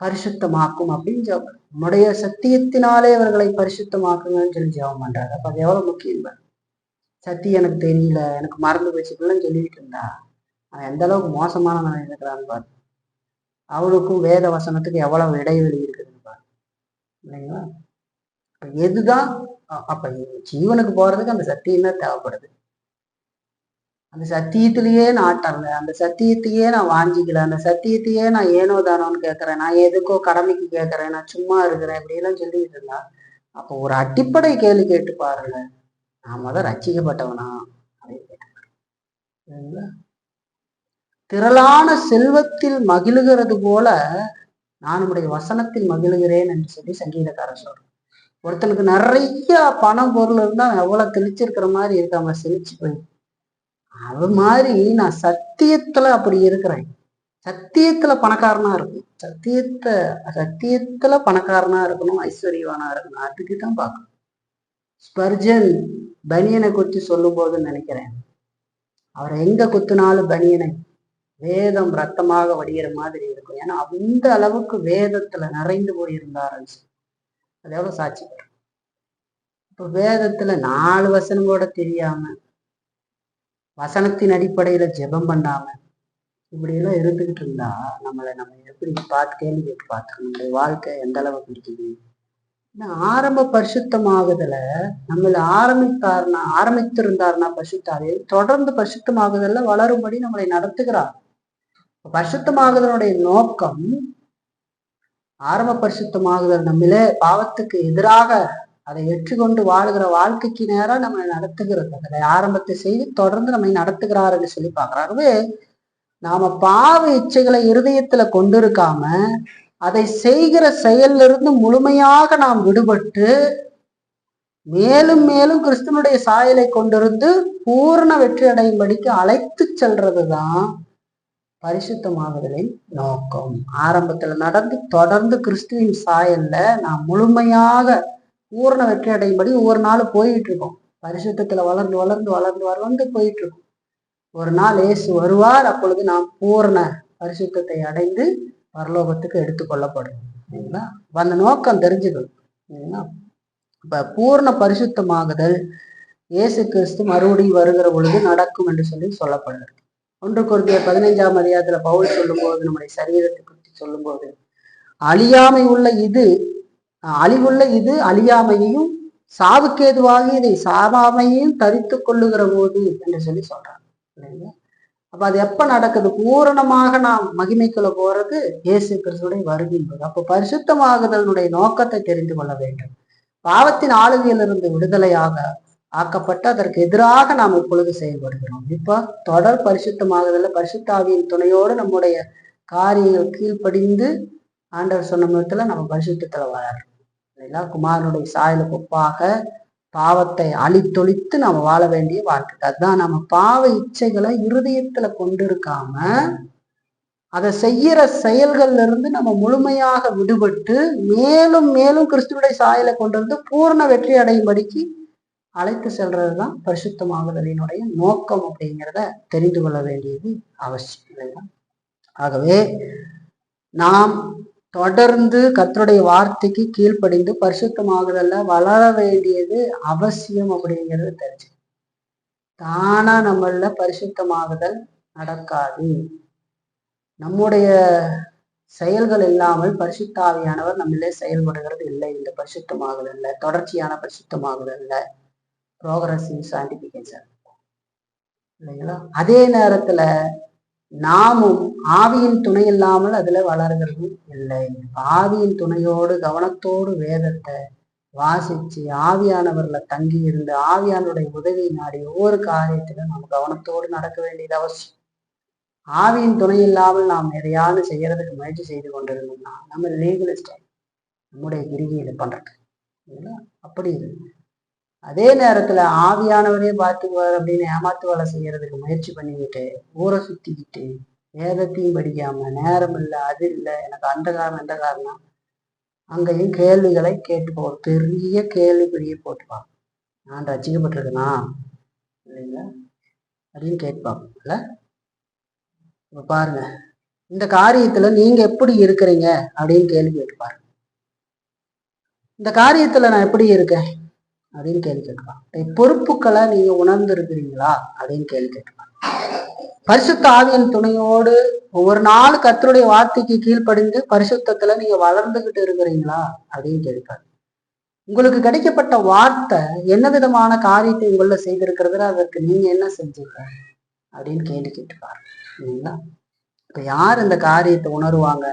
Speaker 1: பரிசுத்தமாக்கும் அப்படின்னு ஜெபம். நம்முடைய சத்தியத்தினாலே இவர்களை பரிசுத்தமாக்குங்கன்னு சொல்லி ஜெபம் பண்றாரு. அப்ப அது எவ்வளவு முக்கியம். சத்தியம் எனக்கு தெரியல, எனக்கு மறந்து போச்சுன்னு சொல்லிட்டு இருந்தா அவன் எந்த அளவுக்கு மோசமான நிலை இருக்கிறான்னு பாரு. அவனுக்கும் வேத வசனத்துக்கு எவ்வளவு இடைவெளி இருக்குதுன்னு பாரு, இல்லைங்களா? எதுதான் அப்ப ஜீவனுக்கு போறதுக்கு அந்த சத்தியம் தான் தேவைப்படுது. அந்த சத்தியத்திலேயே நான் ஆட்டல, அந்த சத்தியத்தையே நான் வாஞ்சிக்கல, அந்த சத்தியத்தையே நான் ஏனோ தானோன்னு கேட்கறேன், நான் எதுக்கோ கடமைக்கு கேட்கறேன், நான் சும்மா இருக்கிறேன் இப்படியெல்லாம் சொல்லிட்டு இருந்தா அப்போ ஒரு அடிப்படை கேள்வி கேட்டு பாருங்க, நான் முதல் ரட்சிக்கப்பட்டவனா அப்படின்னு கேட்டுக்கிறேன். திரளான செல்வத்தில் மகிழுகிறது போல நான் உடைய வசனத்தில் மகிழுகிறேன் என்று சொல்லி சங்கீதக்காரன் சொல்றேன். ஒருத்தனுக்கு நிறைய பணம் பொருள் இருந்தா எவ்வளவு தெளிச்சிருக்கிற மாதிரி இருக்காம செழிச்சு போய் அது மாதிரி நான் சத்தியத்துல அப்படி இருக்கிறேன். சத்தியத்துல பணக்காரனா இருக்கும், சத்தியத்துல பணக்காரனா இருக்கணும், ஐஸ்வர்யவானா இருக்கணும். அதுக்குதான் பார்க்கணும். ஸ்பர்ஜன் பனியனை குறித்து சொல்லும் போது நினைக்கிறேன், அவர் எங்க குத்துனாலும் பனியனை வேதம் ரத்தமாக வடிகிற மாதிரி இருக்கும். ஏன்னா அந்த அளவுக்கு வேதத்துல நிறைந்து போயிருந்தாருன்னு சொல்லி அது எவ்வளவு சாட்சி பெறும். இப்ப வேதத்துல 4 வசனம் கூட தெரியாம, வசனத்தின் அடிப்படையில ஜெபம் பண்ணாம இப்படி எல்லாம் இருந்துகிட்டு இருந்தா நம்ம எப்படி பார்த்து கேள்வி கேட்டு பார்த்துக்கணும், நம்மளுடைய வாழ்க்கை எந்த அளவுக்கு இருக்குது. ஆரம்ப பரிசுத்தமாகுதல நம்மள ஆரம்பித்திருந்தாருன்னா பரிசுத்தாவே தொடர்ந்து பரிசுத்தமாகுதல்ல வளரும்படி நம்மளை நடத்துகிறார். பரிசுத்தமாகுதலுடைய நோக்கம் ஆரம்ப பரிசுத்தமாகுதல் நம்மளே பாவத்துக்கு எதிராக அதை ஏற்றுக்கொண்டு வாழுகிற வாழ்க்கைக்கு நேரம் நம்மளை நடத்துகிறது. அதை ஆரம்பத்தை செய்து தொடர்ந்து நம்மை நடத்துகிறார் என்று சொல்லி பார்க்கிறாருவே. நாம பாவ இச்சைகளை இருதயத்துல கொண்டிருக்காம அதை செய்கிற செயலிருந்து முழுமையாக நாம் விடுபட்டு மேலும் மேலும் கிறிஸ்துவனுடைய சாயலை கொண்டிருந்து பூர்ண வெற்றி அடையும்படிக்கு அழைத்து செல்றதுதான் பரிசுத்தமாகுதலின் நோக்கம். ஆரம்பத்துல நடந்து தொடர்ந்து கிறிஸ்துவின் சாயல்ல நாம் முழுமையாக பூர்ண வெற்றி அடையும்படி ஒவ்வொரு நாளும் போயிட்டு இருக்கோம். பரிசுத்தத்துல வளர்ந்து வளர்ந்து வளர்ந்து வளர்ந்து போயிட்டு இருக்கோம். ஒரு நாள் இயேசு வருவார், அப்பொழுது நாம் பூர்ண பரிசுத்தத்தை அடைந்து பரலோகத்துக்கு எடுத்துக்கொள்ளப்படும். சரிங்களா? அந்த நோக்கம் தெரிஞ்சுக்கணும். சரிங்களா? இப்ப பூர்ண பரிசுத்தமாகுதல் இயேசு கிறிஸ்து மறுபடியும் வருகிற பொழுது நடக்கும் என்று சொல்லி சொல்லப்படுகிறது. 1 கொரிந்தியர் 15ஆம் அதிகாரத்துல பவுல் சொல்லும் போது, நம்முடைய சரீரத்தை குறித்து சொல்லும் போது, அழிவுள்ள இது அழியாமையையும் சாவுக்கேதுவாகி இதை சாவாமையையும் தரித்து கொள்ளுகிற போது என்று சொல்லி சொல்றாங்க. இல்லைங்களா? அப்ப அது எப்ப நடக்குது? பூரணமாக நாம் மகிமைக்குள்ள போறது இயேசு கிறிஸ்துடைய வருகின்றது. அப்ப பரிசுத்தமாகுதலுடைய நோக்கத்தை தெரிந்து கொள்ள வேண்டும். பாவத்தின் ஆளுகையிலிருந்து விடுதலையாக ஆக்கப்பட்டு அதற்கு எதிராக நாம் இப்பொழுது செயல்படுகிறோம். இப்ப தொடர் பரிசுத்தமாகுதல்ல பரிசுத்தாவியின் துணையோடு நம்முடைய காரியங்கள் கீழ்ப்படிந்து ஆண்டவர் சொன்ன விதத்துல நம்ம பரிசுத்தத்துல வளர்றோம். இல்லைங்களா? குமாரனுடைய சாயலுக்கு ஒப்பாக பாவத்தை அழித்தொழித்து நம்ம வாழ வேண்டிய வாழ்க்கை. அதுதான் நம்ம பாவ இச்சைகளை இருதயத்துல கொண்டிருக்காம அதை செய்யற செயல்கள்ல இருந்து நம்ம முழுமையாக விடுபட்டு மேலும் மேலும் கிறிஸ்துவுடைய சாயலை கொண்டு வந்து பூர்ண வெற்றி அடையும்படிக்கு அழைத்து செல்றதுதான் பரிசுத்தமாகுதலினுடைய நோக்கம் அப்படிங்கிறத தெரிந்து கொள்ள வேண்டியது அவசியம். இல்லையா? ஆகவே நாம் தொடர்ந்து கர்த்தருடைய வார்த்தைக்கு கீழ்ப்படிந்து பரிசுத்தமாகுதல்ல வளர வேண்டியது அவசியம் அப்படிங்கிறது தெரிஞ்சு. தானா நம்மள பரிசுத்தமாகுதல் நடக்காது. நம்முடைய செயல்கள் இல்லாமல் பரிசுத்த ஆவியானவர் நம்மளே செயல்படுகிறது இல்லை. இந்த பரிசுத்தமாகுதல் இல்லை, தொடர்ச்சியான பரிசுத்தமாகுதல் இல்லை, ப்ரோக்ரஸிவ் சான்டிபிகேஷன் இல்லைங்களா? அதே நேரத்துல நாமும் ஆவியின் துணை இல்லாமல் அதுல வளர்கிறது இல்லை. ஆவியின் துணையோடு கவனத்தோடு வேதத்தை வாசிச்சு ஆவியானவர்ல தங்கி இருந்து ஆவியானுடைய உதவி நாடி ஒவ்வொரு காரியத்திலும் நாம் கவனத்தோடு நடக்க வேண்டியது அவசியம். ஆவியின் துணை இல்லாமல் நாம் எதையாவது செய்யறதுக்கு முயற்சி செய்து கொண்டிருந்தோம்னா நம்ம லீகலிஸ்ட் நம்முடைய கிரிகையில பண்றது அப்படி இருக்கு. அதே நேரத்துல ஆவியானவரே பார்த்துக்குவார் அப்படின்னு ஏமாத்து வேலை செய்யறதுக்கு முயற்சி பண்ணிக்கிட்டு ஊரை சுத்திக்கிட்டு வேதத்தையும் படிக்காம நேரம் இல்லை, அது இல்லை, எனக்கு அந்த காரணம் இந்த காரணம், அங்கேயும் கேள்விகளை கேட்டுப்போம். பெரிய கேள்விக்குறிய போட்டுப்பாங்க. நான் ரசிக்கப்பட்டிருக்கேனா இல்லைங்களா அப்படின்னு கேட்பாங்கல்ல. இப்ப பாருங்க, இந்த காரியத்துல நீங்க எப்படி இருக்கிறீங்க அப்படின்னு கேள்வி கேட்டுப்பாரு. இந்த காரியத்துல நான் எப்படி இருக்கேன் அப்படின்னு கேள்வி கேட்கலாம். பொறுப்புகளை நீங்க உணர்ந்து இருக்கிறீங்களா அப்படின்னு கேள்வி கேட்கலாம். பரிசுத்த ஆவியின் துணையோடு ஒவ்வொரு நாள் கர்த்தருடைய வார்த்தைக்கு கீழ்ப்படிந்து பரிசுத்தத்துல நீங்க வளர்ந்துகிட்டு இருக்கிறீங்களா அப்படின்னு கேட்பாரு. உங்களுக்கு கிடைக்கப்பட்ட வார்த்தை என்ன விதமான காரியத்தை உங்கள செய்திருக்கிறது, அதற்கு நீங்க என்ன செஞ்சீங்க அப்படின்னு கேள்வி கேட்டுப்பாரு. இல்லைங்களா? இப்ப யார் இந்த காரியத்தை உணருவாங்க?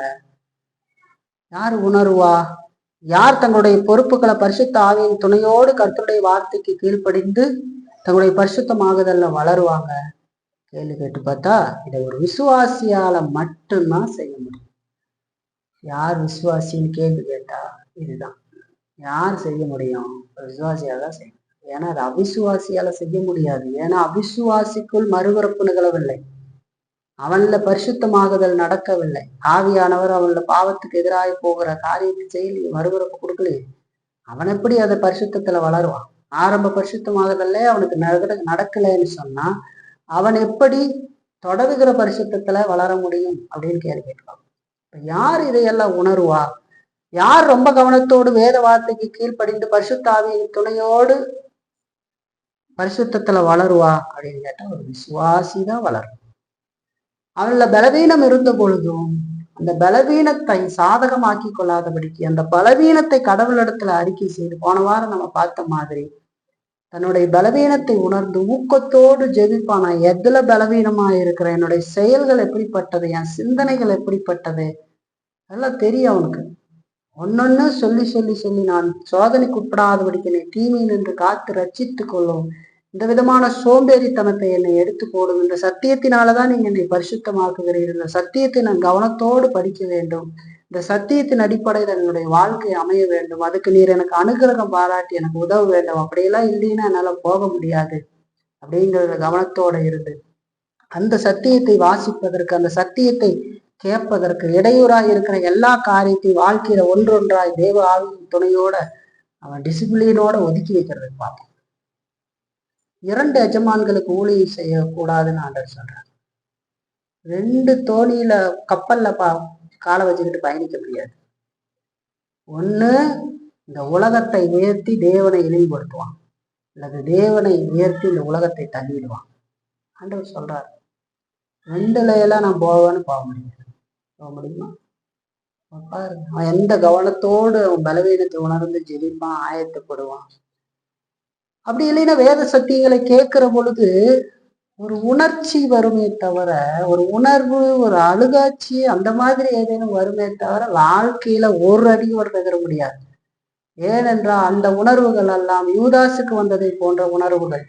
Speaker 1: யார் உணருவா? யார் தங்களுடைய பொறுப்புகளை பரிசுத்த ஆவியின் துணையோடு கர்த்தருடைய வார்த்தைக்கு கீழ்ப்படிந்து தங்களுடைய பரிசுத்தமாகுதல்ல வளருவாங்க? கேள்வி கேட்டு பார்த்தா இதை ஒரு விசுவாசியால மட்டும்தான் செய்ய முடியும். யார் விசுவாசின்னு கேள்வி கேட்டா இதுதான். யார் செய்ய முடியும்? விசுவாசியால தான் செய்ய முடியும். ஏன்னா அது அவிசுவாசியால செய்ய முடியாது. ஏன்னா அவிசுவாசிக்குள் மறுபிறப்பு நிகழவில்லை, அவன்ல பரிசுத்தமாகுதல் நடக்கவில்லை. ஆவியானவர் அவன்ல பாவத்துக்கு எதிராக போகிற காரியத்தை செய்யலையே, மறுபிறப்பு கொடுக்கலையே. அவன் எப்படி அதை பரிசுத்தத்துல வளருவான்? ஆரம்ப பரிசுத்தமாகுதல்ல அவனுக்கு நடக்கலைன்னு சொன்னா அவன் எப்படி தொடருகிற பரிசுத்தத்துல வளர முடியும் அப்படின்னு கேள்வி கேட்கலாம். யார் இதையெல்லாம் உணருவா? யார் ரொம்ப கவனத்தோடு வேத வார்த்தைக்கு கீழ்ப்படிந்து பரிசுத்த ஆவியின் துணையோடு பரிசுத்தத்துல வளருவா அப்படின்னு கேட்டா ஒரு விசுவாசி தான் வளரும். அவன்ல பலவீனம் இருந்த பொழுதும் அந்த பலவீனத்தை சாதகமாக்கி கொள்ளாதபடிக்கு அந்த பலவீனத்தை கடவுளிடத்துல அறிக்கை செய்து, போன வாரம் நம்ம பார்த்த மாதிரி தன்னுடைய பலவீனத்தை உணர்ந்து ஊக்கத்தோடு ஜெபிப்பானா. எதுல பலவீனமா இருக்கிற, என்னுடைய செயல்கள் எப்படிப்பட்டது, என் சிந்தனைகள் எப்படிப்பட்டது, அதெல்லாம் தெரியும் அவனுக்கு. ஒன்னொன்னு சொல்லி சொல்லி சொல்லி நான் சோதனைக்கு உட்படாதபடிக்கு என்னை தீமையில் என்று காத்து ரட்சித்து கொள்ளும். இந்த விதமான சோம்பேறித்தனத்தை என்னை எடுத்து போடும். இந்த சத்தியத்தினாலதான் நீங்க என்னை பரிசுத்தமாக்குகிறீர்கள். இந்த சத்தியத்தை நான் கவனத்தோடு படிக்க வேண்டும். இந்த சத்தியத்தின் அடிப்படையில் என்னுடைய வாழ்க்கை அமைய வேண்டும். அதுக்கு நீர் எனக்கு அனுகிரகம் பாராட்டி எனக்கு உதவ வேண்டும். அப்படியெல்லாம் இல்லைன்னா என்னால போக முடியாது அப்படிங்கிறத கவனத்தோட இருந்து அந்த சத்தியத்தை வாசிப்பதற்கு, அந்த சத்தியத்தை கேட்பதற்கு இடையூறாய் இருக்கிற எல்லா காரியத்தையும் வாழ்க்கையில ஒன்றொன்றாய் தேவ ஆவியின் துணையோட அவன் டிசிப்ளினோட ஒதுக்கி வைக்கிறதுக்கு பார்ப்போம். 2 எஜமான்களுக்கு ஊழியம் செய்யக்கூடாதுன்னு ஆண்டவர் சொல்றாங்க. 2 தோணியில கப்பல்ல காலை வச்சுக்கிட்டு பயணிக்க முடியாது. ஒண்ணு இந்த உலகத்தை உயர்த்தி தேவனை இழிவுபடுத்துவான், அல்லது தேவனை உயர்த்தி இந்த உலகத்தை தள்ளிடுவான். ஆண்டவர் சொல்றாரு. 2ல எல்லாம் நான் போவேன்னு போக முடியுமா? பாருங்க, அவன் எந்த கவனத்தோடு அவன் பலவீனத்தை உணர்ந்து ஜெபிப்பான், ஆயத்தப்படுவான். அப்படி இல்லைன்னா வேத சத்தியங்களை கேட்கிற பொழுது ஒரு உணர்ச்சி வருமே தவிர, ஒரு உணர்வு, ஒரு அழுகாட்சி அந்த மாதிரி ஏதேனும் வருமே தவிர வாழ்க்கையில ஒரு அடி ஒரு நகர முடியாது. ஏனென்றால் அந்த உணர்வுகள் எல்லாம் யூதாசுக்கு வந்ததை போன்ற உணர்வுகள்,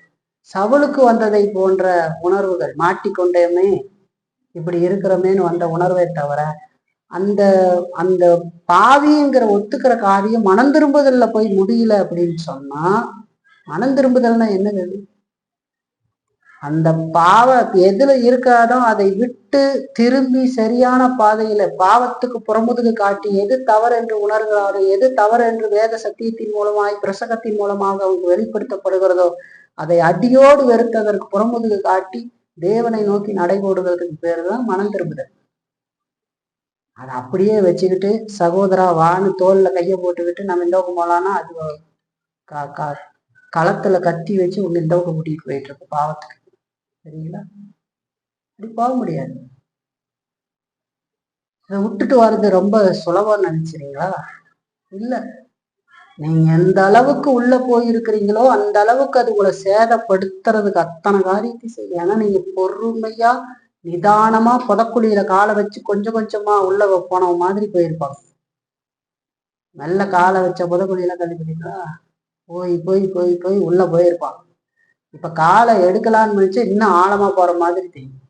Speaker 1: சவுலுக்கு வந்ததை போன்ற உணர்வுகள், மாட்டிக்கொண்டேமே இப்படி இருக்கிறோமேன்னு வந்த உணர்வை தவிர அந்த அந்த பாவிங்கிற ஒத்துக்கிற காரியம் மனம் திரும்புதல்ல போய் முடியல அப்படின்னு சொன்னா, மனம் திரும்புதல்னா என்னது? அந்த பாவ எதுல இருக்காதோ அதை விட்டு திரும்பி சரியான பாதையில பாவத்துக்கு புறமுதுகு காட்டி எது தவறு என்று உணர்கிறாரோ, எது தவறு என்று வேத சத்தியத்தின் மூலமாய் பிரசங்கத்தின் மூலமாக அவங்க வெளிப்படுத்தப்படுகிறதோ அதை அடியோடு வெறுத்ததற்கு புறமுதுகு காட்டி தேவனை நோக்கி நடைபோடுவதற்கு பேரு தான் மனம் திரும்புதல். அதை அப்படியே வச்சுக்கிட்டு சகோதரா வான்னு தோல்ல கைய போட்டுக்கிட்டு நம்ம இந்த பக்கம் போலான்னா அது களத்துல கத்தி வச்சு உன்னை இந்த பக்கம் கூட்டிட்டு போயிட்டு இருக்கு பாவத்துக்கு. சரிங்களா? அப்படி போக முடியாது. இதை விட்டுட்டு வர்றது ரொம்ப சுலபம் நினைச்சிருங்களா? இல்ல. நீங்க எந்த அளவுக்கு உள்ள போயிருக்கிறீங்களோ அந்த அளவுக்கு அது உங்களை சேதப்படுத்துறதுக்கு அத்தனை காரியத்தை செய்யும். ஏன்னா நீங்க பொறுமையா நிதானமா புதக்குழியில காலை வச்சு கொஞ்சம் கொஞ்சமா உள்ள போன மாதிரி போயிருப்பாங்க. நல்ல காலை வச்ச புதக்குழியில கண்டுபிடிங்களா? போய் போய் போய் போய் உள்ள போயிருப்பான். இப்ப காலை எடுக்கலான்னு நினைச்சு இன்னும் ஆழமா போற மாதிரி தெரியும்.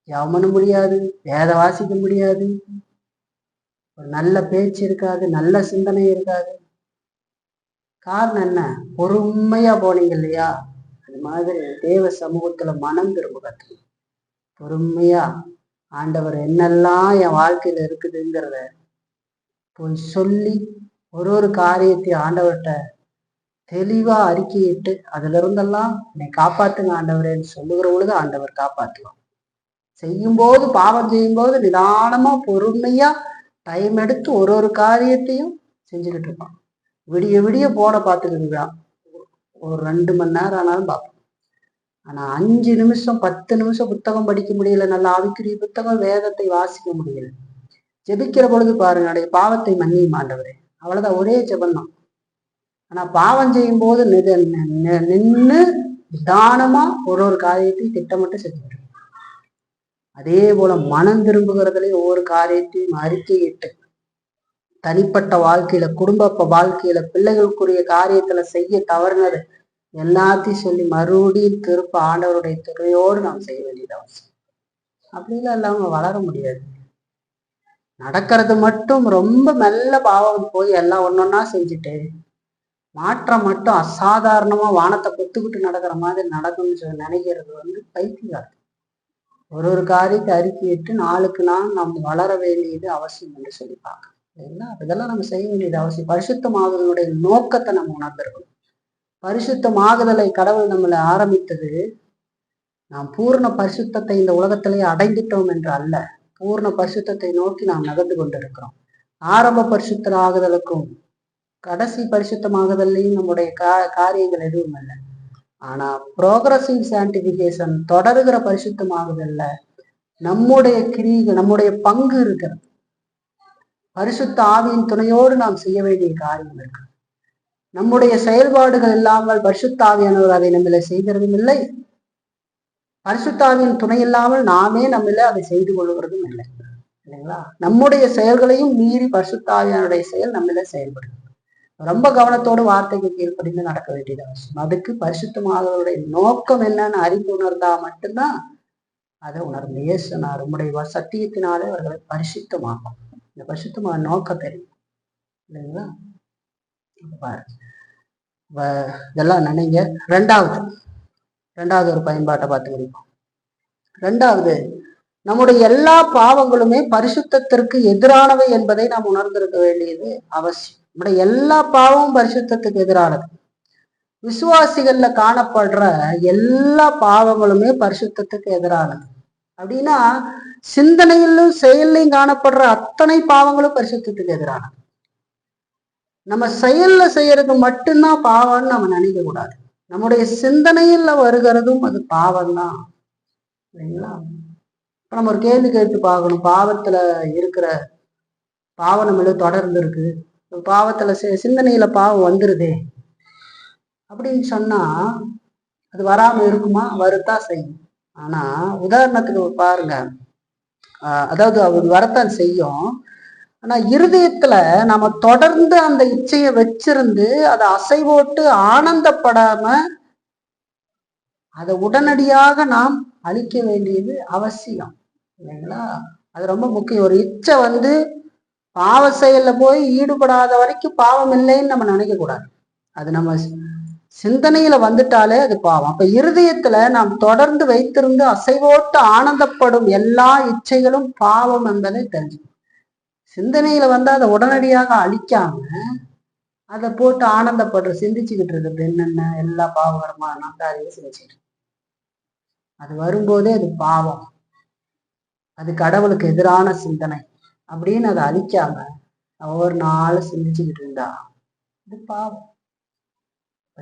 Speaker 1: ஜெபம் முடியாது, வேத வாசிக்க முடியாது, ஒரு நல்ல பேச்சு இருக்காது, நல்ல சிந்தனை இருக்காது. காரணம் என்ன? பொறுமையா போனீங்க இல்லையா? அது மாதிரி தேவ சமூகத்துல மனம் திரும்ப கத்துக்கணும். பொறுமையா ஆண்டவர் என்னெல்லாம் என் வாழ்க்கையில இருக்குதுங்கிறத போய் சொல்லி ஒரு காரியத்தையும் ஆண்டவர்கிட்ட தெளிவா அறிக்கையிட்டு அதுல இருந்தெல்லாம் என்னை காப்பாத்துங்க ஆண்டவரேன்னு சொல்லுகிற பொழுது ஆண்டவர் காப்பாற்றுவான். செய்யும்போது பாவம் செய்யும்போது நிதானமா பொறுமையா டைம் எடுத்து ஒரு காரியத்தையும் செஞ்சுக்கிட்டு இருப்பான். விடிய விடிய போன பார்த்துக்கிட்டுதான் ஒரு 2 மணி நேரம் ஆனாலும் பார்ப்போம். ஆனா 5 நிமிஷம் 10 நிமிஷம் புத்தகம் படிக்க முடியல, நல்ல ஆவிக்குரிய புத்தகம் வேதத்தை வாசிக்க முடியல. ஜெபிக்கிற பொழுது பாருங்க, அடைய பாவத்தை மன்னியும் ஆண்டவரே, அவ்வளவுதான், ஒரே ஜெபம்தான். ஆனா பாவம் செய்யும் போது நின்று நிதானமா ஒரு காரியத்தையும் திட்டமிட்டு செஞ்சுக்கிட்டு. அதே போல மனம் திரும்புகிறதுலயும் ஒவ்வொரு காரியத்தையும் அறிக்கையிட்டு தனிப்பட்ட வாழ்க்கையில குடும்ப வாழ்க்கையில பிள்ளைகளுக்குரிய காரியத்துல செய்ய தவறுனது எல்லாத்தையும் சொல்லி மறுபடியும் திருப்ப ஆண்டவருடைய துறையோடு நாம் செய்ய வேண்டியது அவசியம். அப்படிலாம் இல்லாம வளர முடியாது. நடக்கிறது மட்டும் ரொம்ப மெல்ல பாவம் போய் எல்லாம் ஒன்னொன்னா செஞ்சுட்டு மாற்றம் மட்டும் அசாதாரணமா வானத்தை பொத்துக்கிட்டு நடக்கிற மாதிரி நடக்கும்னு சொல்லி நினைக்கிறது பைத்தியம். ஒரு காரியத்தை அறிக்கையிட்டு நாளுக்கு நாள் நம்ம வளர வேண்டியது அவசியம் என்று சொல்லி பார்க்கணும். இதெல்லாம் நம்ம செய்ய வேண்டியது அவசியம். பரிசுத்தமாகுதலுடைய நோக்கத்தை நம்ம உணர்ந்திருக்கணும். பரிசுத்தமாகுதலை கடவுள் நம்மளை ஆரம்பித்தது நாம் பூர்ண பரிசுத்தத்தை இந்த உலகத்திலேயே அடைந்துட்டோம் என்று அல்ல, பூர்ண பரிசுத்தத்தை நோக்கி நாம் நகர்ந்து கொண்டிருக்கிறோம். ஆரம்ப பரிசுத்த ஆகுதலுக்கும் கடைசி பரிசுத்தமாகுதல்லையும் நம்முடைய காரியங்கள் எதுவும் இல்லை. ஆனா ப்ரோக்ரஸிவ் சான்டிபிகேஷன் தொடருகிற பரிசுத்தமாகுதல்ல நம்முடைய கிரியைகள், நம்முடைய பங்கு இருக்கிறது. பரிசுத்த ஆவியின் துணையோடு நாம் செய்ய வேண்டிய காரியம் இருக்கு. நம்முடைய செயல்பாடுகள் இல்லாமல் பரிசுத்த ஆவியானவர் அதை நம்மள செய்கிறதும் இல்லை, பரிசுத்த ஆவியின் துணை இல்லாமல் நாமே நம்மள அதை செய்து கொள்கிறதும் இல்லை, இல்லைங்களா? நம்முடைய செயல்களையும் மீறி பரிசுத்த ஆவியானுடைய செயல் நம்மள செயல்படுது. ரொம்ப கவனத்தோடு வார்த்தைக்கு கீழ்ப்படிந்து நடக்க வேண்டியது அவசியம். அதுக்கு பரிசுத்தமானவருடைய நோக்கம் என்னன்னு அறிந்து உணர்ந்தா மட்டும்தான் அதை உணர்ந்து இயேசுனார் உம்முடைய சத்தியத்தினாலே அவர்களை பரிசுத்தமாகும். இந்த பரிசுத்தமான நோக்கம் தெரியும், இல்லைங்களா? இதெல்லாம் நினைங்க. ரெண்டாவது ஒரு பயன்பாட்டை பார்த்து முடிப்போம். ரெண்டாவது, நம்முடைய எல்லா பாவங்களுமே பரிசுத்தத்திற்கு எதிரானவை என்பதை நாம் உணர்ந்திருக்க வேண்டியது அவசியம். நம்முடைய எல்லா பாவமும் பரிசுத்தத்துக்கு எதிரானது. விசுவாசிகள்ல காணப்படுற எல்லா பாவங்களுமே பரிசுத்தத்துக்கு எதிரானது. அப்படின்னா சிந்தனையிலும் செயல்லையும் காணப்படுற அத்தனை பாவங்களும் பரிசுத்தத்துக்கு எதிரானது. நம்ம செயல்ல செய்யறது மட்டும்தான் பாவம்னு நம்ம நினைக்க கூடாது. நம்முடைய சிந்தனையில வருகிறதும் அது பாவம் தான், இல்லைங்களா? இப்ப நம்ம ஒரு கேள்வி கேட்டு பார்க்கணும். பாவத்துல இருக்கிற பாவம் நம்மள தொடர்ந்து இருக்கு, பாவத்துல சிந்தனையில பாவம் வந்துருதே அப்படின்னு சொன்னா அது வராம இருக்குமா? வருத்தான் செய்யும். ஆனா உதாரணத்துக்கு பாருங்க, அதாவது அது வரத்தான் செய்யும். ஆனா இருதயத்துல நம்ம தொடர்ந்து அந்த இச்சையை வச்சிருந்து அதை அசைவோட்டு ஆனந்தப்படாம அதை உடனடியாக நாம் அழிக்க வேண்டியது அவசியம், இல்லைங்களா? அது ரொம்ப முக்கியம். ஒரு இச்சை பாவ செயல்ல போய் ஈடுபடாத வரைக்கும் பாவம் இல்லைன்னு நம்ம நினைக்க கூடாது. அது நம்ம சிந்தனையில வந்துட்டாலே அது பாவம். அப்ப இருதயத்துல நாம் தொடர்ந்து வைத்திருந்து அசைவோட்டு ஆனந்தப்படும் எல்லா இச்சைகளும் பாவம் என்பதை தெரிஞ்சுக்கணும். சிந்தனையில அதை உடனடியாக அழிக்காம அதை போட்டு ஆனந்தப்படுற சிந்திச்சுக்கிட்டு இருக்கிறது என்னென்ன எல்லா பாவகரமான காரியம் செஞ்சுட்டு அது வரும்போதே அது பாவம், அது கடவுளுக்கு எதிரான சிந்தனை அப்படின்னு அதை அழிக்காம ஒவ்வொரு நாளும் சிந்திச்சுக்கிட்டு இருந்தா அது பாவம்.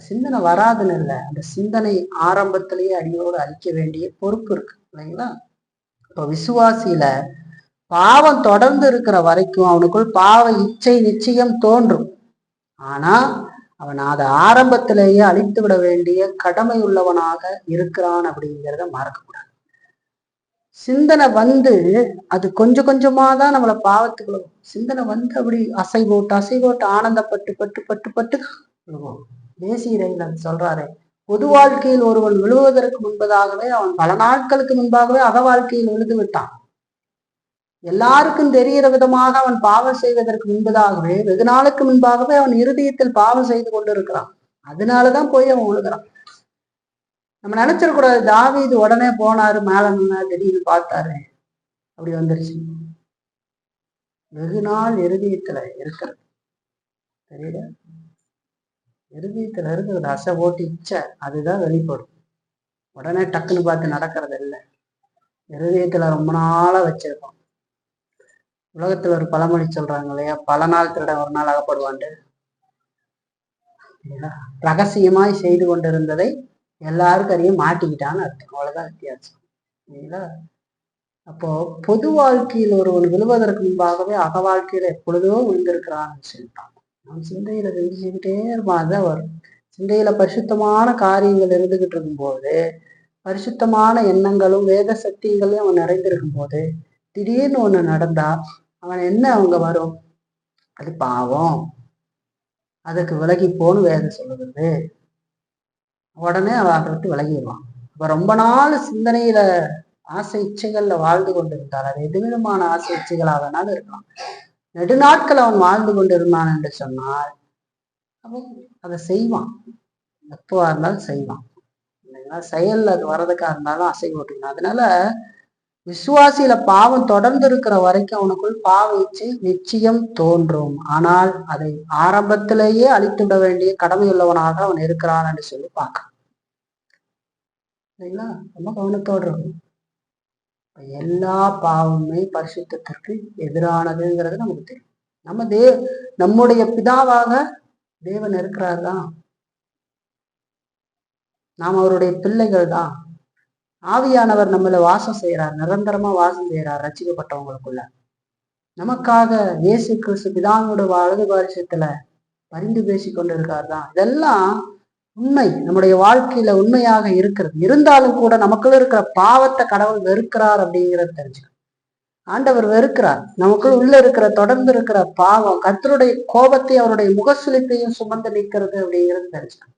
Speaker 1: சிந்தனை வராதுன்னு இல்லை, அந்த சிந்தனை ஆரம்பத்திலேயே அடியோடு அழிக்க வேண்டிய பொறுப்பு இருக்கு, இல்லைங்களா? இப்போ விசுவாசியில பாவம் தொடர்ந்து இருக்கிற வரைக்கும் அவனுக்குள் பாவ இச்சை நிச்சயம் தோன்றும். ஆனா அவன் அதை ஆரம்பத்திலேயே அழித்து விட வேண்டிய கடமை உள்ளவனாக இருக்கிறான் அப்படிங்கிறத மறக்கக்கூடாது. சிந்தனை அது கொஞ்சம் கொஞ்சமா தான் நம்மளை பாவத்துக்குள்ள சிந்தனை அப்படி அசை போட்டு ஆனந்தப்பட்டு பட்டு பட்டு பட்டு விழுவோம். தேசிய சொல்றாரு, பொது வாழ்க்கையில் ஒருவன் விழுவதற்கு முன்பதாகவே அவன் பல நாட்களுக்கு முன்பாகவே அக வாழ்க்கையில் விழுந்து விட்டான். எல்லாருக்கும் தெரிகிற விதமாக அவன் பாவம் செய்வதற்கு முன்பதாகவே வெகு நாளுக்கு முன்பாகவே அவன் இருதயத்தில் பாவம் செய்து கொண்டு இருக்கிறான். அதனாலதான் போய் அவன் விழுகிறான். நம்ம நினைச்சிடக்கூடாது தாவீது உடனே போனாரு, மேல நின்னா திடீர்னு பார்த்தாரு அப்படி வந்துருச்சு. வெகு நாள் இருதயத்துல இருக்கிறது தெரியல, இருதயத்துல இருக்கிறது அசை ஓட்டி இச்சை, அதுதான் வெளிப்படும். உடனே டக்குன்னு பார்த்து நடக்கிறது இல்லை. இருதயத்துல ரொம்ப நாளா வச்சிருக்கோம். உலகத்துல ஒரு பழமொழி சொல்றாங்க இல்லையா, பல நாள் திருட ஒரு நாள் அகப்படுவான்ட்டு. ரகசியமாய் செய்து கொண்டிருந்ததை எல்லாருக்கும் அறியும் மாட்டிக்கிட்டான்னு அர்த்தம். அவ்வளவுதான் வித்தியாசம் இல்லைங்களா? அப்போ பொது வாழ்க்கையில் ஒருவன் விழுவதற்கு முன்பாகவே அக வாழ்க்கையில எப்பொழுதோ விழுந்திருக்கிறான்னு சொல்லிட்டான். அவன் சிந்தையில செஞ்சுக்கிட்டே இருப்பான். அதுதான் வரும். சிந்தையில பரிசுத்தமான காரியங்கள் இருந்துகிட்டு இருக்கும்போது, பரிசுத்தமான எண்ணங்களும் வேத சக்திகளையும் அவன் நிறைந்திருக்கும் போது திடீர்னு ஒண்ணு நடந்தா அவன் என்ன அவங்க வரும், அது பாவம், அதுக்கு விலகி போன்னு வேதம் சொல்லுகிறது. உடனே அவன் அதை விட்டு விலகிடுவான். அப்ப ரொம்ப நாள் சிந்தனையில ஆசை இச்சைகள்ல வாழ்ந்து கொண்டிருந்தால், அது எது விதமான ஆசை இச்சைகளாக வேணாலும் இருக்கலாம், நெடுநாட்கள் அவன் வாழ்ந்து கொண்டிருந்தான் என்று சொன்னால் அவன் அதை செய்வான். எப்பவா இருந்தாலும் செய்வான் இல்லைங்களா? செயல் அது வர்றதுக்காக இருந்தாலும் அசை ஓட்டினான். அதனால விசுவாசியில பாவம் தொடர்ந்து இருக்கிற வரைக்கும் அவனுக்குள் பாவ இச்சை நிச்சயம் தோன்றும். ஆனால் அதை ஆரம்பத்திலேயே அழித்துவிட வேண்டிய கடமை உள்ளவனாக அவன் இருக்கிறான் என்று சொல்லி பார்க்கலாம். இல்லைங்களா? ரொம்ப கவனத்தோடு இருக்கும். எல்லா பாவமுமே பரிசுத்தத்திற்கு எதிரானதுங்கிறது நமக்கு தெரியும். நம்முடைய பிதாவாக தேவன் இருக்கிறார் தான். நாம் அவருடைய பிள்ளைகள் தான். ஆவியானவர் நம்மள வாசம் செய்யறார், நிரந்தரமா வாசம் செய்யறார் ரட்சிக்கப்பட்டவங்களுக்குள்ள. நமக்காக இயேசு கிறிஸ்து பிதாவோட வலது பாரிசத்துல பரிந்து பேசி கொண்டிருக்கார் தான். இதெல்லாம் உண்மை, நம்முடைய வாழ்க்கையில உண்மையாக இருக்கிறது. இருந்தாலும் கூட நமக்குள்ள இருக்கிற பாவத்தை கடவுள் வெறுக்கிறார் அப்படிங்கிறத தெரிஞ்சுக்கணும். ஆண்டவர் வெறுக்கிறார். நமக்குள்ள உள்ள இருக்கிற தொடர்ந்து இருக்கிற பாவம் கர்த்தருடைய கோபத்தை அவருடைய முகசுளிப்பையும் சுமந்து நிற்கிறது அப்படிங்கிறது தெரிஞ்சுக்கணும்.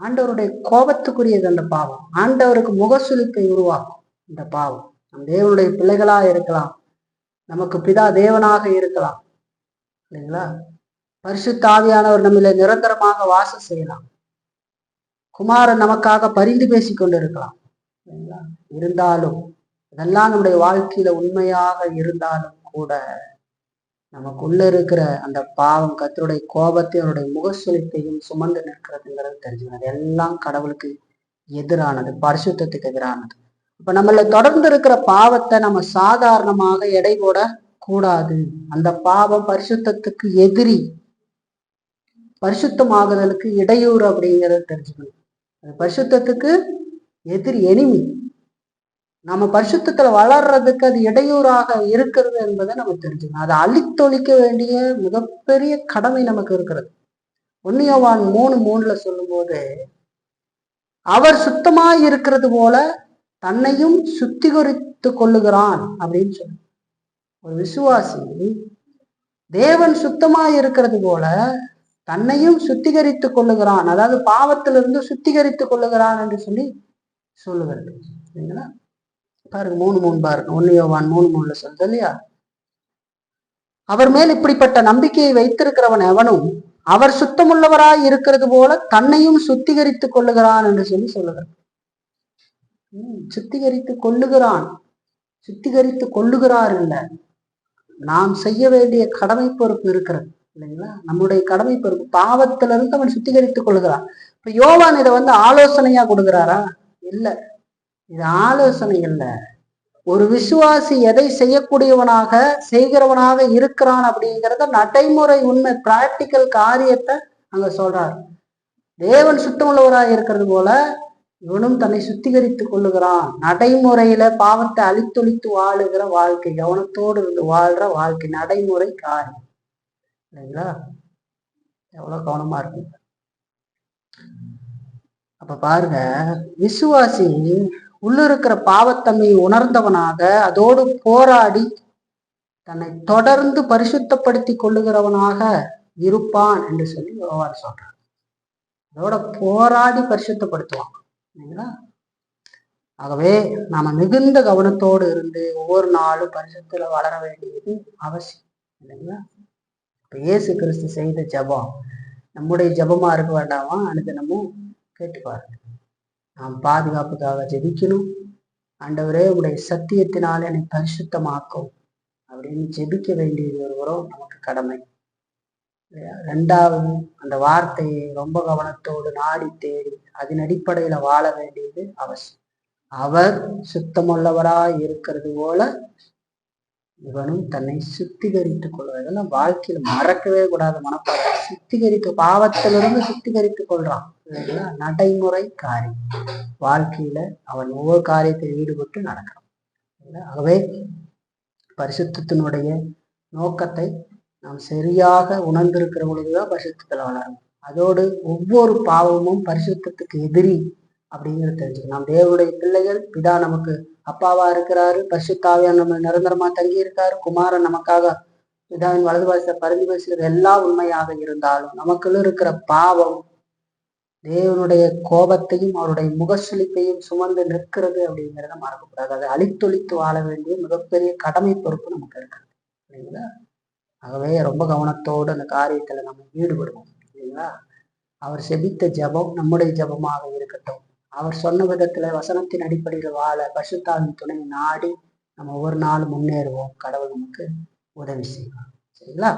Speaker 1: ஆண்டவருடைய கோபத்துக்குரியது அந்த பாவம். ஆண்டவருக்கு முகசுளிப்பை உருவாக்கும் இந்த பாவம். நம் தேவனுடைய பிள்ளைகளா இருக்கலாம், நமக்கு பிதா தேவனாக இருக்கலாம் இல்லைங்களா? பரிசுத்த ஆவியானவர் நம்மள நிரந்தரமாக வாசம் செய்யலாம். குமாரன் நமக்காக பரிந்து பேசி கொண்டு இருக்கலாம் இல்லைங்களா? இருந்தாலும் இதெல்லாம் நம்முடைய வாழ்க்கையில உண்மையாக இருந்தாலும் கூட நமக்குள்ள இருக்கிற அந்த பாவம் கர்த்தருடைய கோபத்தை அவருடைய முகசுளிப்பையும் சுமந்து நிற்கிறதுங்கிறது தெரிஞ்சுக்கணும். எல்லாம் கடவுளுக்கு எதிரானது, பரிசுத்தத்துக்கு எதிரானது. இப்ப நம்மள தொடர்ந்து இருக்கிற பாவத்தை நம்ம சாதாரணமாக எடை போட கூடாது. அந்த பாவம் பரிசுத்தத்துக்கு எதிரி, பரிசுத்தமாகுதலுக்கு இடையூறு அப்படிங்கிறத தெரிஞ்சுக்கணும். அது பரிசுத்தத்துக்கு எதிரி, எனிமி. நம்ம பரிசுத்தத்துல வளர்றதுக்கு அது இடையூறாக இருக்கிறது என்பதை நம்ம தெரிஞ்சுக்கணும். அதை அழித்தொழிக்க வேண்டிய மிகப்பெரிய கடமை நமக்கு இருக்கிறது. 1 யோவான் 3:3 சொல்லும் போது, அவர் சுத்தமாய் இருக்கிறது போல தன்னையும் சுத்திகரித்து கொள்ளுகிறான் அப்படின்னு சொல்லு. ஒரு விசுவாசி தேவன் சுத்தமாய் இருக்கிறது போல தன்னையும் சுத்திகரித்து கொள்ளுகிறான், அதாவது பாவத்திலிருந்து சுத்திகரித்து கொள்ளுகிறான் என்று சொல்லி சொல்லுகிறது. சரிங்களா? பாருங்க 3:3 பாருங்க. 1 யோவான் 3:3 சொல்லுது இல்லையா? அவர் மேல் இப்படிப்பட்ட நம்பிக்கையை வைத்திருக்கிறவன் எவனும் அவர் சுத்தமுள்ளவராய் இருக்கிறது போல தன்னையும் சுத்திகரித்து கொள்ளுகிறான் என்று சொல்லி சொல்லுகிறார். சுத்திகரித்து கொள்ளுகிறான், சுத்திகரித்து கொள்ளுகிறார் இல்ல, நாம் செய்ய வேண்டிய கடமை பொறுப்பு இருக்கிறது இல்லைங்களா? நம்முடைய கடமை பொறுப்பு. பாவத்திலிருந்து அவன் சுத்திகரித்துக் கொள்ளுகிறான். இப்ப யோவான் இதை ஆலோசனையா கொடுக்குறாரா? இல்ல, இது ஆலோசனை இல்லை. ஒரு விசுவாசி எதை செய்யக்கூடியவனாக செய்கிறவனாக இருக்கிறான் அப்படிங்கிறத நடைமுறை உண்மை, பிராக்டிக்கல் காரியத்தை அங்க சொல்றாரு. தேவன் சுத்தமுள்ளவராக இருக்கிறது போல இவனும் தன்னை சுத்திகரித்துக் கொள்ளுகிறான். நடைமுறையில பாவத்தை அழித்தொழித்து வாழுகிற வாழ்க்கை, கவனத்தோடு இருந்து வாழ்ற வாழ்க்கை, நடைமுறை காரியம் இல்லைங்களா? எவ்வளவு கவனமா இருக்கு. அப்ப பாருங்க, விசுவாசி உள்ள இருக்கிற பாவத்தன்மை உணர்ந்தவனாக அதோடு போராடி தன்னை தொடர்ந்து பரிசுத்தப்படுத்தி கொள்ளுகிறவனாக இருப்பான் என்று சொல்லி யோவான் சொல்றான். அதோட போராடி பரிசுத்தப்படுத்துவான் இல்லைங்களா? ஆகவே நாம மிகுந்த கவனத்தோடு இருந்து ஒவ்வொரு நாளும் பரிசுத்துல வளர வேண்டியது அவசியம் இல்லைங்களா? இப்ப இயேசு கிறிஸ்து செய்த ஜபம் நம்முடைய ஜபமா இருக்க வேண்டாமா? அனுதினமும் கேட்டுப்பாரு. நாம் பாதுகாப்புக்காக ஜெபிக்கணும். ஆண்டவரே உடைய சத்தியத்தினால என்னை பரிசுத்தமாக்கும் அப்படின்னு ஜெபிக்க வேண்டியது ஒருவரும் நமக்கு கடமை. ரெண்டாவது, அந்த வார்த்தையை ரொம்ப கவனத்தோடு நாடி தேடி அதன் அடிப்படையில வாழ வேண்டியது அவசியம். அவர் சுத்தமுள்ளவராய் இருக்கிறது போல இவனும் தன்னை சுத்திகரித்துக் கொள்வார். இதெல்லாம் வாழ்க்கையில மறக்கவே கூடாது மனப்பாடம். சுத்திகரித்து பாவத்திலிருந்து சுத்திகரித்துக் கொள்றான் இல்லைங்களா? நடைமுறை காரியம். வாழ்க்கையில அவன் ஒவ்வொரு காரியத்தில் ஈடுபட்டு நடக்கிறான். ஆகவே பரிசுத்தத்தினுடைய நோக்கத்தை நாம் சரியாக உணர்ந்திருக்கிற பொழுதுதான் பரிசுத்தத்தில் வளரும். அதோடு ஒவ்வொரு பாவமும் பரிசுத்தத்துக்கு எதிரி அப்படிங்கிறது தெரிஞ்சுக்கணும். நாம் தேவனுடைய பிள்ளைகள், பிதா நமக்கு அப்பாவா இருக்கிறாரு, பரிசுத்தாவியார் நம்ம நிரந்தரமா தங்கி இருக்காரு, குமாரன் நமக்காக பிதாவின் வலது பாசத்தை பரிந்து பேசுகிறது எல்லாம் உண்மையாக இருந்தாலும் நமக்குள்ள இருக்கிற பாவம் தேவனுடைய கோபத்தையும் அவருடைய முகசுளிப்பையும் சுமந்து நிற்கிறது அப்படிங்கிறத மறக்கக்கூடாது. அதை அழித்தொழித்து வாழ வேண்டிய மிகப்பெரிய கடமை பொறுப்பு நமக்கு இருக்கிறது இல்லைங்களா? ஆகவே ரொம்ப கவனத்தோடு அந்த காரியத்துல நம்ம ஈடுபடுவோம் இல்லைங்களா? அவர் செபித்த ஜபம் நம்முடைய ஜபமாக இருக்கட்டும். அவர் சொன்ன விதத்துல வசனத்தின் அடிப்படையில் வாழ பரிசுத்தாவின் துணை நாடி நம்ம ஒவ்வொரு நாளும் முன்னேறுவோம். கடவுள் நமக்கு உதவி செய்வார். சரிங்களா?